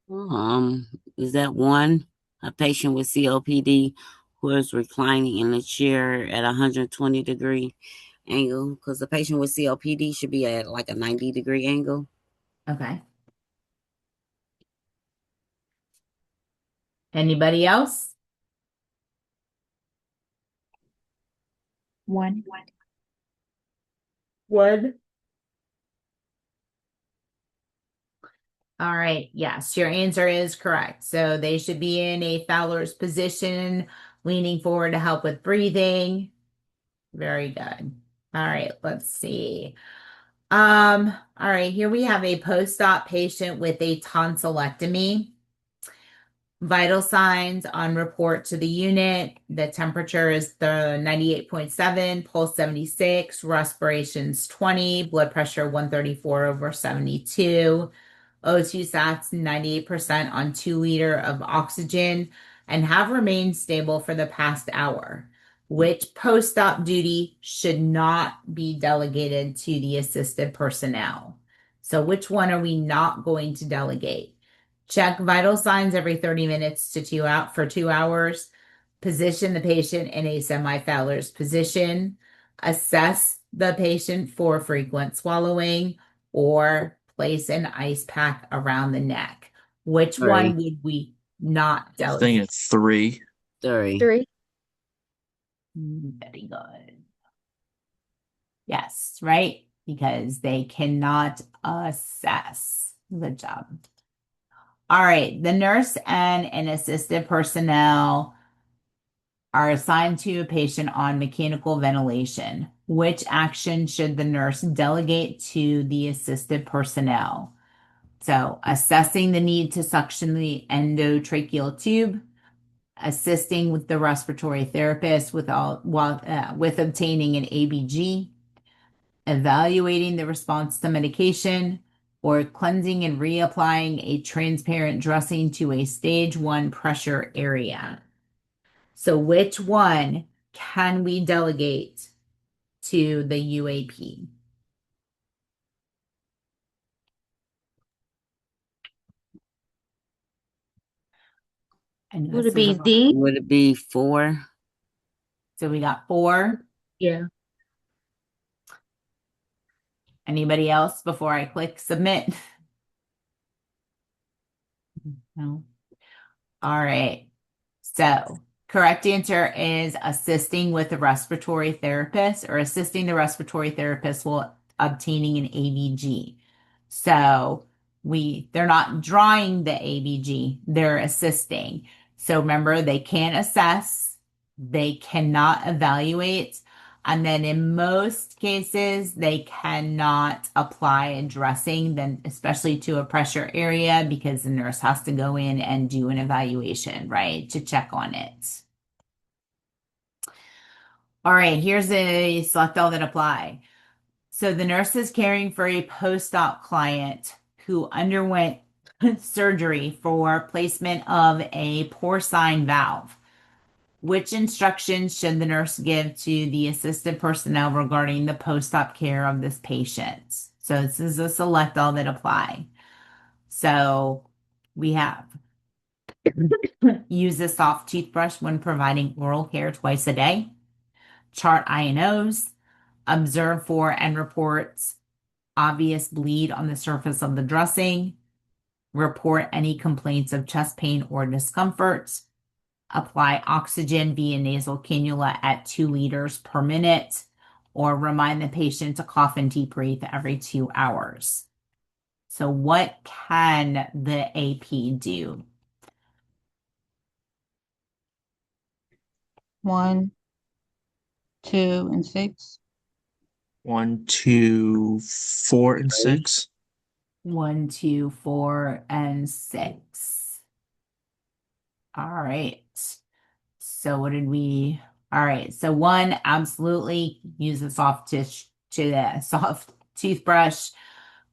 Um, is that one? A patient with COPD who is reclining in a chair at 120-degree angle? Because the patient with COPD should be at like a 90-degree angle. Okay. Anybody else? One. One. All right. Yes, your answer is correct. So they should be in a Fowler's position, leaning forward to help with breathing. Very good. All right, let's see. All right, here we have a post-op patient with a tonsillectomy. Vital signs on report to the unit. The temperature is the 98.7, pulse 76, respirations 20, blood pressure 134/72. O2 sats 98% on 2 liter of oxygen and have remained stable for the past hour. Which post-op duty should not be delegated to the assisted personnel? So which one are we not going to delegate? Check vital signs every 30 minutes to 2 hours. Position the patient in a semi-Fowler's position. Assess the patient for frequent swallowing, or place an ice pack around the neck. Which one 3. would we not I think delegate? it's 3. 3. 3. Very good. Yes, right? Because they cannot assess. Good job. All right, the nurse and an assisted personnel are assigned to a patient on mechanical ventilation. Which action should the nurse delegate to the assisted personnel? So, assessing the need to suction the endotracheal tube, assisting with the respiratory therapist with obtaining an ABG, evaluating the response to medication, or cleansing and reapplying a transparent dressing to a stage 1 pressure area. So, which one can we delegate to the UAP? And Would this it is be a, D? Would it be 4? so we got 4. Yeah. Anybody else before I click submit? No. All right. So, correct answer is assisting with the respiratory therapist, or assisting the respiratory therapist while obtaining an ABG. So, they're not drawing the ABG, they're assisting. So remember, they can't assess, they cannot evaluate, and then in most cases, they cannot apply a dressing, then especially to a pressure area, because the nurse has to go in and do an evaluation, right, to check on it. All right, here's a select all that apply. So the nurse is caring for a post-op client who underwent surgery for placement of a porcine valve. Which instructions should the nurse give to the assisted personnel regarding the post-op care of this patient? So this is a select all that apply. So we have use a soft toothbrush when providing oral care twice a day. Chart I&Os. Observe for and reports obvious bleed on the surface of the dressing. Report any complaints of chest pain or discomfort. Apply oxygen via nasal cannula at 2 liters per minute, or remind the patient to cough and deep breathe every 2 hours. So what can the AP do? 1, 2, and 6. 1, 2, 4, and 6. 1, 2, 4, and 6. All right. So what did we? All right. So 1, absolutely use a soft toothbrush.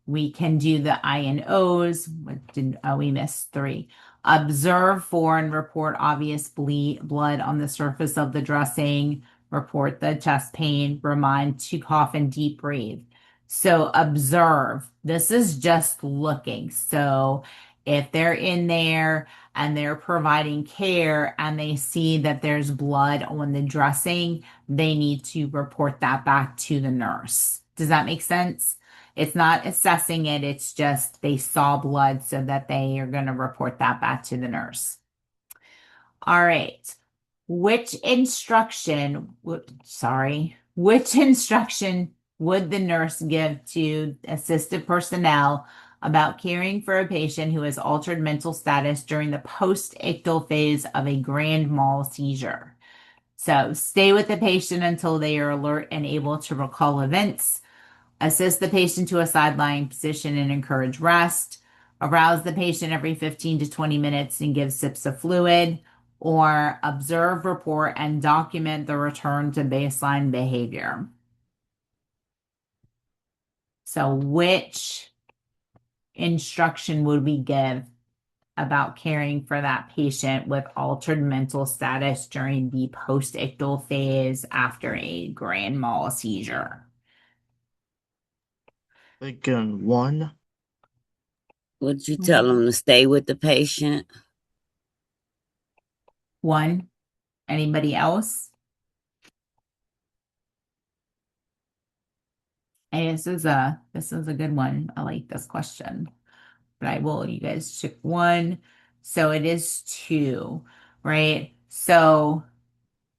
We can do the I and O's. What did we miss 3? Observe for and report obvious blood on the surface of the dressing. Report the chest pain. Remind to cough and deep breathe. So observe. This is just looking. So if they're in there and they're providing care and they see that there's blood on the dressing, they need to report that back to the nurse. Does that make sense? It's not assessing it, it's just they saw blood so that they are going to report that back to the nurse. All right. Which instruction would the nurse give to assistive personnel about caring for a patient who has altered mental status during the post-ictal phase of a grand mal seizure? So stay with the patient until they are alert and able to recall events. Assist the patient to a sideline position and encourage rest. Arouse the patient every 15 to 20 minutes and give sips of fluid. Or observe, report, and document the return to baseline behavior. So, which instruction would we give about caring for that patient with altered mental status during the post-ictal phase after a grand mal seizure? Again, one. Would you tell them to stay with the patient? One. Anybody else? Hey, this is a good one. I like this question. But I will, you guys took one. So it is two, right? So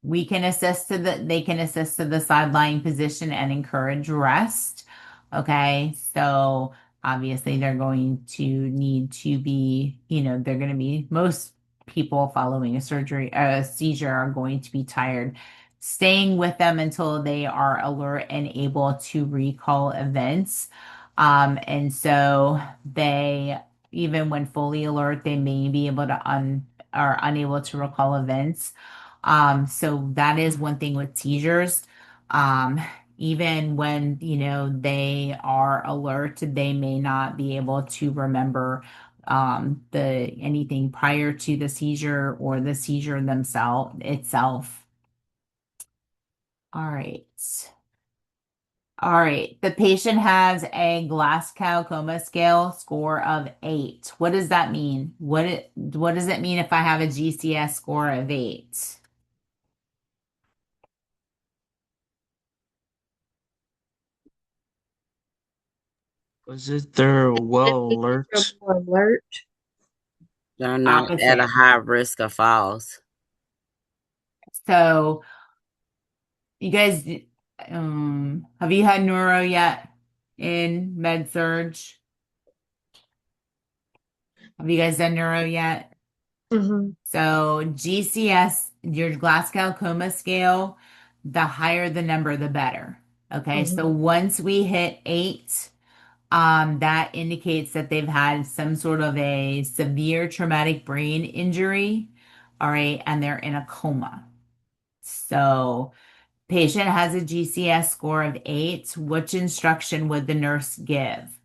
they can assist to the sideline position and encourage rest. Okay. So obviously they're going to need to be, they're going to be, most people following a seizure are going to be tired. Staying with them until they are alert and able to recall events. And so even when fully alert, they may be able to are unable to recall events. So that is one thing with seizures. Um, Even when, they are alert, they may not be able to remember the anything prior to the seizure or the seizure itself. All right. All right. The patient has a Glasgow Coma Scale score of 8. What does that mean? What does it mean if I have a GCS score of 8? Was it they're well They're alert? more alert. They're not at a Opposite. high risk of falls. So you guys, have you had neuro yet in med surge? Have you guys done neuro yet? Mm-hmm. So GCS, your Glasgow Coma Scale, the higher the number, the better. Okay, so Mm-hmm. once we hit 8, that indicates that they've had some sort of a severe traumatic brain injury. All right, and they're in a coma. So patient has a GCS score of 8. Which instruction would the nurse give?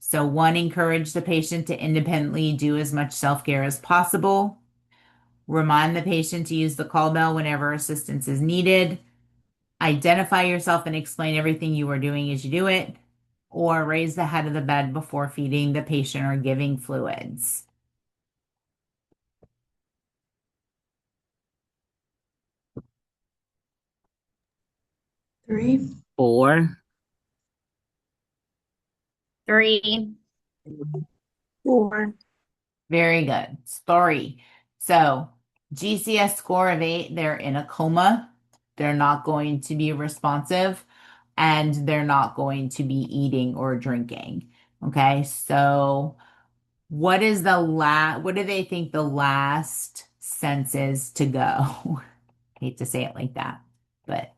So, one, encourage the patient to independently do as much self-care as possible. Remind the patient to use the call bell whenever assistance is needed. Identify yourself and explain everything you are doing as you do it. Or raise the head of the bed before feeding the patient or giving fluids. 3. 4. 3. 4. Very good. Story. So, GCS score of 8, they're in a coma. They're not going to be responsive and they're not going to be eating or drinking. Okay. So, what do they think the last sense is to go? Hate to say it like that, but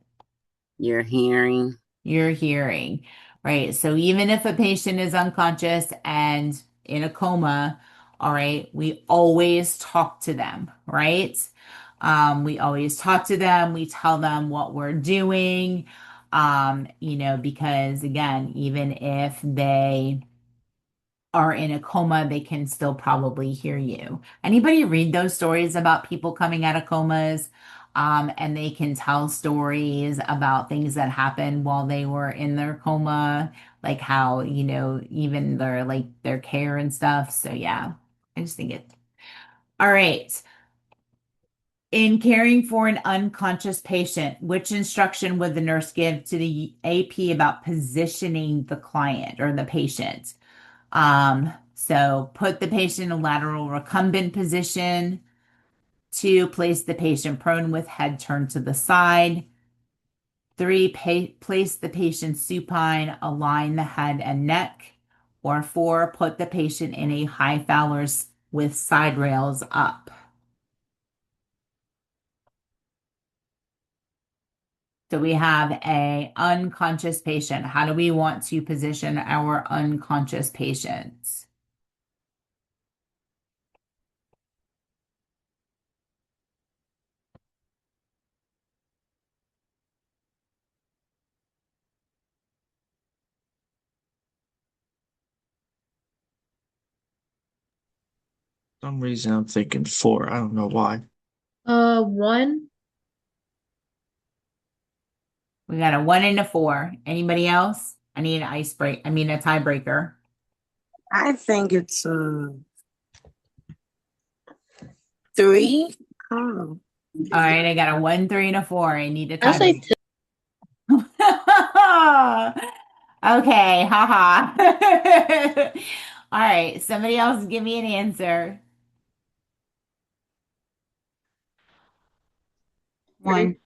You're hearing. your hearing, right? So even if a patient is unconscious and in a coma, all right, we always talk to them, right? We always talk to them. We tell them what we're doing, because again, even if they are in a coma, they can still probably hear you. Anybody read those stories about people coming out of comas? And they can tell stories about things that happened while they were in their coma, like how, even their care and stuff. So yeah, I just think it. All right. In caring for an unconscious patient, which instruction would the nurse give to the AP about positioning the client or the patient? So put the patient in a lateral recumbent position. Two, place the patient prone with head turned to the side. Three, place the patient supine, align the head and neck. Or four, put the patient in a high Fowler's with side rails up. So we have a unconscious patient. How do we want to position our unconscious patients? Some reason I'm thinking four. I don't know why. One. We got a one and a four. Anybody else? I need an ice break. I mean a tiebreaker. I think it's 3. Oh, All right, I got a one, three, and a four. I need a I say tiebreaker. Okay, haha. All right, somebody else give me an answer. 1.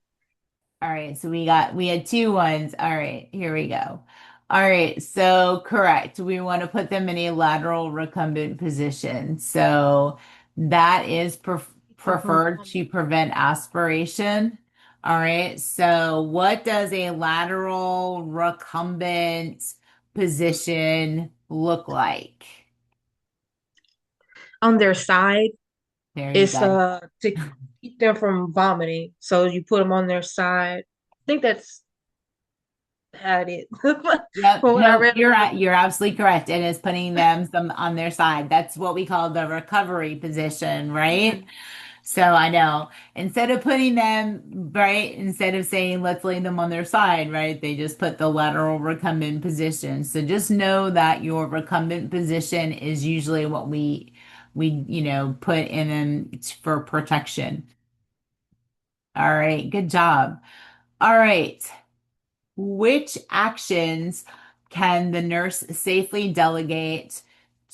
All right, so we had two ones. All right, here we go. All right, so correct. We want to put them in a lateral recumbent position. So that is preferred to prevent aspiration. All right, so what does a lateral recumbent position look like? on their side. There you It's go. to keep them from vomiting. So you put them on their side. I think that's how it is. Yep. From what I No, read you're about you're absolutely correct. It is putting them some on their side. That's what we call the recovery position, it. right? So I know instead of putting them right, instead of saying let's lay them on their side, right? They just put the lateral recumbent position. So just know that your recumbent position is usually what we put in them for protection. All right, good job. All right. Which actions can the nurse safely delegate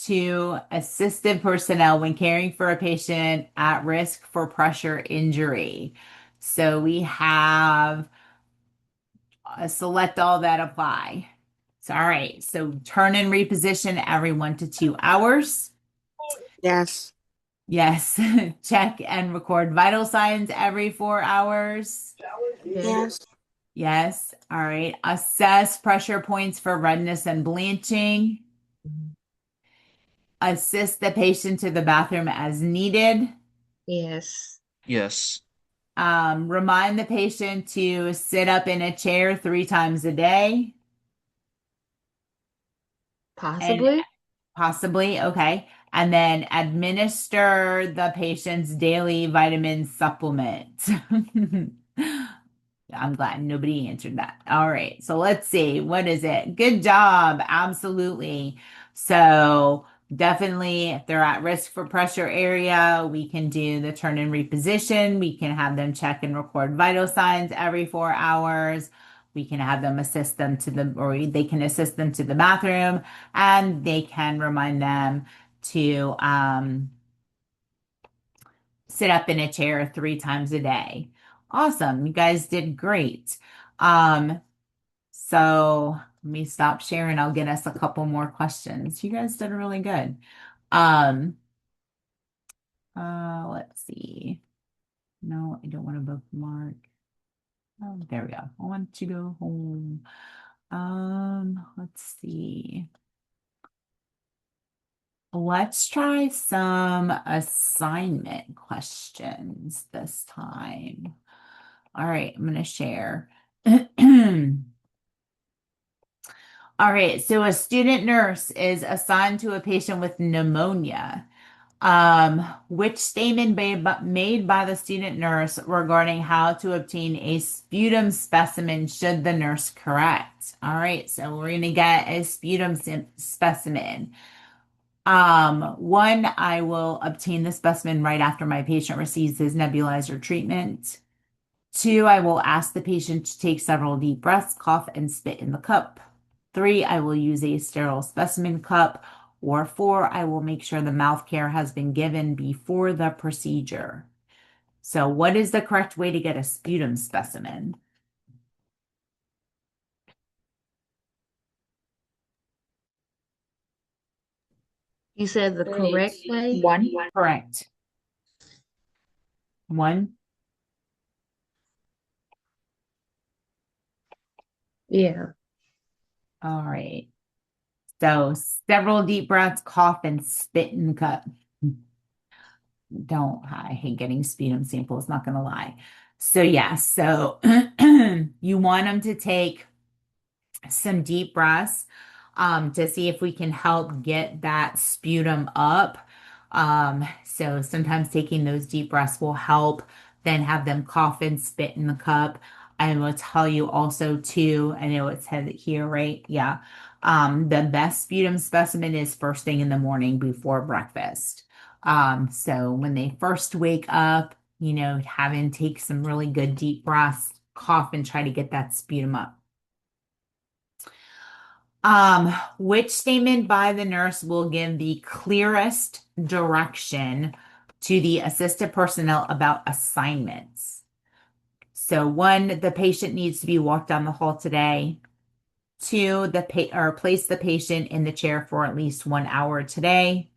to assistive personnel when caring for a patient at risk for pressure injury? So we have select all that apply. So, all right. So turn and reposition every 1 to 2 hours. yes, Yes. Check and record vital signs every 4 hours. Yes. yes, Yes. All right. Assess pressure points for redness and blanching. Assist the patient to the bathroom as needed. Yes. Yes. Remind the patient to sit up in a chair 3 times a day. And Possibly. possibly, okay. And then administer the patient's daily vitamin supplement. I'm glad nobody answered that. All right. So let's see. What is it? Good job. Absolutely. So definitely, if they're at risk for pressure area, we can do the turn and reposition. We can have them check and record vital signs every 4 hours. We can have them assist them to or they can assist them to the bathroom, and they can remind them to sit up in a chair 3 times a day. Awesome. You guys did great. Um, so let me stop sharing. I'll get us a couple more questions. You guys did really good. Um, let's see. No, I don't want to bookmark. Oh, there we go. I want to go home. Let's see. Let's try some assignment questions this time. All right, I'm going to share. All All right, so a student nurse is assigned to a patient with pneumonia. Which statement made by the student nurse regarding how to obtain a sputum specimen should the nurse correct? All right, so we're going to get a sputum specimen. One, I will obtain the specimen right after my patient receives his nebulizer treatment. Two, I will ask the patient to take several deep breaths, cough, and spit in the cup. Three, I will use a sterile specimen cup. Or four, I will make sure the mouth care has been given before the procedure. So, what is the correct way to get a sputum specimen? You said the correct way? One. Correct. One. Yeah. All right. So, several deep breaths, cough, and spit in the cup. I hate getting sputum samples, not gonna lie. So, yeah, so you want them to take some deep breaths to see if we can help get that sputum up. So sometimes taking those deep breaths will help, then have them cough and spit in the cup. I will tell you also too, I know it said it here, right? Yeah. The best sputum specimen is first thing in the morning before breakfast. So when they first wake up, have them take some really good deep breaths, cough, and try to get that sputum up. Which statement by the nurse will give the clearest direction to the assisted personnel about assignments? So one, the patient needs to be walked down the hall today. Two, place the patient in the chair for at least 1 hour today.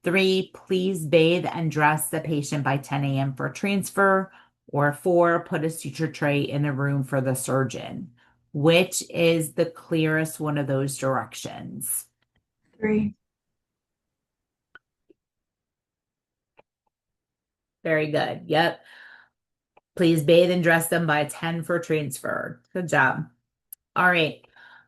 Three, please bathe and dress the patient by 10 a.m. for transfer. Or four, put a suture tray in the room for the surgeon. Which is the clearest one of those directions? Three. Very good. Yep. Please bathe and dress them by 10 for transfer. Good job. All right.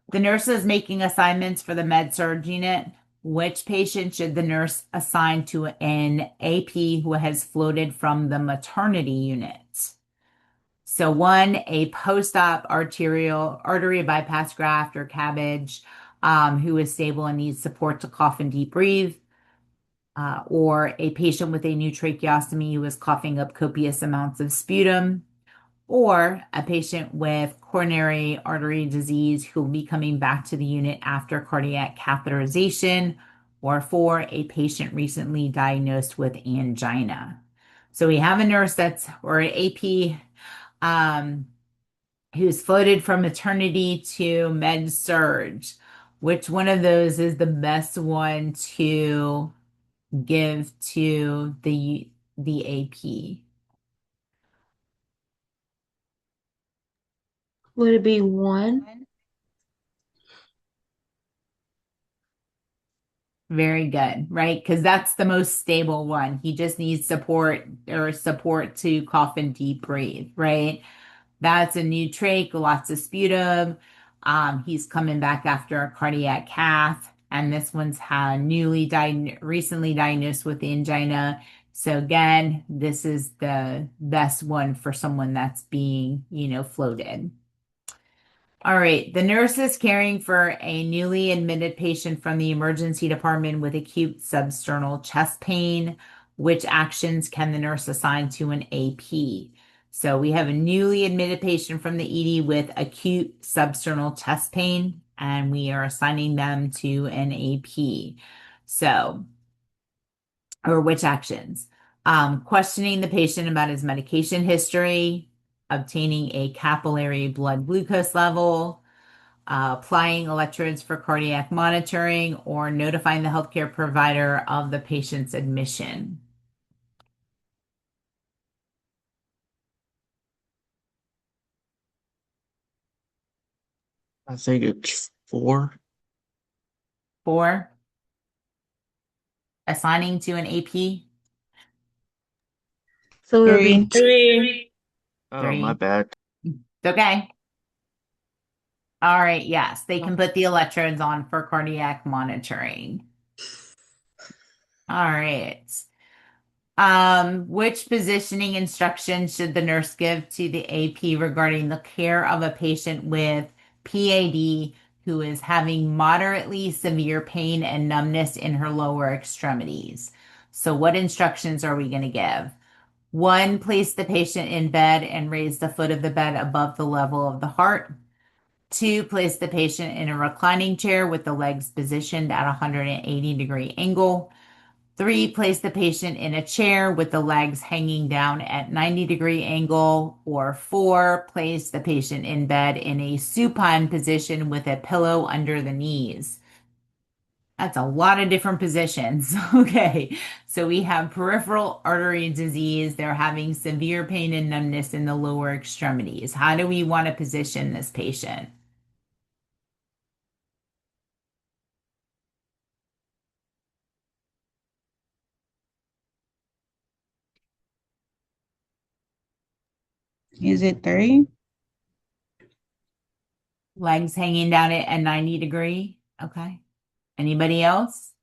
The nurse is making assignments for the med surg unit. Which patient should the nurse assign to an AP who has floated from the maternity unit? So one, a post-op artery bypass graft or cabbage, who is stable and needs support to cough and deep breathe. Or a patient with a new tracheostomy who is coughing up copious amounts of sputum, or a patient with coronary artery disease who will be coming back to the unit after cardiac catheterization, or for a patient recently diagnosed with angina. So we have a nurse or an AP who's floated from maternity to med surg. Which one of those is the best one to give to the AP? Would it be one? Very good, right? Because that's the most stable one. He just needs support to cough and deep breathe, right? That's a new trach, lots of sputum. He's coming back after a cardiac cath, and this one's recently diagnosed with angina. So again, this is the best one for someone that's being, floated. All right. The nurse is caring for a newly admitted patient from the emergency department with acute substernal chest pain. Which actions can the nurse assign to an AP? So we have a newly admitted patient from the ED with acute substernal chest pain, and we are assigning them to an AP. So, or which actions? Questioning the patient about his medication history, obtaining a capillary blood glucose level, applying electrodes for cardiac monitoring, or notifying the healthcare provider of the patient's admission. I think it's four. Four, assigning to an AP. So it'll be Three. three. Oh, my Three. bad. It's okay. All right, yes, they can put the electrodes on for cardiac monitoring. All right. Which positioning instructions should the nurse give to the AP regarding the care of a patient with PAD who is having moderately severe pain and numbness in her lower extremities? So, what instructions are we going to give? One, place the patient in bed and raise the foot of the bed above the level of the heart. Two, place the patient in a reclining chair with the legs positioned at a 180-degree angle. Three, place the patient in a chair with the legs hanging down at 90-degree angle. Or four, place the patient in bed in a supine position with a pillow under the knees. That's a lot of different positions. Okay. So we have peripheral artery disease. They're having severe pain and numbness in the lower extremities. How do we want to position this patient? Is it 3? Legs hanging down at a 90 degree. Okay. Anybody else?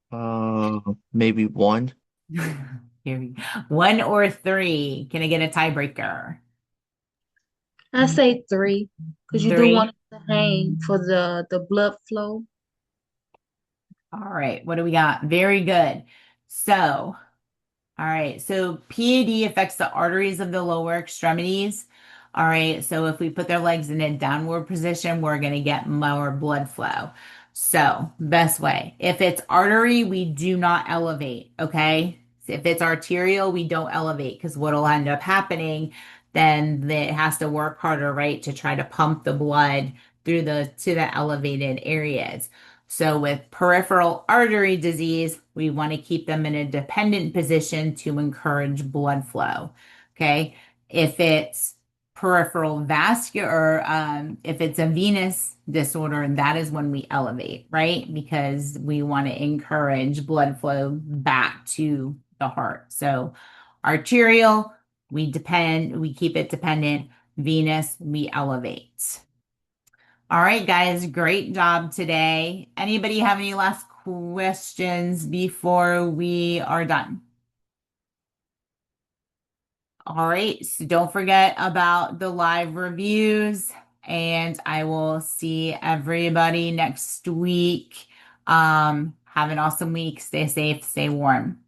Maybe one. Here we go. One or three. Can I get a tiebreaker? I say 3 because you do want Three. it to hang for the blood flow. All right. What do we got? Very good. So, all right. So PAD affects the arteries of the lower extremities. All right. So if we put their legs in a downward position, we're going to get more blood flow. So best way, if it's artery, we do not elevate. Okay. So if it's arterial, we don't elevate because what'll end up happening, then it has to work harder, right, to try to pump the blood through to the elevated areas. So with peripheral artery disease, we want to keep them in a dependent position to encourage blood flow. Okay. If it's peripheral vascular, if it's a venous disorder, that is when we elevate, right? Because we want to encourage blood flow back to the heart. So arterial, we keep it dependent. Venous, we elevate. All right, guys, great job today. Anybody have any last questions before we are done? All right, so don't forget about the live reviews, and I will see everybody next week. Have an awesome week. Stay safe, stay warm.